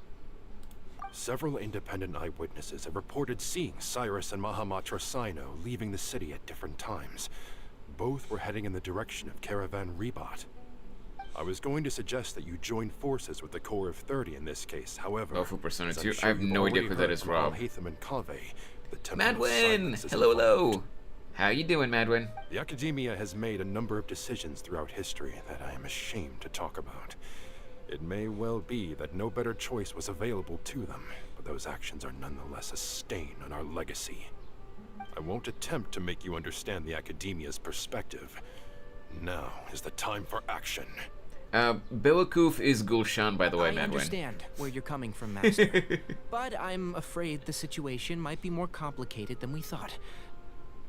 Speaker 11: Several independent eyewitnesses have reported seeing Cyrus and Mahamatra Cyno leaving the city at different times. Both were heading in the direction of Caravan Rebat. I was going to suggest that you join forces with the Core of 30 in this case. However,
Speaker 1: oh, for Persona 2,
Speaker 11: sure
Speaker 1: I have no idea who that is, Rob. Madwin! Hello! How you doing, Madwin?
Speaker 11: The Academia has made a number of decisions throughout history that I am ashamed to talk about. It may well be that no better choice was available to them, but those actions are nonetheless a stain on our legacy. I won't attempt to make you understand the Academia's perspective. Now is the time for action.
Speaker 1: Belakuf is Gulshan, by the way, Madwin.
Speaker 20: I understand where you're coming from, Master. But I'm afraid the situation might be more complicated than we thought.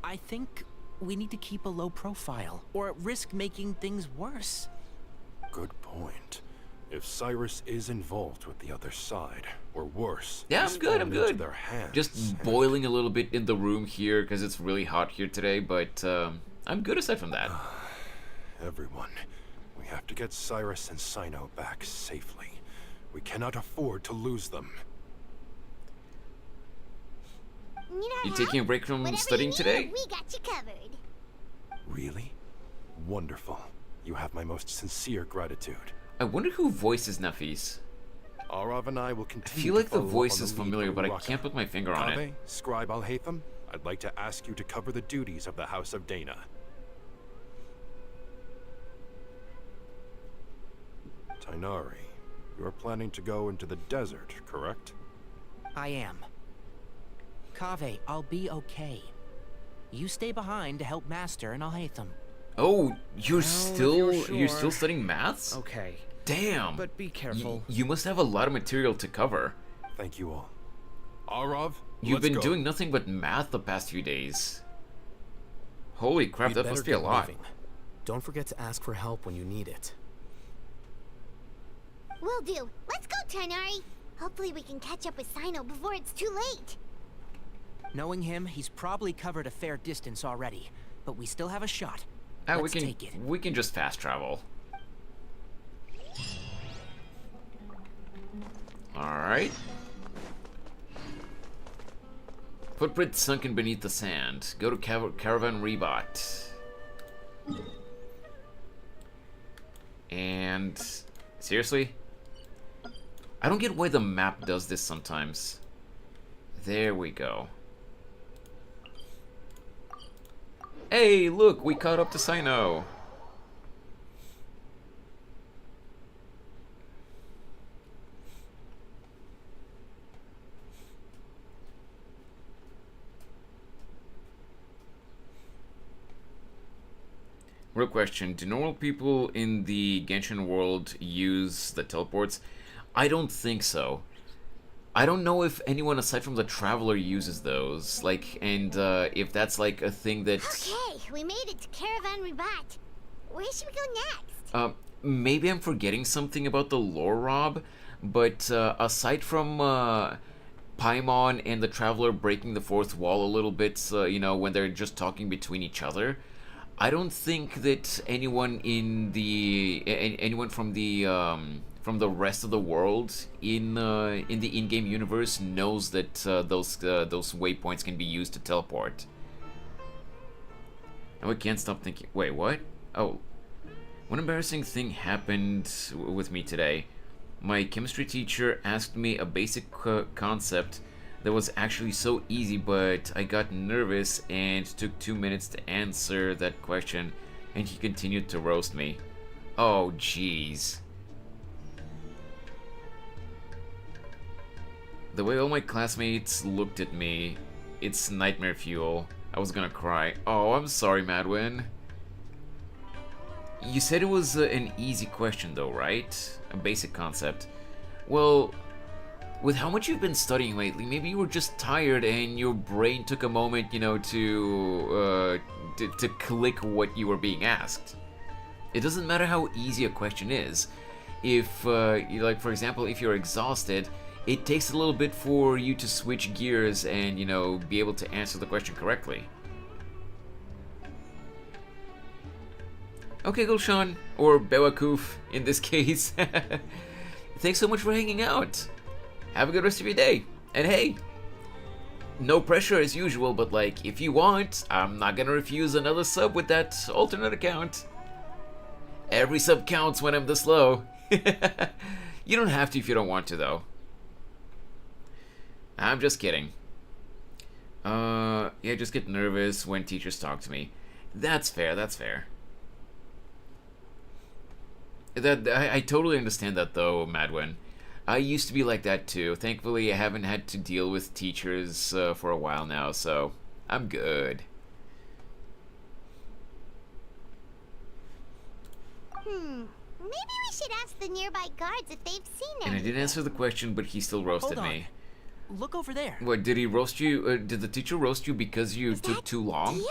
Speaker 20: I think we need to keep a low profile, or risk making things worse.
Speaker 11: Good point. If Cyrus is involved with the other side, or worse,
Speaker 1: yeah, I'm good.
Speaker 11: Their hands,
Speaker 1: just boiling a little bit in the room here because it's really hot here today, but I'm good aside from that.
Speaker 11: Everyone, have to get Cyrus and Cyno back safely. We cannot afford to lose them.
Speaker 1: You taking a break from studying today?
Speaker 3: We got you covered.
Speaker 11: Really? Wonderful. You have my most sincere gratitude.
Speaker 1: I wonder who voices Nafis.
Speaker 11: Arav and I will
Speaker 1: I
Speaker 11: continue.
Speaker 1: feel like
Speaker 11: to
Speaker 1: the
Speaker 11: follow
Speaker 1: voice
Speaker 11: up on
Speaker 1: is
Speaker 11: the lead
Speaker 1: familiar,
Speaker 11: from
Speaker 1: but I
Speaker 11: Raqqa.
Speaker 1: can't put my finger on it.
Speaker 11: Kaveh, Scribe Al-Haytham, I'd like to ask you to cover the duties of the House of Dana. Tighnari, you're planning to go into the desert, correct?
Speaker 20: I am. Kaveh, I'll be okay. You stay behind to help Master and Al-Haytham.
Speaker 1: Oh, you're
Speaker 20: Well,
Speaker 1: still
Speaker 20: if you're
Speaker 1: you're
Speaker 20: sure.
Speaker 1: still studying maths?
Speaker 20: Okay.
Speaker 1: Damn.
Speaker 20: But be careful.
Speaker 1: You must have a lot of material to cover.
Speaker 11: Thank you all. Arav,
Speaker 1: You've
Speaker 11: let's
Speaker 1: been
Speaker 11: go.
Speaker 1: doing nothing but math the past few days. Holy crap,
Speaker 21: We'd
Speaker 1: that
Speaker 21: better
Speaker 1: must be a
Speaker 21: get
Speaker 1: lot.
Speaker 21: moving. Don't forget to ask for help when you need it.
Speaker 3: Will do. Let's go, Tighnari. Hopefully we can catch up with Cyno before it's too late.
Speaker 20: Knowing him, he's probably covered a fair distance already, but we still have a shot.
Speaker 1: Ah,
Speaker 20: Let's take it.
Speaker 1: we can just fast travel. Alright. Footprint sunken beneath the sand. Go to Caravan Rebot. And... seriously? I don't get why the map does this sometimes. There we go. Hey, look, we caught up to Cyno. Real question, do normal people in the Genshin world use the teleports? I don't think so. I don't know if anyone aside from the Traveler uses those, like, and if that's like a thing that...
Speaker 3: Okay, we made it to Caravan Rebot. Where should we go next?
Speaker 1: Maybe I'm forgetting something about the lore, Rob, but aside from Paimon and the Traveler breaking the fourth wall a little bit, you know, when they're just talking between each other, I don't think that anyone in the anyone from the rest of the world in the in-game universe knows that those waypoints can be used to teleport. And we can't stop thinking. Wait, what? Oh, one embarrassing thing happened with me today. My chemistry teacher asked me a basic concept that was actually so easy, but I got nervous and took 2 minutes to answer that question, and he continued to roast me. Oh, jeez. The way all my classmates looked at me, it's nightmare fuel. I was gonna cry. Oh, I'm sorry, Madwin. You said it was an easy question though, right? A basic concept. Well, with how much you've been studying lately, maybe you were just tired and your brain took a moment, you know, to click what you were being asked. It doesn't matter how easy a question is. If, like, for example, if you're exhausted, it takes a little bit for you to switch gears and, you know, be able to answer the question correctly. Okay, Gulshan, or Bewakuf in this case. Thanks so much for hanging out. Have a good rest of your day. And hey, no pressure as usual, but like, if you want, I'm not gonna refuse another sub with that alternate account. Every sub counts when I'm this low. You don't have to if you don't want to, though. I'm just kidding. Yeah, just get nervous when teachers talk to me. That's fair, that's fair. I totally understand that, though, Madwin. I used to be like that, too. Thankfully, I haven't had to deal with teachers for a while now, so I'm good.
Speaker 3: Maybe we should ask the nearby guards if they've seen
Speaker 1: And I didn't answer the question, but he still roasted me.
Speaker 20: Look over there.
Speaker 1: What, did he roast you? Did the teacher roast you because you took too long?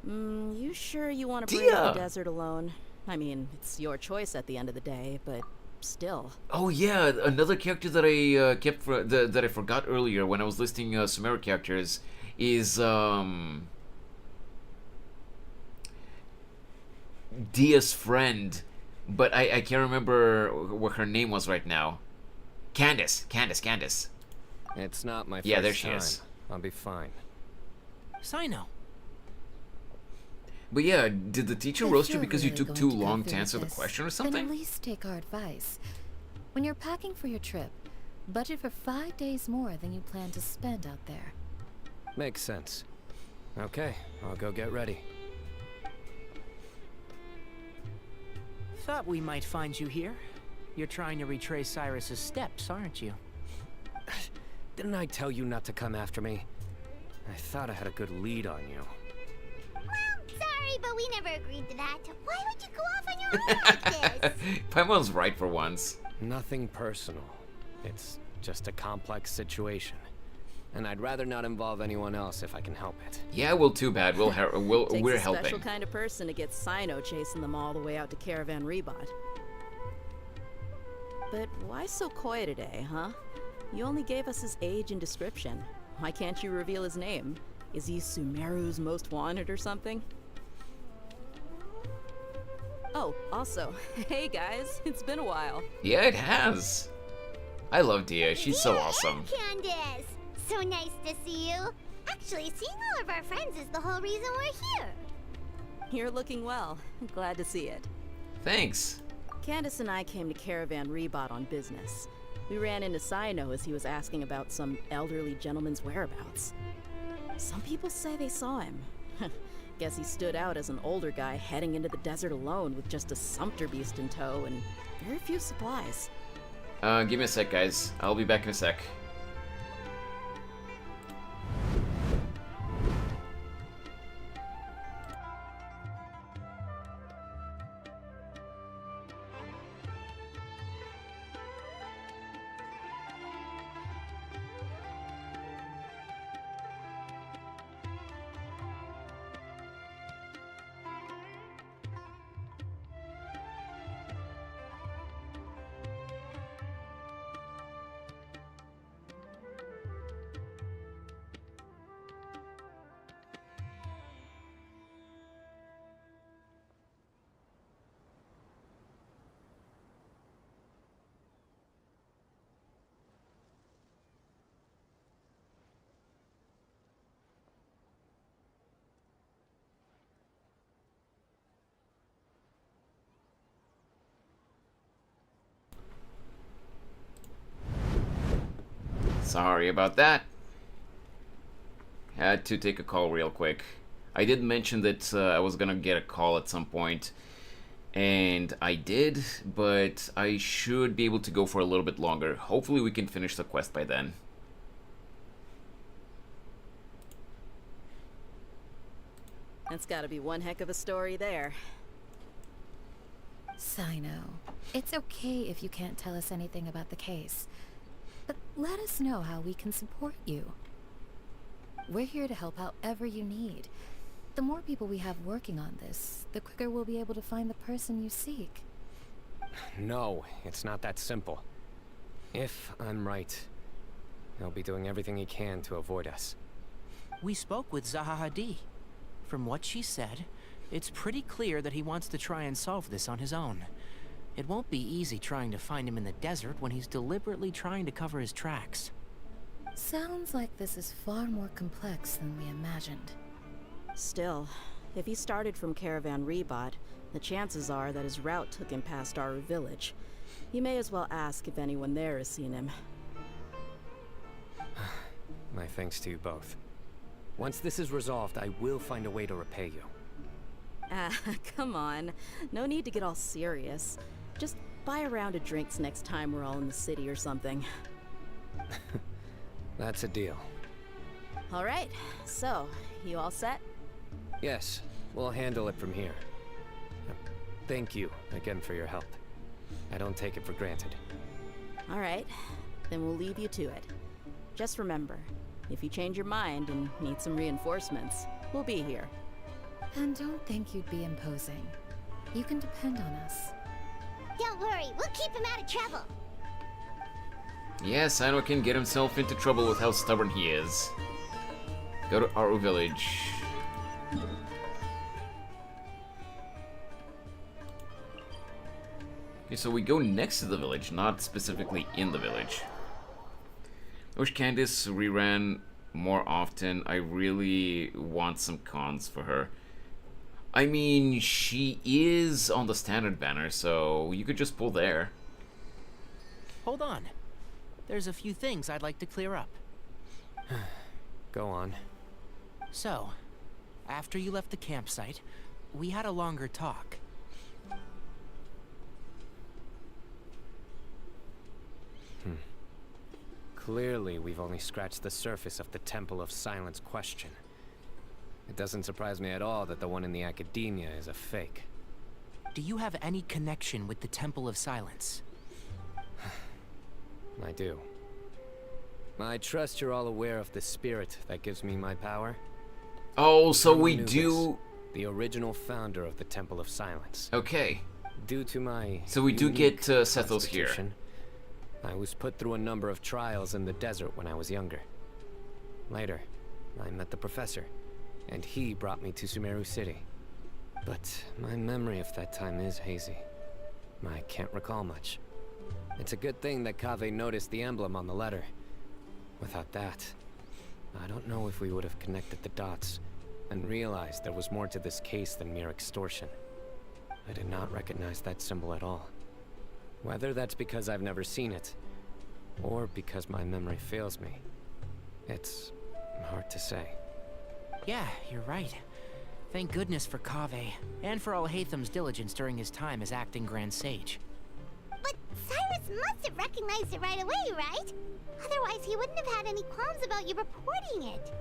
Speaker 16: You sure you want to brave the desert alone? I mean, it's your choice at the end of the day, but still.
Speaker 1: Oh yeah, another character that I that I forgot earlier when I was listing Sumeru characters is Dia's friend, but I can't remember what her name was right now. Candace.
Speaker 4: It's not my first
Speaker 1: Yeah, there she
Speaker 4: time.
Speaker 1: is.
Speaker 4: I'll be fine.
Speaker 20: Cyno.
Speaker 1: But yeah, did the teacher
Speaker 12: If
Speaker 1: roast you
Speaker 12: you're
Speaker 1: because you
Speaker 12: really
Speaker 1: took
Speaker 12: going
Speaker 1: too
Speaker 12: to go
Speaker 1: long
Speaker 12: through
Speaker 1: to
Speaker 12: with
Speaker 1: answer the
Speaker 12: this,
Speaker 1: question or
Speaker 12: Then
Speaker 1: something?
Speaker 12: at least take our advice. When you're packing for your trip, budget for 5 days more than you plan to spend out there.
Speaker 4: Makes sense. Okay, I'll go get ready.
Speaker 20: Thought we might find you here. You're trying to retrace Cyrus's steps, aren't you?
Speaker 4: Didn't I tell you not to come after me? I thought I had a good lead on you.
Speaker 3: Sorry, but we never agreed to that. Why would you go off on your own like this?
Speaker 1: Paimon's right for once.
Speaker 4: Nothing personal. It's just a complex situation. And I'd rather not involve anyone else if I can help it.
Speaker 1: Yeah, well, too bad. We're
Speaker 16: Takes a
Speaker 1: helping.
Speaker 16: special kind of person to get Cyno chasing them all the way out to Caravan Rebot. But why so coy today, huh? You only gave us his age and description. Why can't you reveal his name? Is he Sumeru's most wanted or something? Oh, also, hey guys, it's been a while.
Speaker 1: Yeah, it has. I love Dia. She's so awesome.
Speaker 3: Candace! So nice to see you. Actually, seeing all of our friends is the whole reason we're here.
Speaker 16: You're looking well. Glad to see it.
Speaker 1: Thanks.
Speaker 16: Candace and I came to Caravan Rebot on business. We ran into Cyno as he was asking about some elderly gentleman's whereabouts. Some people say they saw him. Guess he stood out as an older guy heading into the desert alone with just a sumpter beast in tow and very few supplies.
Speaker 1: Give me a sec, guys. I'll be back in a sec. Sorry about that. Had to take a call real quick. I did mention that I was gonna get a call at some point, and I did, but I should be able to go for a little bit longer. Hopefully we can finish the quest by then.
Speaker 16: That's gotta be one heck of a story there.
Speaker 12: Cyno, it's okay if you can't tell us anything about the case. But let us know how we can support you. We're here to help however you need. The more people we have working on this, the quicker we'll be able to find the person you seek.
Speaker 4: No, it's not that simple. If I'm right, he'll be doing everything he can to avoid us.
Speaker 20: We spoke with Zaha Hadid. From what she said, it's pretty clear that he wants to try and solve this on his own. It won't be easy trying to find him in the desert when he's deliberately trying to cover his tracks.
Speaker 12: Sounds like this is far more complex than we imagined.
Speaker 16: Still, if he started from Caravan Rebot, the chances are that his route took him past our village. You may as well ask if anyone there has seen him.
Speaker 4: My thanks to you both. Once this is resolved, I will find a way to repay you.
Speaker 16: Ah, come on. No need to get all serious. Just buy a round of drinks next time we're all in the city or something.
Speaker 4: That's a deal.
Speaker 16: All right, so, you all set?
Speaker 4: Yes, we'll handle it from here. Thank you again for your help. I don't take it for granted.
Speaker 16: All right, then we'll leave you to it. Just remember, if you change your mind and need some reinforcements, we'll be here.
Speaker 12: And don't think you'd be imposing. You can depend on us.
Speaker 3: Don't worry, we'll keep him out of trouble.
Speaker 1: Yeah, Cyno can get himself into trouble with how stubborn he is. Go to Aru village. Okay, so we go next to the village, not specifically in the village. I wish Candace reran more often. I really want some cons for her. I mean, she is on the standard banner, so you could just pull there.
Speaker 20: Hold on. There's a few things I'd like to clear up.
Speaker 4: Go on.
Speaker 20: So, after you left the campsite, we had a longer talk.
Speaker 4: Clearly, we've only scratched the surface of the Temple of Silence question. It doesn't surprise me at all that the one in the academia is a fake.
Speaker 20: Do you have any connection with the Temple of Silence?
Speaker 4: I do. I trust you're all aware of the spirit that gives me my power.
Speaker 1: Oh, so we do...
Speaker 4: The original founder of the Temple of Silence.
Speaker 1: Okay.
Speaker 4: Due to my...
Speaker 1: So we do get Sethos here.
Speaker 4: I was put through a number of trials in the desert when I was younger. Later, I met the professor, and he brought me to Sumeru City. But my memory of that time is hazy. I can't recall much. It's a good thing that Kaveh noticed the emblem on the letter. Without that, I don't know if we would have connected the dots and realized there was more to this case than mere extortion. I did not recognize that symbol at all. Whether that's because I've never seen it, or because my memory fails me, it's hard to say.
Speaker 20: Yeah, you're right. Thank goodness for Kaveh, and for Alhaitham's diligence during his time as acting Grand Sage.
Speaker 3: But Cyrus must have recognized it right away, right? Otherwise, he wouldn't have had any qualms about you reporting it.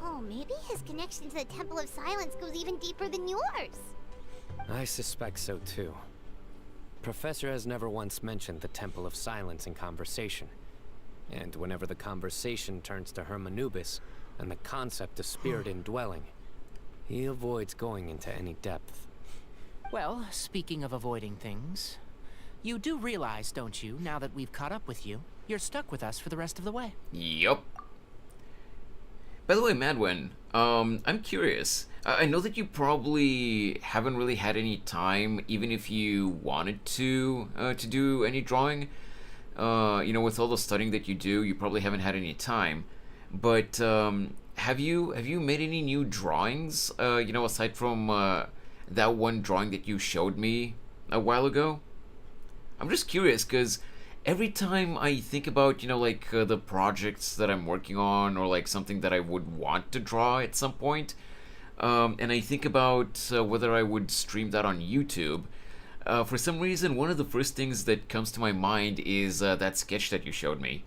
Speaker 3: Oh, maybe his connection to the Temple of Silence goes even deeper than yours.
Speaker 4: I suspect so too. Professor has never once mentioned the Temple of Silence in conversation. And whenever the conversation turns to Hermanubis and the concept of spirit indwelling, he avoids going into any depth.
Speaker 20: Well, speaking of avoiding things, you do realize, don't you, now that we've caught up with you, you're stuck with us for the rest of the way?
Speaker 1: Yup. By the way, Madwen, I'm curious. I know that you probably haven't really had any time, even if you wanted to do any drawing. You know, with all the studying that you do, you probably haven't had any time. But have you made any new drawings? You know, aside from that one drawing that you showed me a while ago. I'm just curious because every time I think about, you know, like the projects that I'm working on, or like something that I would want to draw at some point, and I think about whether I would stream that on YouTube, for some reason, one of the first things that comes to my mind is that sketch that you showed me.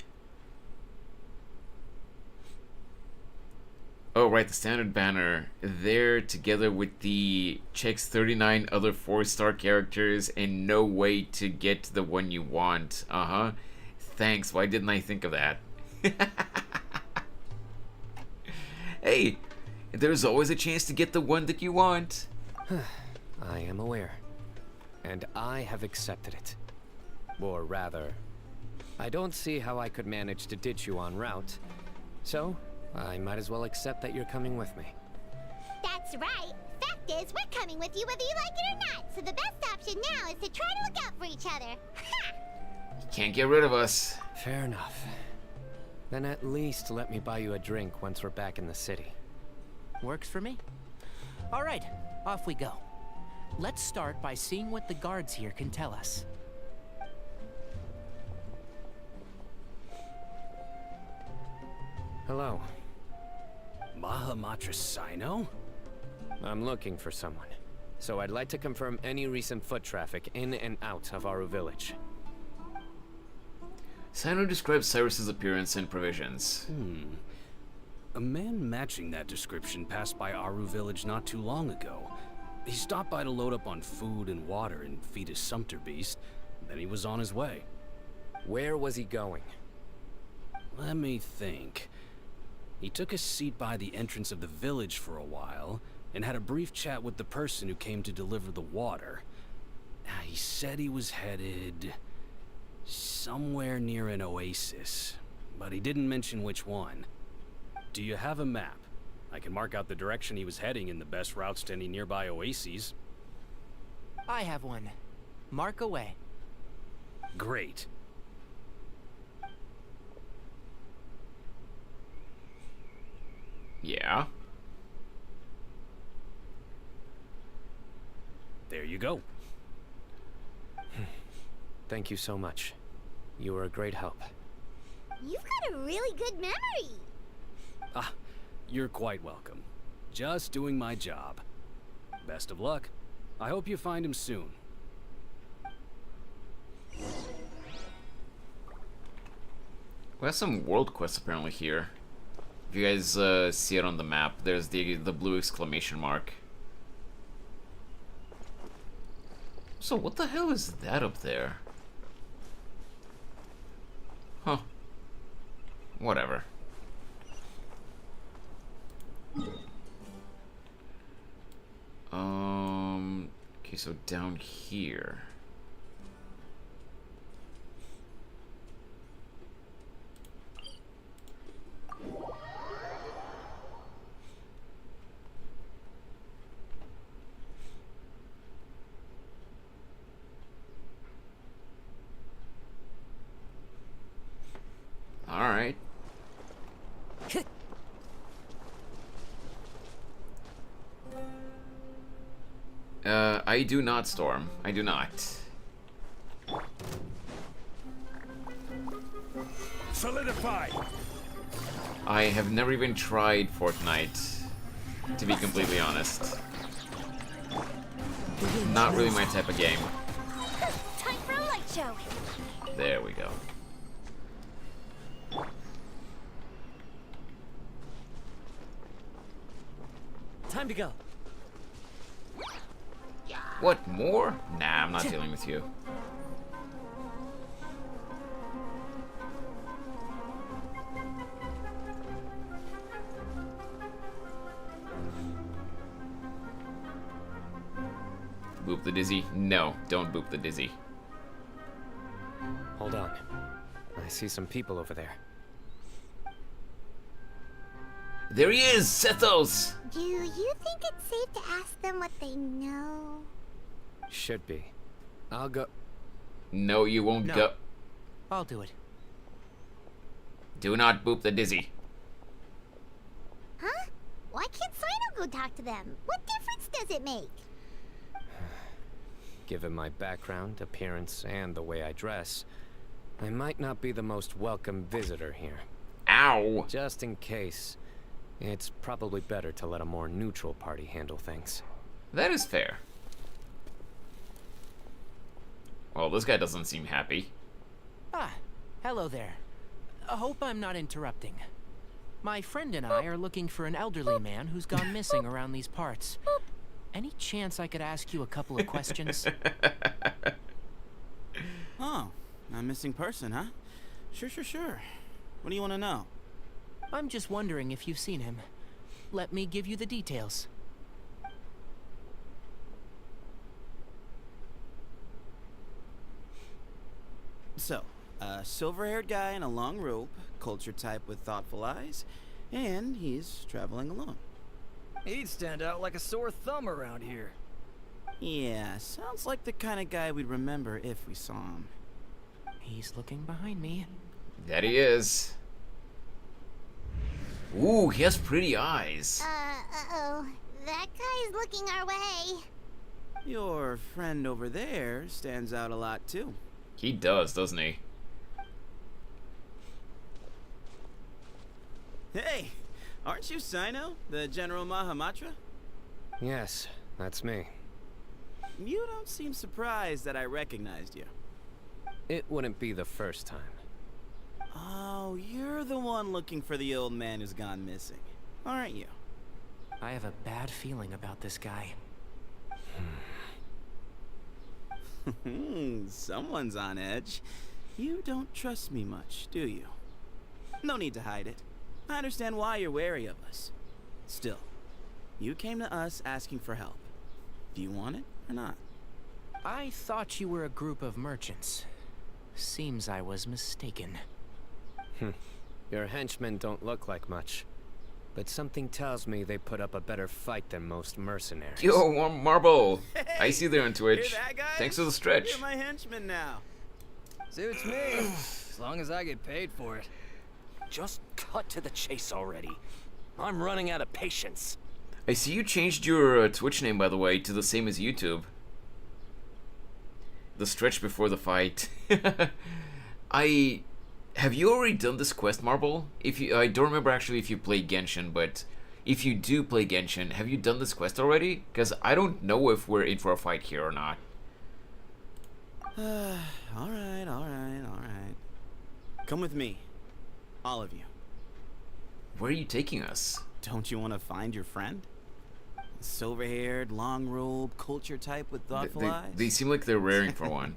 Speaker 1: Oh, right, the standard banner there together with the checks 39 other 4-star characters and no way to get to the one you want. Uh-huh. Thanks, why didn't I think of that? Hey, there's always a chance to get the one that you want.
Speaker 4: I am aware. And I have accepted it. Or rather, I don't see how I could manage to ditch you en route. So, I might as well accept that you're coming with me.
Speaker 3: That's right. Fact is, we're coming with you whether you like it or not. So the best option now is to try to look out for each other.
Speaker 1: You can't get rid of us.
Speaker 4: Fair enough. Then at least let me buy you a drink once we're back in the city.
Speaker 20: Works for me. All right, off we go. Let's start by seeing what the guards here can tell us.
Speaker 4: Hello.
Speaker 14: Mahamatra Cyno?
Speaker 4: I'm looking for someone. So I'd like to confirm any recent foot traffic in and out of Aru Village.
Speaker 1: Cyno describes Cyrus's appearance and provisions.
Speaker 14: A man matching that description passed by Aru Village not too long ago. He stopped by to load up on food and water and feed his sumpter beast. Then he was on his way.
Speaker 4: Where was he going?
Speaker 14: Let me think. He took a seat by the entrance of the village for a while, and had a brief chat with the person who came to deliver the water. He said he was headed somewhere near an oasis, but he didn't mention which one. Do you have a map? I can mark out the direction he was heading and the best routes to any nearby oases.
Speaker 20: I have one. Mark away.
Speaker 14: Great.
Speaker 1: Yeah.
Speaker 14: There you go.
Speaker 4: Thank you so much. You were a great help.
Speaker 3: You've got a really good memory.
Speaker 14: Ah, you're quite welcome. Just doing my job. Best of luck. I hope you find him soon.
Speaker 1: We have some world quests apparently here. If you guys see it on the map, there's the blue exclamation mark. So what the hell is that up there? Huh. Whatever. Okay, so down here. All right. I do not, Storm. I do not.
Speaker 5: Solidify.
Speaker 1: I have never even tried Fortnite, to be completely honest. Not really my type of game.
Speaker 10: Time for a light show.
Speaker 1: There we go.
Speaker 17: Time to go.
Speaker 1: What, more? Nah, I'm not dealing with you. Boop the dizzy? No, don't boop the dizzy.
Speaker 4: Hold on. I see some people over there.
Speaker 1: There he is, Sethos!
Speaker 3: Do you think it's safe to ask them what they know?
Speaker 4: Should be. I'll go.
Speaker 1: No, you won't
Speaker 20: No.
Speaker 1: go.
Speaker 20: I'll do it.
Speaker 1: Do not boop the dizzy.
Speaker 3: Huh? Why can't Cyno go talk to them? What difference does it make?
Speaker 4: Given my background, appearance, and the way I dress, I might not be the most welcome visitor here.
Speaker 1: Ow!
Speaker 4: Just in case, it's probably better to let a more neutral party handle things.
Speaker 1: That is fair. Well, this guy doesn't seem happy.
Speaker 20: Ah, hello there. I hope I'm not interrupting. My friend and I are looking for an elderly man who's gone missing around these parts. Any chance I could ask you a couple of questions?
Speaker 17: Oh, a missing person, huh? Sure. What do you want to know?
Speaker 20: I'm just wondering if you've seen him. Let me give you the details.
Speaker 17: So, a silver-haired guy in a long robe, culture type with thoughtful eyes, and he's traveling alone.
Speaker 22: He'd stand out like a sore thumb around here.
Speaker 17: Yeah, sounds like the kind of guy we'd remember if we saw him.
Speaker 20: He's looking behind me.
Speaker 1: That he is. Ooh, he has pretty eyes.
Speaker 3: Uh-oh. That guy's looking our way.
Speaker 17: Your friend over there stands out a lot, too.
Speaker 1: He does, doesn't he?
Speaker 17: Hey, aren't you Cyno, the General Mahamatra?
Speaker 4: Yes, that's me.
Speaker 17: You don't seem surprised that I recognized you.
Speaker 4: It wouldn't be the first time.
Speaker 17: Oh, you're the one looking for the old man who's gone missing, aren't you?
Speaker 20: I have a bad feeling about this guy.
Speaker 17: Someone's on edge. You don't trust me much, do you? No need to hide it. I understand why you're wary of us. Still, you came to us asking for help. Do you want it or not?
Speaker 20: I thought you were a group of merchants. Seems I was mistaken.
Speaker 4: Your henchmen don't look like much, but something tells me they put up a better fight than most mercenaries.
Speaker 1: Yo, Marble!
Speaker 17: Hey,
Speaker 1: I see there on Twitch.
Speaker 17: hear that, guys?
Speaker 1: Thanks for the stretch.
Speaker 17: You're my henchman now.
Speaker 22: Suits me, as long as I get paid for it.
Speaker 6: Just cut to the chase already. I'm running out of patience.
Speaker 1: I see you changed your Twitch name, by the way, to the same as YouTube. The stretch before the fight. Have you already done this quest, Marble? I don't remember actually if you play Genshin, but if you do play Genshin, have you done this quest already? Because I don't know if we're in for a fight here or not.
Speaker 17: Alright. Come with me. All of you.
Speaker 1: Where are you taking us?
Speaker 17: Don't you want to find your friend? Silver-haired, long-robed, culture type with thoughtful eyes?
Speaker 1: They seem like they're raring for one.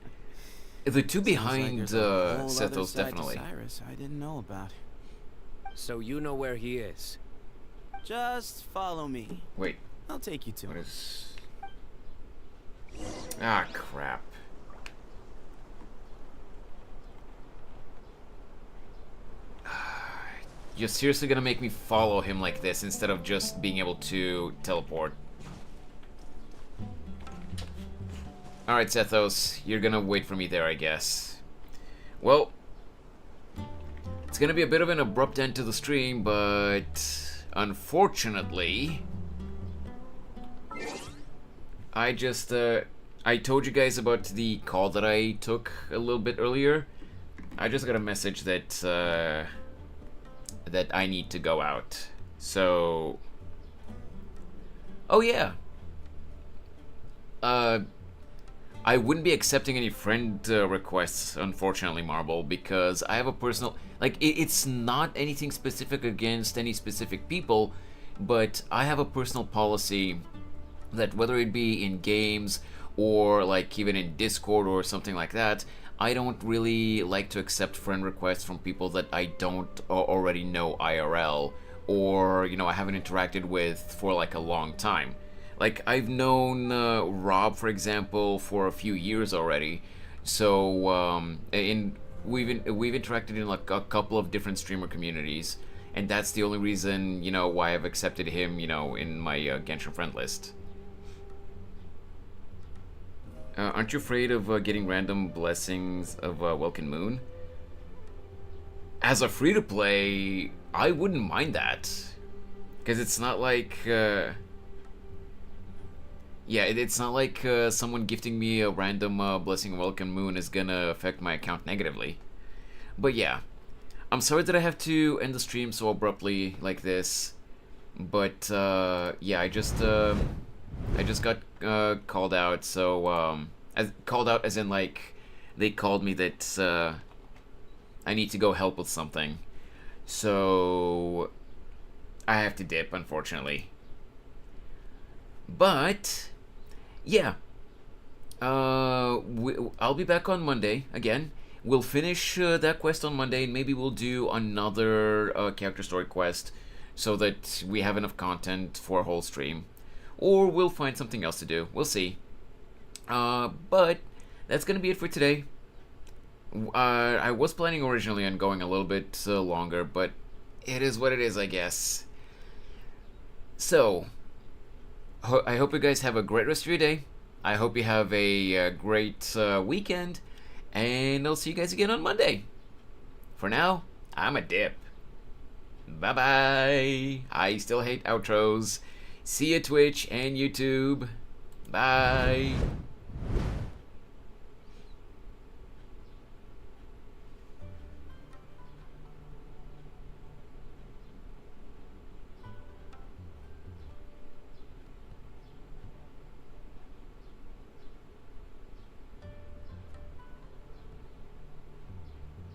Speaker 1: The two behind
Speaker 17: Sethos,
Speaker 1: definitely.
Speaker 17: Cyrus I didn't know about.
Speaker 4: So you know where he is?
Speaker 17: Just follow me.
Speaker 1: Wait.
Speaker 17: I'll take you to him.
Speaker 1: Ah, crap. You're seriously gonna make me follow him like this instead of just being able to teleport. Alright, Sethos, you're gonna wait for me there, I guess. Well, it's gonna be a bit of an abrupt end to the stream, but unfortunately, I told you guys about the call that I took a little bit earlier. I just got a message that that I need to go out. So, oh yeah. I wouldn't be accepting any friend requests, unfortunately, Marble, because I have a personal, like, it's not anything specific against any specific people, but I have a personal policy that whether it be in games or like even in Discord or something like that, I don't really like to accept friend requests from people that I don't already know IRL, or, you know, I haven't interacted with for like a long time. Like, I've known Rob, for example, for a few years already, so we've interacted in like a couple of different streamer communities, and that's the only reason, you know, why I've accepted him, you know, in my Genshin friend list. Aren't you afraid of getting random blessings of Welkin Moon? As a free-to-play, I wouldn't mind that, because it's not like yeah, it's not like someone gifting me a random blessing of Welkin Moon is gonna affect my account negatively. But yeah, I'm sorry that I have to end the stream so abruptly like this, but yeah, I just got called out, so called out as in like they called me that I need to go help with something, so I have to dip, unfortunately. But yeah, I'll be back on Monday again. We'll finish that quest on Monday, and maybe we'll do another character story quest so that we have enough content for a whole stream. Or we'll find something else to do. We'll see. But that's gonna be it for today. I was planning originally on going a little bit longer, but it is what it is, I guess. So, I hope you guys have a great rest of your day. I hope you have a great weekend, and I'll see you guys again on Monday. For now, I'm a dip. Bye-bye. I still hate outros. See you, Twitch and YouTube. Bye.